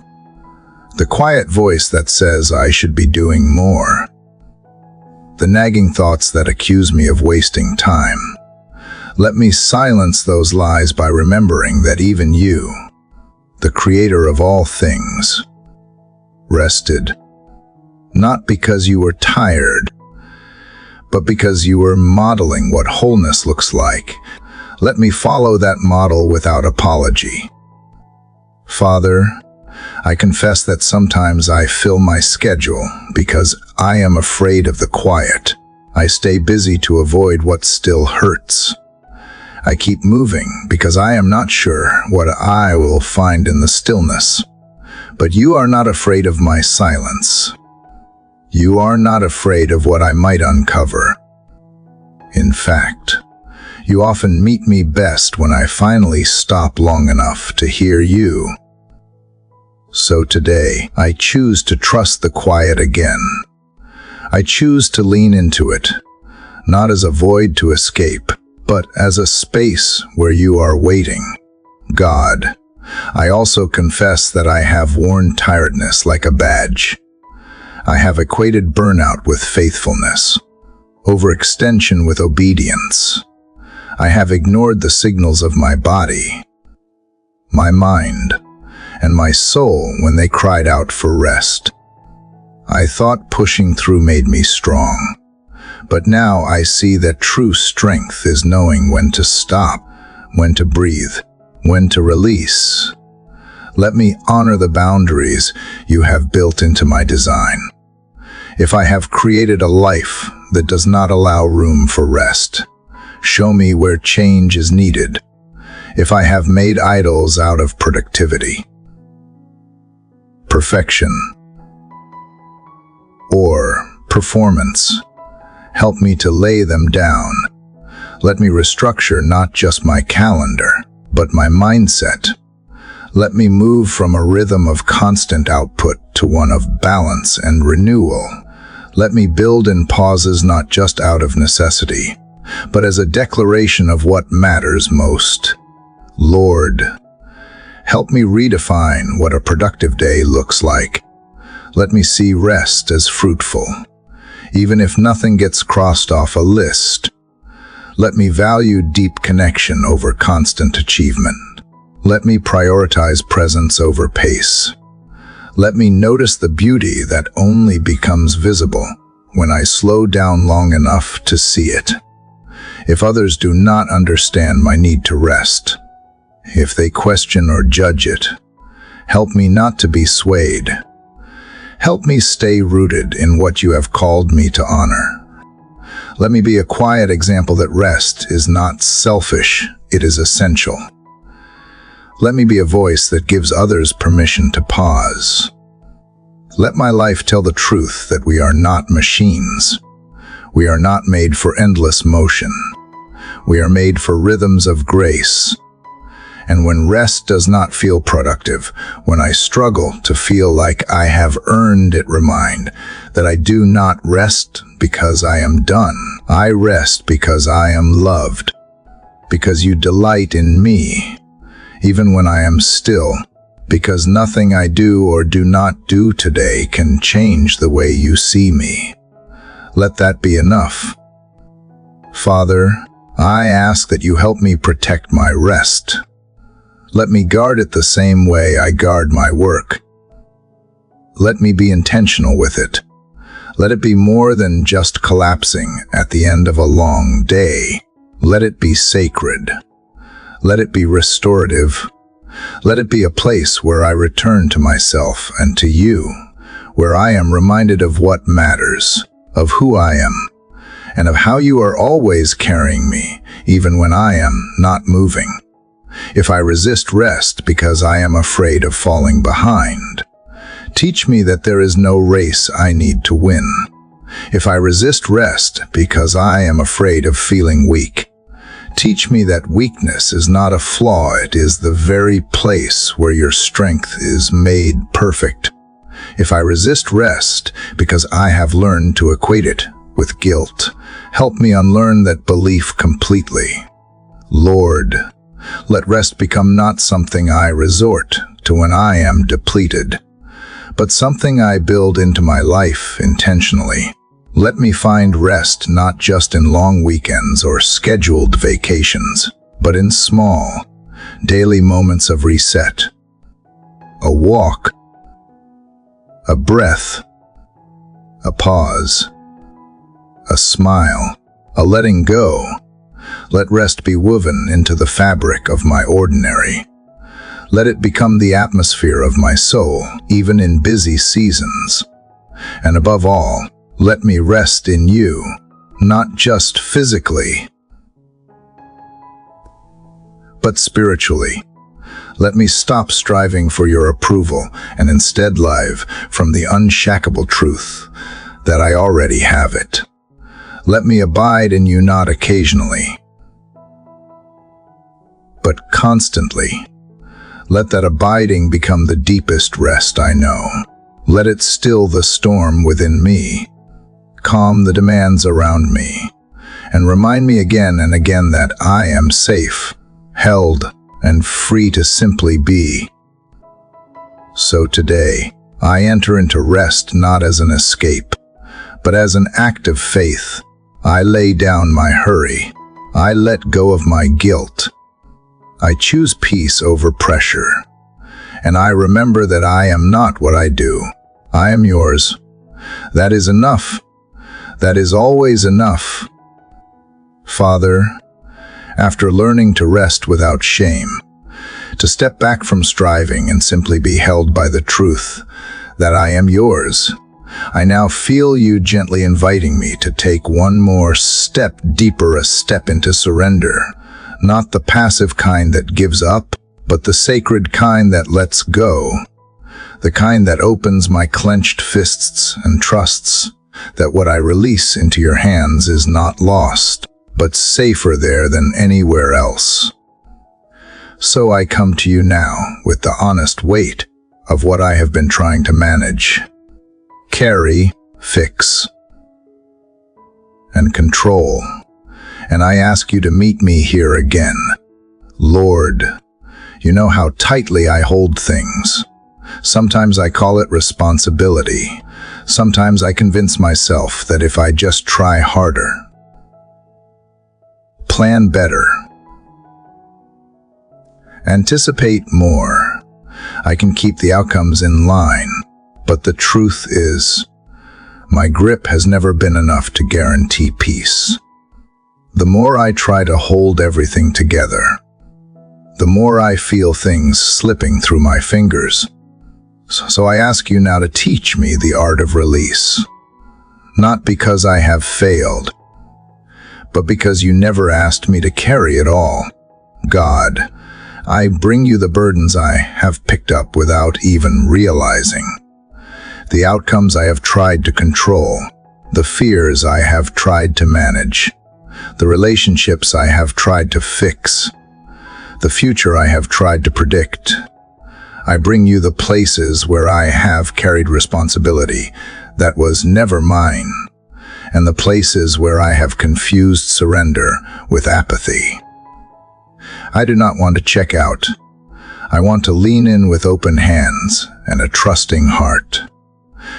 the quiet voice that says I should be doing more, the nagging thoughts that accuse me of wasting time. Let me silence those lies by remembering that even you, the creator of all things, rested, not because you were tired, but because you were modeling what wholeness looks like. Let me follow that model without apology. Father, I confess that sometimes I fill my schedule because I am afraid of the quiet. I stay busy to avoid what still hurts. I keep moving because I am not sure what I will find in the stillness. But you are not afraid of my silence. You are not afraid of what I might uncover. In fact, you often meet me best when I finally stop long enough to hear you. So today, I choose to trust the quiet again. I choose to lean into it, not as a void to escape, but as a space where you are waiting. God, I also confess that I have worn tiredness like a badge. I have equated burnout with faithfulness, overextension with obedience. I have ignored the signals of my body, my mind, and my soul when they cried out for rest. I thought pushing through made me strong. But now I see that true strength is knowing when to stop, when to breathe, when to release. Let me honor the boundaries you have built into my design. If I have created a life that does not allow room for rest, show me where change is needed. If I have made idols out of productivity, perfection, or performance, help me to lay them down. Let me restructure not just my calendar, but my mindset. Let me move from a rhythm of constant output to one of balance and renewal. Let me build in pauses not just out of necessity, but as a declaration of what matters most. Lord, help me redefine what a productive day looks like. Let me see rest as fruitful, even if nothing gets crossed off a list. Let me value deep connection over constant achievement. Let me prioritize presence over pace. Let me notice the beauty that only becomes visible when I slow down long enough to see it. If others do not understand my need to rest, if they question or judge it, help me not to be swayed. Help me stay rooted in what you have called me to honor. Let me be a quiet example that rest is not selfish, it is essential. Let me be a voice that gives others permission to pause. Let my life tell the truth that we are not machines. We are not made for endless motion. We are made for rhythms of grace. And when rest does not feel productive, when I struggle to feel like I have earned it, remind that I do not rest because I am done. I rest because I am loved, because you delight in me, even when I am still, because nothing I do or do not do today can change the way you see me. Let that be enough. Father, I ask that you help me protect my rest. Let me guard it the same way I guard my work. Let me be intentional with it. Let it be more than just collapsing at the end of a long day. Let it be sacred. Let it be restorative. Let it be a place where I return to myself and to you, where I am reminded of what matters, of who I am, and of how you are always carrying me, even when I am not moving. If I resist rest because I am afraid of falling behind, teach me that there is no race I need to win. If I resist rest because I am afraid of feeling weak, teach me that weakness is not a flaw, it is the very place where your strength is made perfect. If I resist rest because I have learned to equate it with guilt, help me unlearn that belief completely. Lord, let rest become not something I resort to when I am depleted, but something I build into my life intentionally. Let me find rest not just in long weekends or scheduled vacations, but in small, daily moments of reset. A walk, a breath, a pause, a smile, a letting go. Let rest be woven into the fabric of my ordinary. Let it become the atmosphere of my soul, even in busy seasons. And above all, let me rest in you, not just physically, but spiritually. Let me stop striving for your approval and instead live from the unshakable truth that I already have it. Let me abide in you not occasionally, but constantly. Let that abiding become the deepest rest I know. Let it still the storm within me, calm the demands around me, and remind me again and again that I am safe, held, and free to simply be. So today, I enter into rest not as an escape, but as an act of faith. I lay down my hurry. I let go of my guilt. I choose peace over pressure. And I remember that I am not what I do. I am yours. That is enough. That is always enough. Father, after learning to rest without shame, to step back from striving and simply be held by the truth that I am yours, I now feel you gently inviting me to take one more step deeper, a step into surrender, not the passive kind that gives up, but the sacred kind that lets go, the kind that opens my clenched fists and trusts that what I release into your hands is not lost, but safer there than anywhere else. So I come to you now with the honest weight of what I have been trying to manage, carry, fix, and control. And I ask you to meet me here again. Lord, you know how tightly I hold things. Sometimes I call it responsibility. Sometimes I convince myself that if I just try harder, plan better, anticipate more, I can keep the outcomes in line. But the truth is, my grip has never been enough to guarantee peace. The more I try to hold everything together, the more I feel things slipping through my fingers. So I ask you now to teach me the art of release. Not because I have failed, but because you never asked me to carry it all. God, I bring you the burdens I have picked up without even realizing. The outcomes I have tried to control, the fears I have tried to manage, the relationships I have tried to fix, the future I have tried to predict. I bring you the places where I have carried responsibility that was never mine, and the places where I have confused surrender with apathy. I do not want to check out. I want to lean in with open hands and a trusting heart.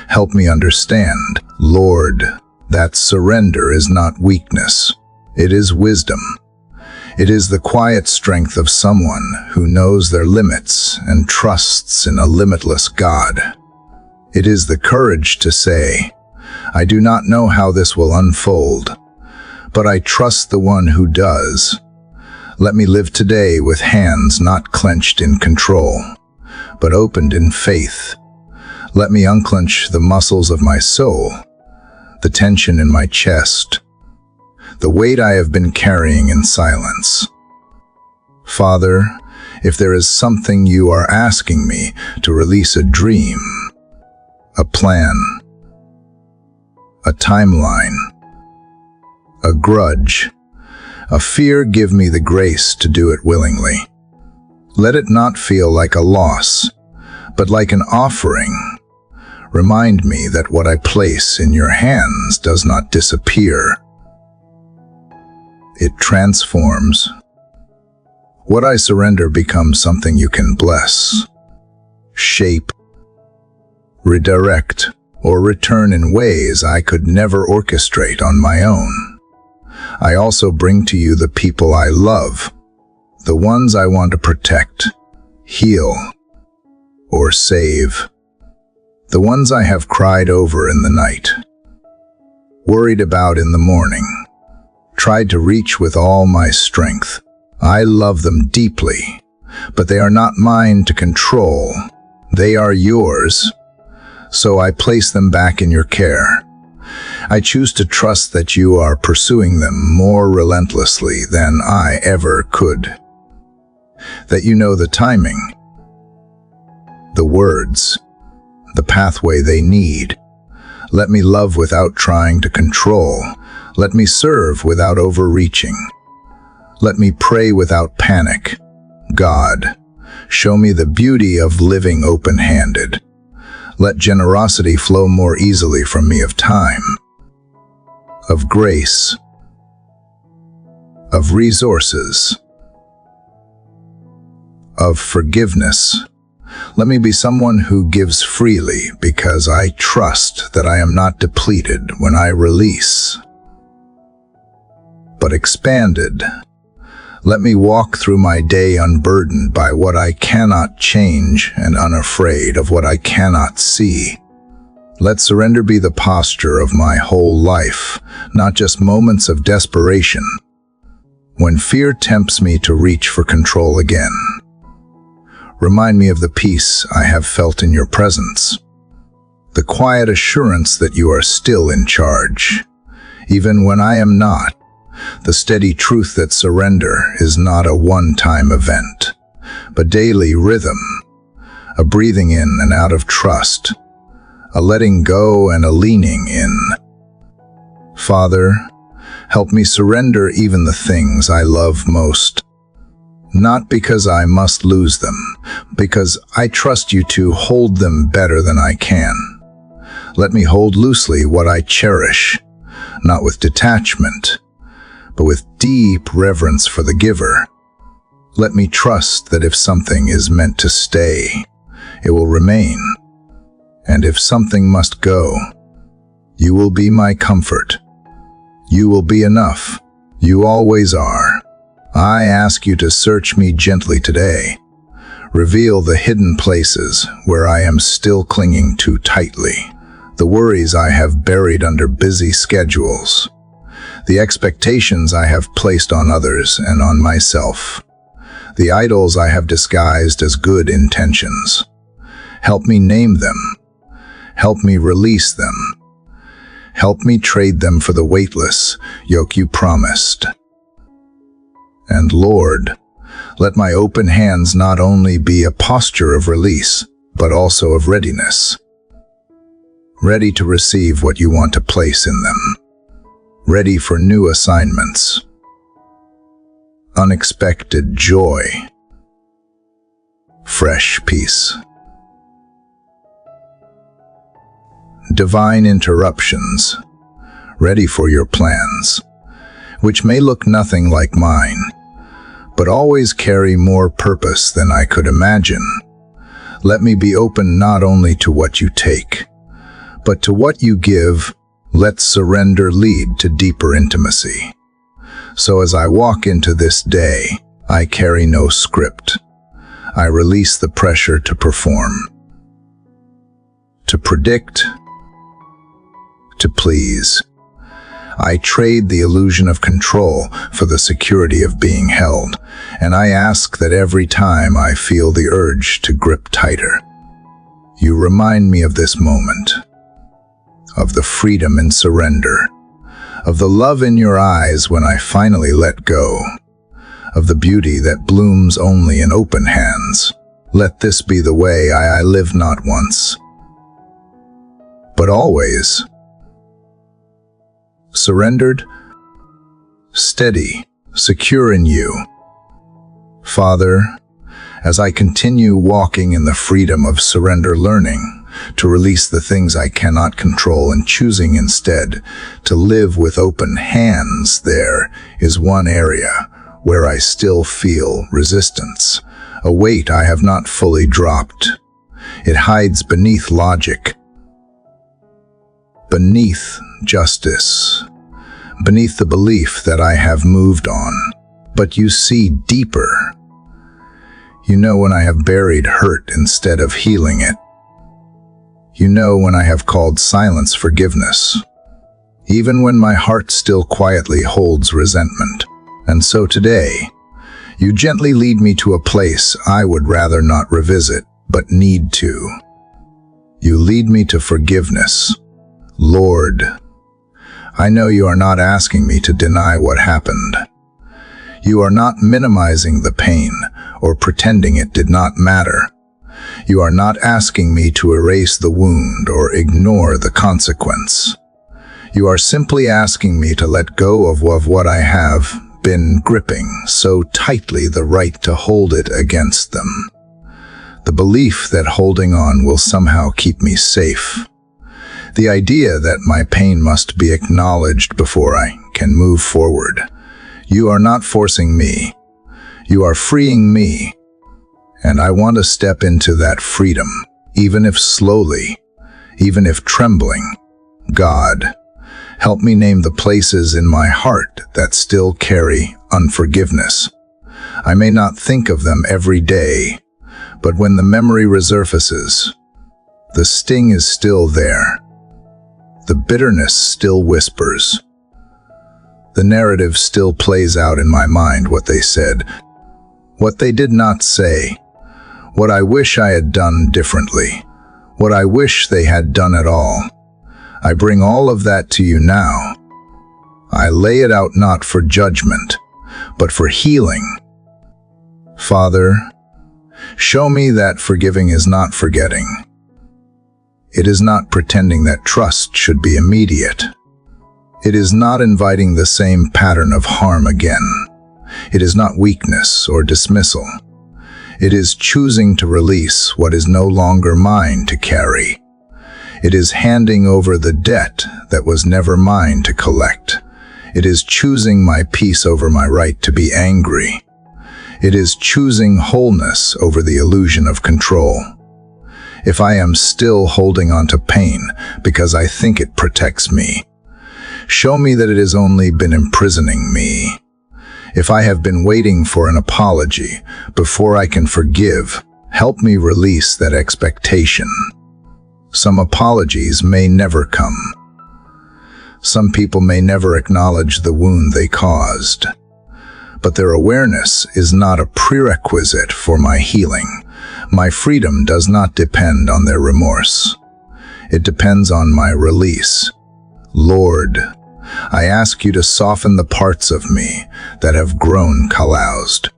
Help me understand, Lord, that surrender is not weakness. It is wisdom. It is the quiet strength of someone who knows their limits and trusts in a limitless God. It is the courage to say, I do not know how this will unfold, but I trust the one who does. Let me live today with hands not clenched in control, but opened in faith. Let me unclench the muscles of my soul, the tension in my chest, the weight I have been carrying in silence. Father, if there is something you are asking me to release, a dream, a plan, a timeline, a grudge, a fear, give me the grace to do it willingly. Let it not feel like a loss, but like an offering. Remind me that what I place in your hands does not disappear. It transforms. What I surrender becomes something you can bless, shape, redirect, or return in ways I could never orchestrate on my own. I also bring to you the people I love, the ones I want to protect, heal, or save. The ones I have cried over in the night, worried about in the morning, tried to reach with all my strength. I love them deeply, but they are not mine to control. They are yours, so I place them back in your care. I choose to trust that you are pursuing them more relentlessly than I ever could. That you know the timing, the words, the pathway they need. Let me love without trying to control. Let me serve without overreaching. Let me pray without panic. God, show me the beauty of living open-handed. Let generosity flow more easily from me, of time, of grace, of resources, of forgiveness. Let me be someone who gives freely because I trust that I am not depleted when I release, but expanded. Let me walk through my day unburdened by what I cannot change and unafraid of what I cannot see. Let surrender be the posture of my whole life, not just moments of desperation, when fear tempts me to reach for control again. Remind me of the peace I have felt in your presence, the quiet assurance that you are still in charge, even when I am not, the steady truth that surrender is not a one-time event, but daily rhythm, a breathing in and out of trust, a letting go and a leaning in. Father, help me surrender even the things I love most, not because I must lose them, because I trust you to hold them better than I can. Let me hold loosely what I cherish, not with detachment, but with deep reverence for the giver. Let me trust that if something is meant to stay, it will remain. And if something must go, you will be my comfort. You will be enough. You always are. I ask you to search me gently today. Reveal the hidden places where I am still clinging too tightly, the worries I have buried under busy schedules, the expectations I have placed on others and on myself, the idols I have disguised as good intentions. Help me name them. Help me release them. Help me trade them for the weightless yoke you promised. And Lord, let my open hands not only be a posture of release, but also of readiness. Ready to receive what you want to place in them. Ready for new assignments. Unexpected joy. Fresh peace. Divine interruptions. Ready for your plans, which may look nothing like mine, but always carry more purpose than I could imagine. Let me be open not only to what you take, but to what you give. Let surrender lead to deeper intimacy. So as I walk into this day, I carry no script. I release the pressure to perform, to predict, to please. I trade the illusion of control for the security of being held, and I ask that every time I feel the urge to grip tighter, you remind me of this moment, of the freedom in surrender, of the love in your eyes when I finally let go, of the beauty that blooms only in open hands. Let this be the way I live, not once, but always. Surrendered, steady, secure in you. Father, as I continue walking in the freedom of surrender, learning to release the things I cannot control and choosing instead to live with open hands, there is one area where I still feel resistance, a weight I have not fully dropped. It hides beneath logic, beneath justice, beneath the belief that I have moved on. But you see deeper. You know when I have buried hurt instead of healing it. You know when I have called silence forgiveness, even when my heart still quietly holds resentment. And so today, you gently lead me to a place I would rather not revisit, but need to. You lead me to forgiveness. Lord, I know you are not asking me to deny what happened. You are not minimizing the pain or pretending it did not matter. You are not asking me to erase the wound or ignore the consequence. You are simply asking me to let go of what I have been gripping so tightly, the right to hold it against them. The belief that holding on will somehow keep me safe. The idea that my pain must be acknowledged before I can move forward. You are not forcing me. You are freeing me. And I want to step into that freedom, even if slowly, even if trembling. God, help me name the places in my heart that still carry unforgiveness. I may not think of them every day, but when the memory resurfaces, the sting is still there. The bitterness still whispers. The narrative still plays out in my mind, what they said, what they did not say, what I wish I had done differently, what I wish they had done at all. I bring all of that to you now. I lay it out not for judgment, but for healing. Father, show me that forgiving is not forgetting. It is not pretending that trust should be immediate. It is not inviting the same pattern of harm again. It is not weakness or dismissal. It is choosing to release what is no longer mine to carry. It is handing over the debt that was never mine to collect. It is choosing my peace over my right to be angry. It is choosing wholeness over the illusion of control. If I am still holding on to pain because I think it protects me, show me that it has only been imprisoning me. If I have been waiting for an apology before I can forgive, Help me release that expectation. Some apologies may never come. Some people may never acknowledge the wound they caused. But their awareness is not a prerequisite for my healing. My freedom does not depend on their remorse. It depends on my release. Lord, I ask you to soften the parts of me that have grown calloused.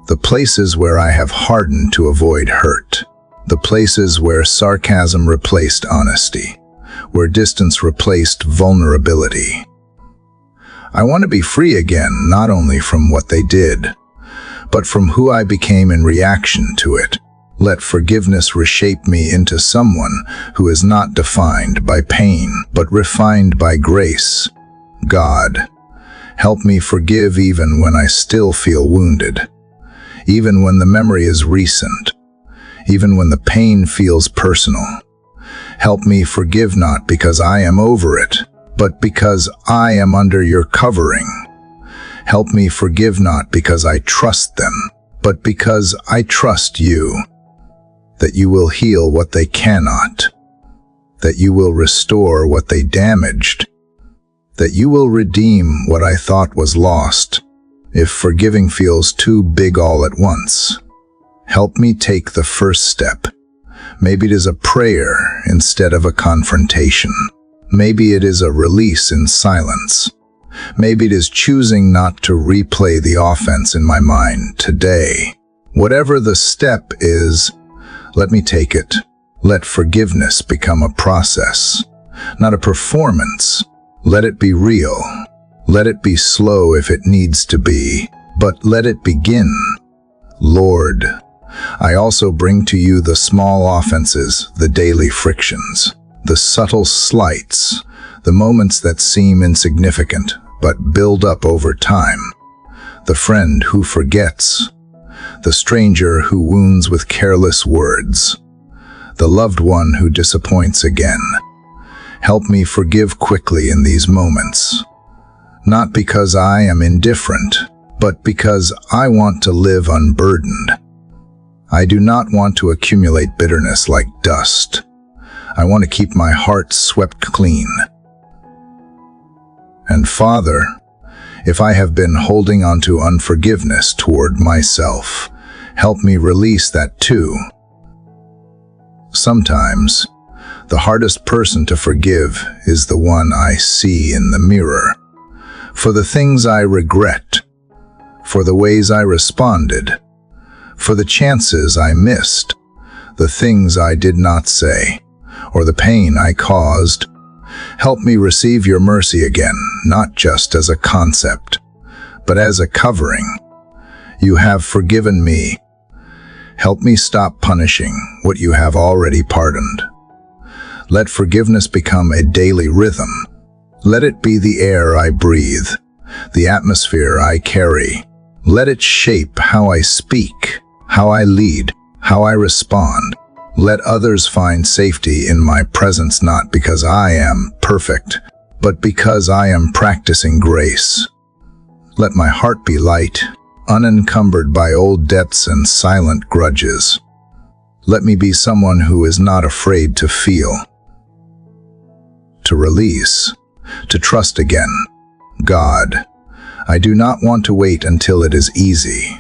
The places where I have hardened to avoid hurt. The places where sarcasm replaced honesty. Where distance replaced vulnerability. I want to be free again, not only from what they did, but from who I became in reaction to it. Let forgiveness reshape me into someone who is not defined by pain, but refined by grace. God, help me forgive even when I still feel wounded, even when the memory is recent, even when the pain feels personal. Help me forgive not because I am over it, but because I am under your covering. Help me forgive not because I trust them, but because I trust you, that you will heal what they cannot, that you will restore what they damaged, that you will redeem what I thought was lost. If forgiving feels too big all at once, help me take the first step. Maybe it is a prayer instead of a confrontation. Maybe it is a release in silence. Maybe it is choosing not to replay the offense in my mind today. Whatever the step is, let me take it. Let forgiveness become a process, not a performance. Let it be real. Let it be slow if it needs to be, but let it begin. Lord, I also bring to you the small offenses, the daily frictions, the subtle slights, the moments that seem insignificant but build up over time, the friend who forgets, the stranger who wounds with careless words, the loved one who disappoints again. Help me forgive quickly in these moments, not because I am indifferent, but because I want to live unburdened. I do not want to accumulate bitterness like dust. I want to keep my heart swept clean. And Father, if I have been holding on to unforgiveness toward myself, help me release that too. Sometimes, the hardest person to forgive is the one I see in the mirror. For the things I regret, for the ways I responded, for the chances I missed, the things I did not say, or the pain I caused. Help me receive your mercy again, not just as a concept, but as a covering. You have forgiven me. Help me stop punishing what you have already pardoned. Let forgiveness become a daily rhythm. Let it be the air I breathe, the atmosphere I carry. Let it shape how I speak, how I lead, how I respond. Let others find safety in my presence not because I am perfect, but because I am practicing grace. Let my heart be light, unencumbered by old debts and silent grudges. Let me be someone who is not afraid to feel, to release, to trust again. God, I do not want to wait until it is easy.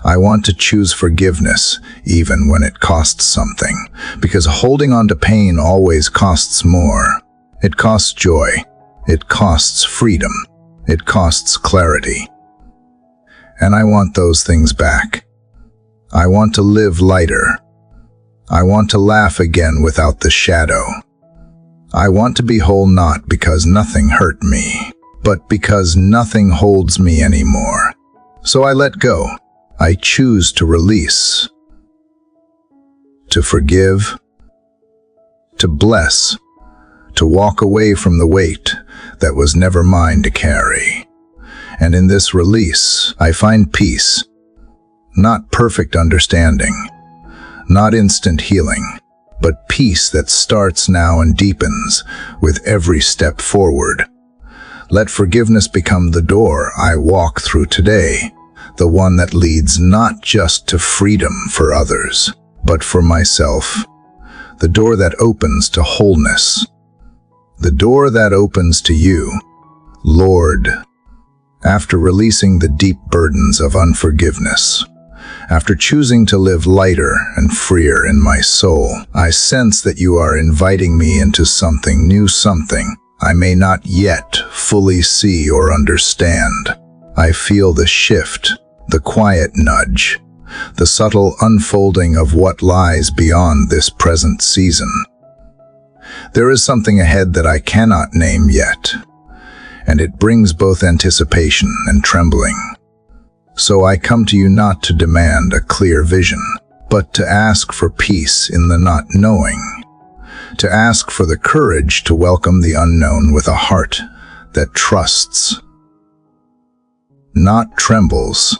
I want to choose forgiveness, even when it costs something, because holding on to pain always costs more. It costs joy. It costs freedom. It costs clarity. And I want those things back. I want to live lighter. I want to laugh again without the shadow. I want to be whole not because nothing hurt me, but because nothing holds me anymore. So I let go. I choose to release, to forgive, to bless, to walk away from the weight that was never mine to carry. And in this release, I find peace, not perfect understanding, not instant healing, but peace that starts now and deepens with every step forward. Let forgiveness become the door I walk through today, the one that leads not just to freedom for others, but for myself, the door that opens to wholeness, the door that opens to you, Lord. After releasing the deep burdens of unforgiveness, after choosing to live lighter and freer in my soul, I sense that you are inviting me into something new, something I may not yet fully see or understand. I feel the shift, the quiet nudge, the subtle unfolding of what lies beyond this present season. There is something ahead that I cannot name yet, and it brings both anticipation and trembling. So I come to you not to demand a clear vision, but to ask for peace in the not knowing, to ask for the courage to welcome the unknown with a heart that trusts, not trembles.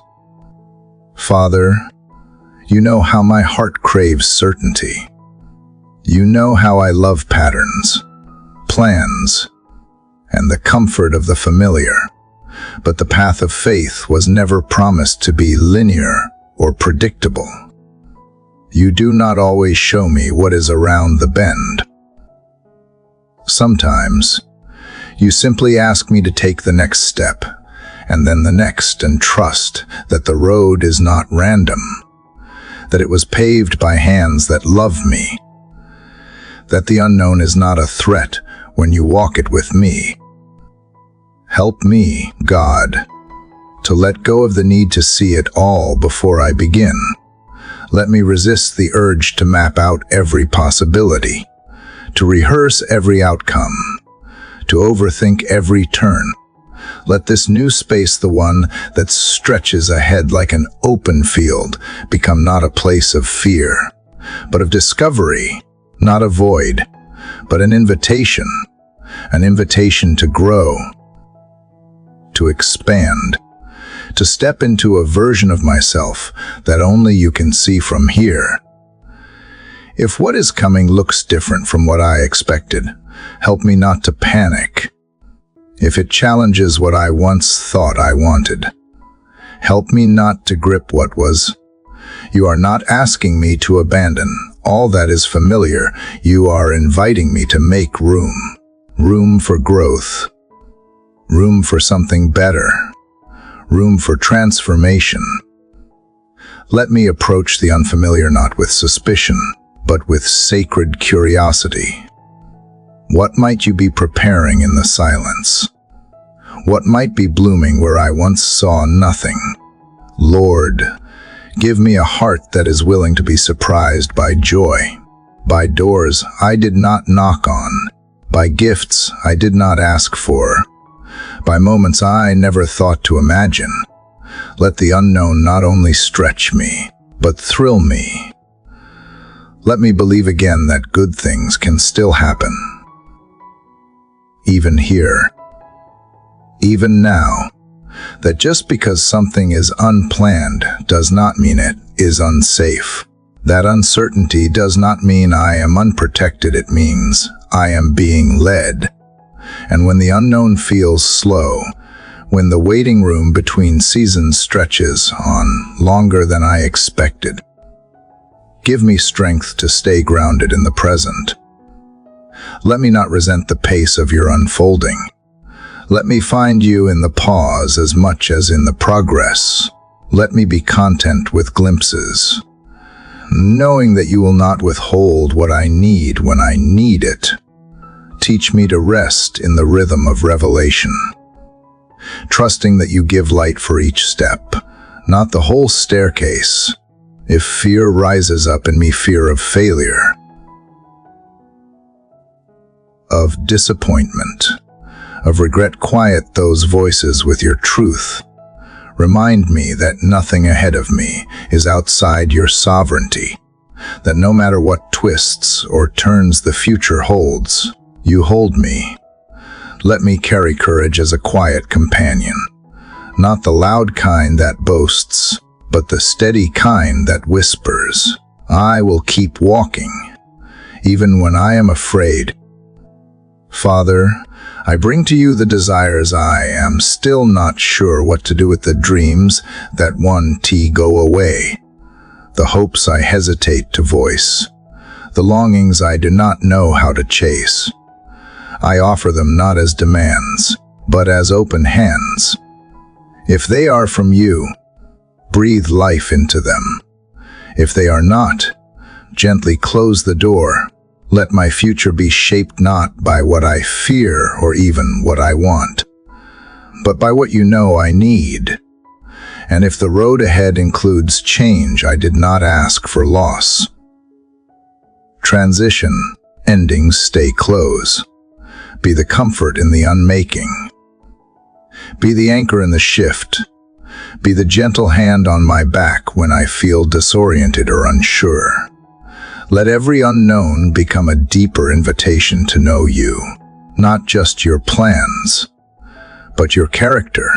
Father, you know how my heart craves certainty. You know how I love patterns, plans, and the comfort of the familiar. But the path of faith was never promised to be linear or predictable. You do not always show me what is around the bend. Sometimes, you simply ask me to take the next step, and then the next, and trust that the road is not random, that it was paved by hands that love me, that the unknown is not a threat when you walk it with me. Help me, God, to let go of the need to see it all before I begin. Let me resist the urge to map out every possibility, to rehearse every outcome, to overthink every turn. Let this new space, the one that stretches ahead like an open field, become not a place of fear, but of discovery, not a void, but an invitation to grow, to expand, to step into a version of myself that only you can see from here. If what is coming looks different from what I expected, help me not to panic. If it challenges what I once thought I wanted, help me not to grip what was. You are not asking me to abandon all that is familiar. You are inviting me to make room for growth, room for something better, room for transformation. Let me approach the unfamiliar not with suspicion, but with sacred curiosity. What might you be preparing in the silence? What might be blooming where I once saw nothing? Lord, give me a heart that is willing to be surprised by joy, by doors I did not knock on, by gifts I did not ask for, by moments I never thought to imagine. Let the unknown not only stretch me, but thrill me. Let me believe again that good things can still happen. Even here, even now, that just because something is unplanned does not mean it is unsafe. That uncertainty does not mean I am unprotected. It means I am being led. And when the unknown feels slow, when the waiting room between seasons stretches on longer than I expected, give me strength to stay grounded in the present. Let me not resent the pace of your unfolding. Let me find you in the pause as much as in the progress. Let me be content with glimpses, knowing that you will not withhold what I need when I need it. Teach me to rest in the rhythm of revelation, trusting that you give light for each step, not the whole staircase. If fear rises up in me, fear of failure, of disappointment, of regret, quiet those voices with your truth. Remind me that nothing ahead of me is outside your sovereignty, that no matter what twists or turns the future holds, you hold me. Let me carry courage as a quiet companion, not the loud kind that boasts, but the steady kind that whispers. I will keep walking, even when I am afraid. Father, I bring to you the desires I am still not sure what to do with, the dreams that go away, the hopes I hesitate to voice, the longings I do not know how to chase. I offer them not as demands, but as open hands. If they are from you, breathe life into them. If they are not, gently close the door. Let my future be shaped not by what I fear or even what I want, but by what you know I need. And if the road ahead includes change, I did not ask for loss. Transition, endings stay close. Be the comfort in the unmaking. Be the anchor in the shift. Be the gentle hand on my back when I feel disoriented or unsure. Let every unknown become a deeper invitation to know you, not just your plans, but your character,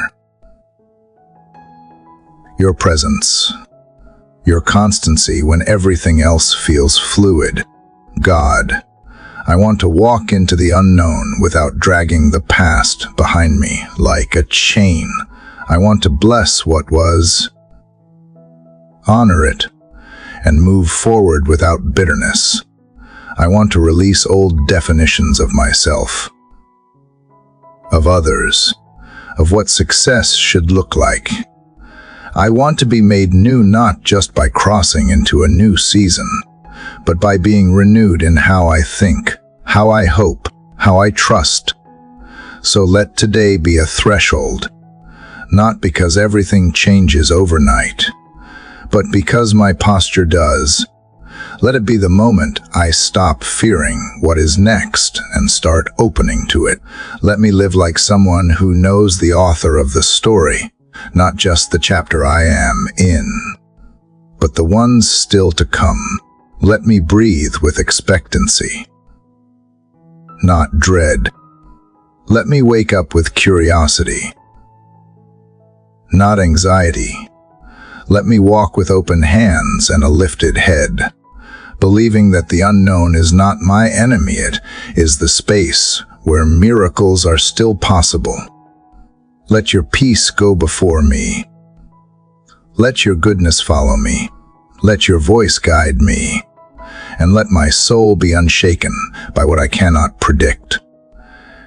your presence, your constancy when everything else feels fluid. God, I want to walk into the unknown without dragging the past behind me like a chain. I want to bless what was, honor it, and move forward without bitterness. I want to release old definitions of myself, of others, of what success should look like. I want to be made new not just by crossing into a new season, but by being renewed in how I think, how I hope, how I trust. So let today be a threshold, not because everything changes overnight, but because my posture does. Let it be the moment I stop fearing what is next and start opening to it. Let me live like someone who knows the author of the story, not just the chapter I am in, but the ones still to come. Let me breathe with expectancy, not dread. Let me wake up with curiosity, not anxiety. Let me walk with open hands and a lifted head, believing that the unknown is not my enemy. It is the space where miracles are still possible. Let your peace go before me. Let your goodness follow me. Let your voice guide me. And let my soul be unshaken by what I cannot predict,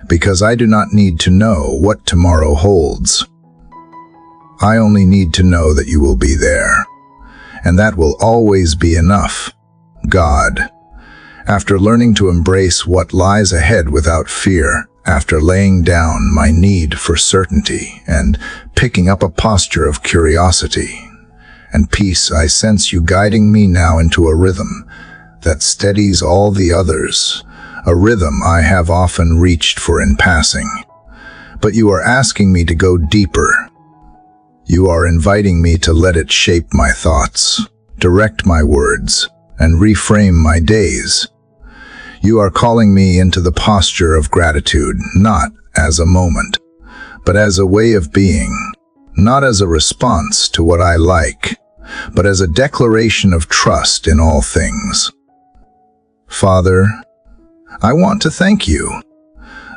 because I do not need to know what tomorrow holds. I only need to know that you will be there, and that will always be enough. God, after learning to embrace what lies ahead without fear, after laying down my need for certainty and picking up a posture of curiosity and peace, I sense you guiding me now into a rhythm that steadies all the others, a rhythm I have often reached for in passing. But you are asking me to go deeper. You are inviting me to let it shape my thoughts, direct my words, and reframe my days. You are calling me into the posture of gratitude, not as a moment, but as a way of being, not as a response to what I like, but as a declaration of trust in all things. Father, I want to thank you,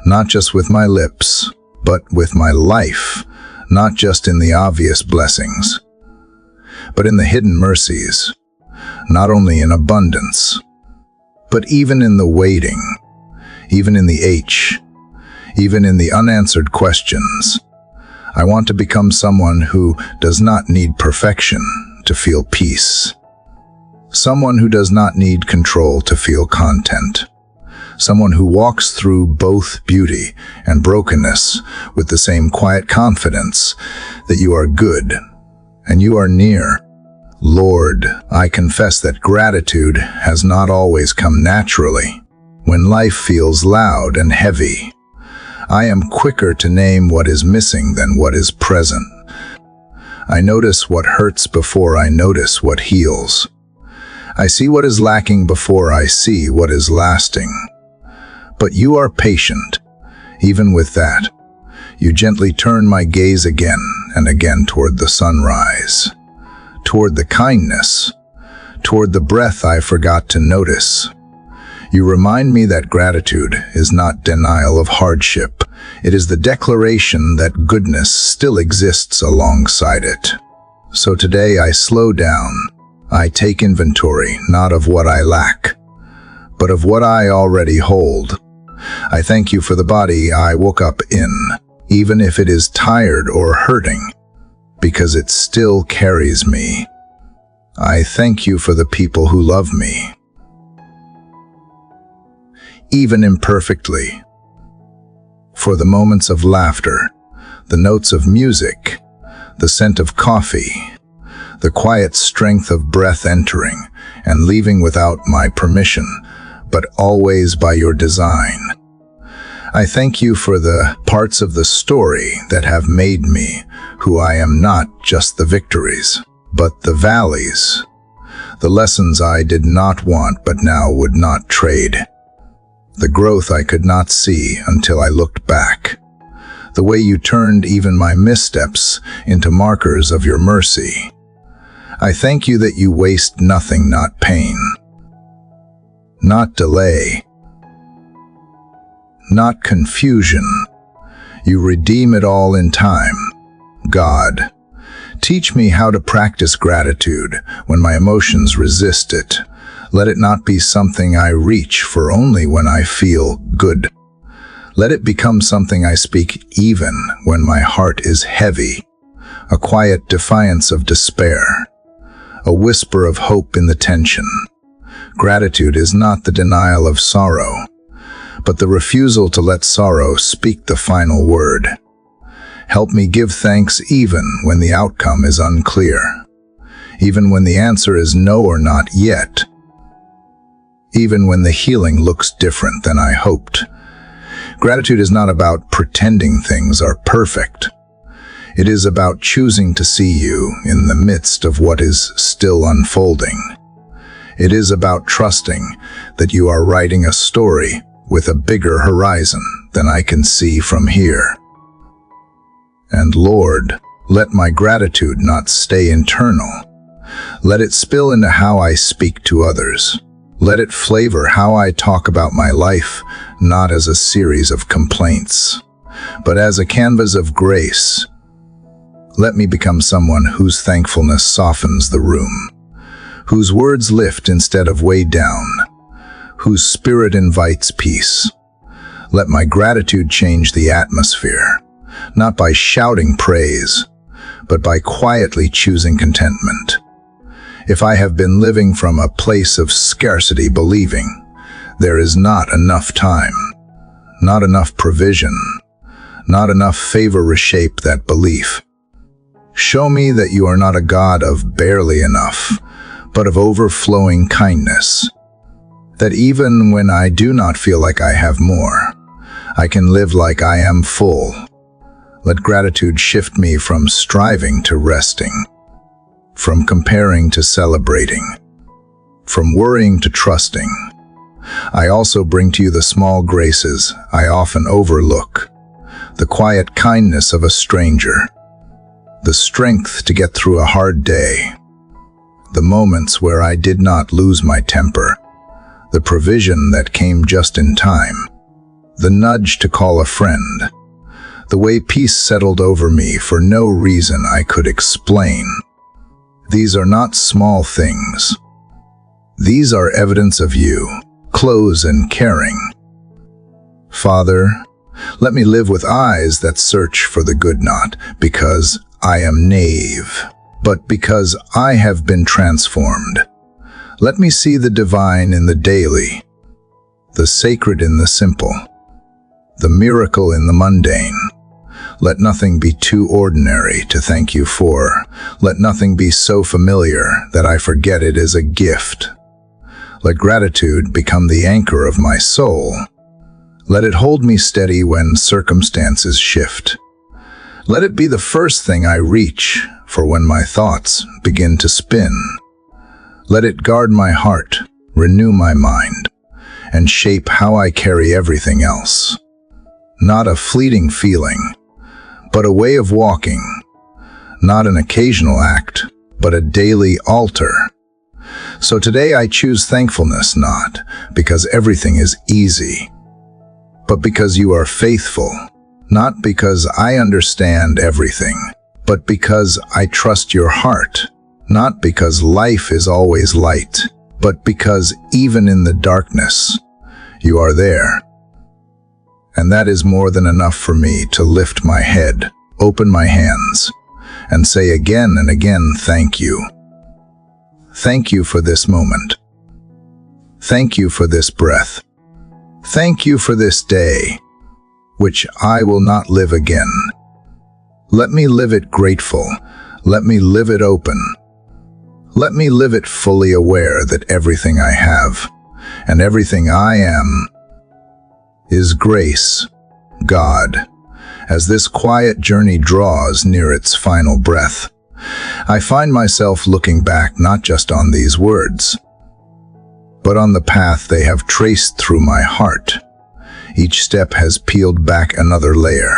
not just with my lips, but with my life, not just in the obvious blessings, but in the hidden mercies, not only in abundance, but even in the waiting, even in the even in the unanswered questions. I want to become someone who does not need perfection to feel peace, someone who does not need control to feel content, someone who walks through both beauty and brokenness with the same quiet confidence that you are good and you are near. Lord, I confess that gratitude has not always come naturally. When life feels loud and heavy, I am quicker to name what is missing than what is present. I notice what hurts before I notice what heals. I see what is lacking before I see what is lasting. But you are patient. Even with that, you gently turn my gaze again and again toward the sunrise, toward the kindness, toward the breath I forgot to notice. You remind me that gratitude is not denial of hardship. It is the declaration that goodness still exists alongside it. So today I slow down. I take inventory, not of what I lack, but of what I already hold. I thank you for the body I woke up in, even if it is tired or hurting, because it still carries me. I thank you for the people who love me, even imperfectly, for the moments of laughter, the notes of music, the scent of coffee, the quiet strength of breath entering and leaving without my permission, but always by your design. I thank you for the parts of the story that have made me who I am, not just the victories, but the valleys, the lessons I did not want but now would not trade, the growth I could not see until I looked back, the way you turned even my missteps into markers of your mercy. I thank you that you waste nothing, not pain, not delay, not confusion. You redeem it all in time. God, teach me how to practice gratitude when my emotions resist it. Let it not be something I reach for only when I feel good. Let it become something I speak even when my heart is heavy, a quiet defiance of despair, a whisper of hope in the tension. Gratitude is not the denial of sorrow, but the refusal to let sorrow speak the final word. Help me give thanks even when the outcome is unclear, even when the answer is no or not yet, even when the healing looks different than I hoped. Gratitude is not about pretending things are perfect. It is about choosing to see you in the midst of what is still unfolding. It is about trusting that you are writing a story with a bigger horizon than I can see from here. And Lord, let my gratitude not stay internal. Let it spill into how I speak to others. Let it flavor how I talk about my life, not as a series of complaints, but as a canvas of grace. Let me become someone whose thankfulness softens the room, whose words lift instead of weigh down, whose spirit invites peace. Let my gratitude change the atmosphere, not by shouting praise, but by quietly choosing contentment. If I have been living from a place of scarcity, believing there is not enough time, not enough provision, not enough favor, reshape that belief. Show me that you are not a God of barely enough, but of overflowing kindness. That even when I do not feel like I have more, I can live like I am full. Let gratitude shift me from striving to resting, from comparing to celebrating, from worrying to trusting. I also bring to you the small graces I often overlook, the quiet kindness of a stranger, the strength to get through a hard day, the moments where I did not lose my temper, the provision that came just in time, the nudge to call a friend, the way peace settled over me for no reason I could explain. These are not small things. These are evidence of you, close and caring. Father, let me live with eyes that search for the good, not because I am naive, but because I have been transformed. Let me see the divine in the daily, the sacred in the simple, the miracle in the mundane. Let nothing be too ordinary to thank you for. Let nothing be so familiar that I forget it is a gift. Let gratitude become the anchor of my soul. Let it hold me steady when circumstances shift. Let it be the first thing I reach for when my thoughts begin to spin. Let it guard my heart, renew my mind, and shape how I carry everything else. Not a fleeting feeling, but a way of walking. Not an occasional act, but a daily altar. So today I choose thankfulness not because everything is easy, but because you are faithful, not because I understand everything, but because I trust your heart, not because life is always light, but because even in the darkness, you are there. And that is more than enough for me to lift my head, open my hands, and say again and again, thank you. Thank you for this moment. Thank you for this breath. Thank you for this day, which I will not live again. Let me live it grateful. Let me live it open. Let me live it fully aware that everything I have and everything I am is grace, God. As this quiet journey draws near its final breath, I find myself looking back not just on these words, but on the path they have traced through my heart. Each step has peeled back another layer.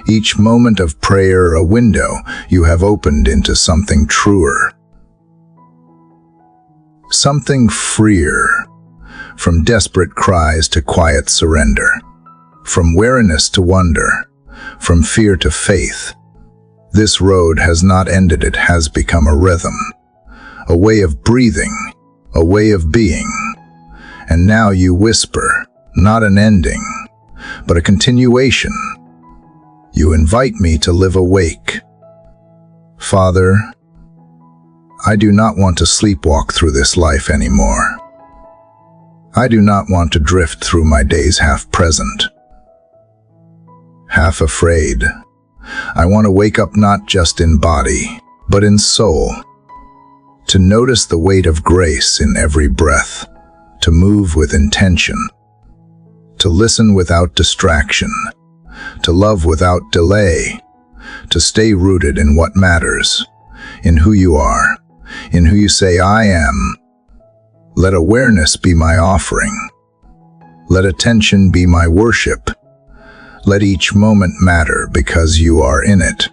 Each moment of prayer a window you have opened into something truer, something freer, from desperate cries to quiet surrender, from weariness to wonder, from fear to faith. This road has not ended, it has become a rhythm, a way of breathing, a way of being. And now you whisper, not an ending, but a continuation. You invite me to live awake. Father, I do not want to sleepwalk through this life anymore. I do not want to drift through my days half present, half afraid. I want to wake up not just in body, but in soul, to notice the weight of grace in every breath, to move with intention, to listen without distraction, to love without delay, to stay rooted in what matters, in who you are, in who you say I am. Let awareness be my offering. Let attention be my worship. Let each moment matter because you are in it.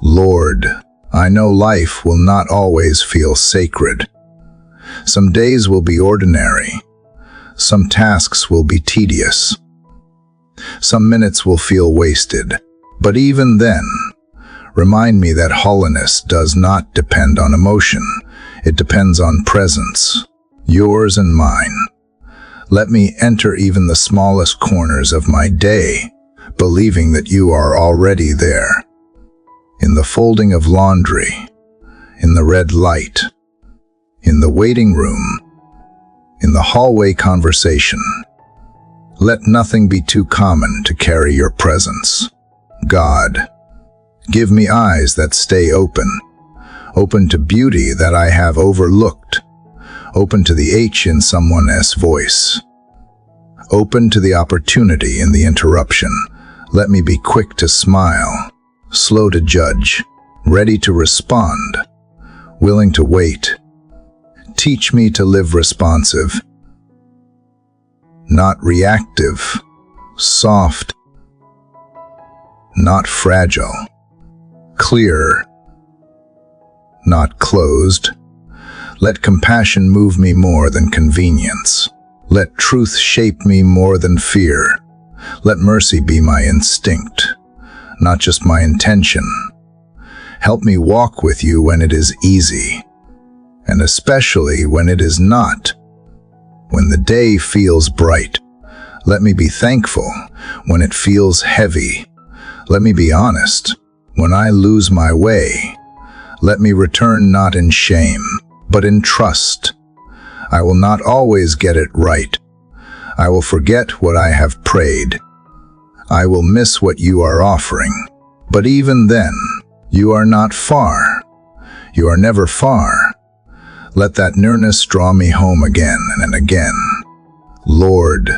Lord, I know life will not always feel sacred. Some days will be ordinary. Some tasks will be tedious. Some minutes will feel wasted. But even then, remind me that holiness does not depend on emotion. It depends on presence, yours and mine. Let me enter even the smallest corners of my day, believing that you are already there. In the folding of laundry, in the red light, in the waiting room, in the hallway conversation. Let nothing be too common to carry your presence. God, give me eyes that stay open, open to beauty that I have overlooked, open to the H in someone's voice, open to the opportunity in the interruption. Let me be quick to smile, slow to judge, ready to respond, willing to wait. Teach me to live responsive, not reactive, soft, not fragile, clear, not closed. Let compassion move me more than convenience. Let truth shape me more than fear. Let mercy be my instinct, not just my intention. Help me walk with you when it is easy, and especially when it is not. When the day feels bright, let me be thankful. When it feels heavy, let me be honest. When I lose my way, let me return not in shame, but in trust. I will not always get it right. I will forget what I have prayed. I will miss what you are offering. But even then, you are not far. You are never far. Let that nearness draw me home again and again. Lord,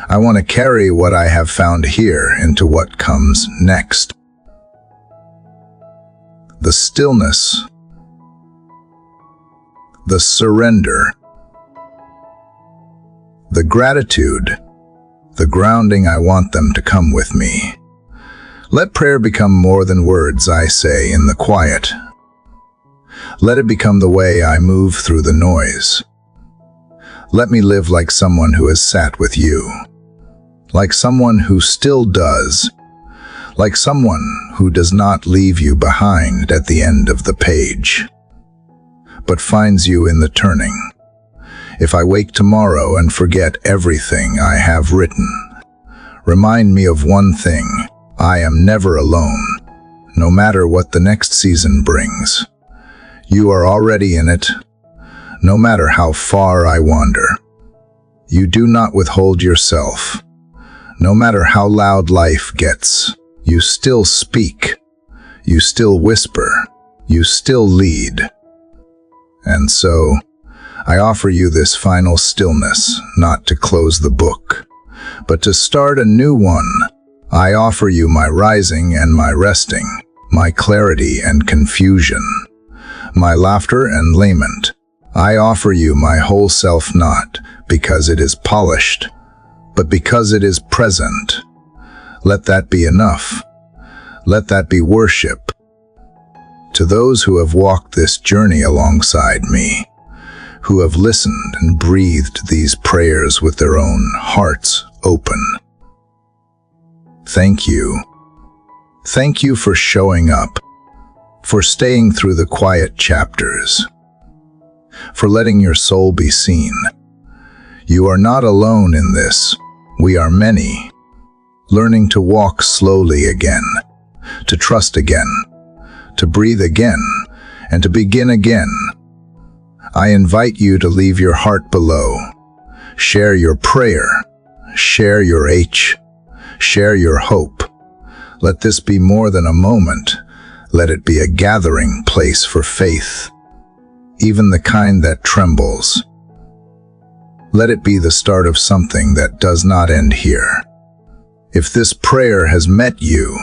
I want to carry what I have found here into what comes next. The stillness, the surrender, the gratitude, the grounding. I want them to come with me. Let prayer become more than words I say in the quiet. Let it become the way I move through the noise. Let me live like someone who has sat with you, like someone who still does, like someone who does not leave you behind at the end of the page, but finds you in the turning. If I wake tomorrow and forget everything I have written, remind me of one thing: I am never alone, no matter what the next season brings. You are already in it, no matter how far I wander. You do not withhold yourself. No matter how loud life gets, you still speak, you still whisper, you still lead. And so, I offer you this final stillness, not to close the book, but to start a new one. I offer you my rising and my resting, my clarity and confusion, my laughter and lament. I offer you my whole self, not because it is polished, but because it is present. Let that be enough. Let that be worship. To those who have walked this journey alongside me, who have listened and breathed these prayers with their own hearts open, thank you. Thank you for showing up, for staying through the quiet chapters, for letting your soul be seen. You are not alone in this. We are many, learning to walk slowly again, to trust again, to breathe again, and to begin again. I invite you to leave your heart below. Share your prayer, share your share your hope. Let this be more than a moment. Let it be a gathering place for faith, even the kind that trembles. Let it be the start of something that does not end here. If this prayer has met you,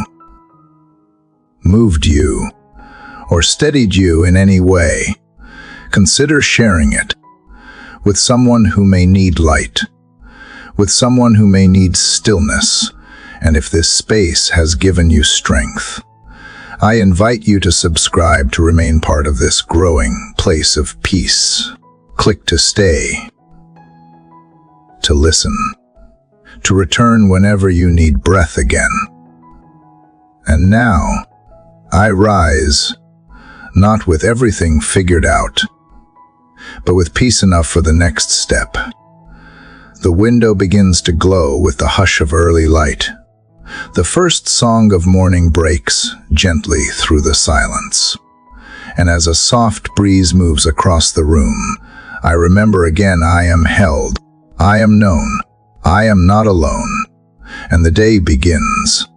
moved you, or steadied you in any way, consider sharing it with someone who may need light, with someone who may need stillness. And if this space has given you strength, I invite you to subscribe to remain part of this growing place of peace. Click to stay, to listen, to return whenever you need breath again. And now, I rise, not with everything figured out, but with peace enough for the next step. The window begins to glow with the hush of early light. The first song of morning breaks gently through the silence. And as a soft breeze moves across the room, I remember again I am held, I am known, I am not alone. And the day begins.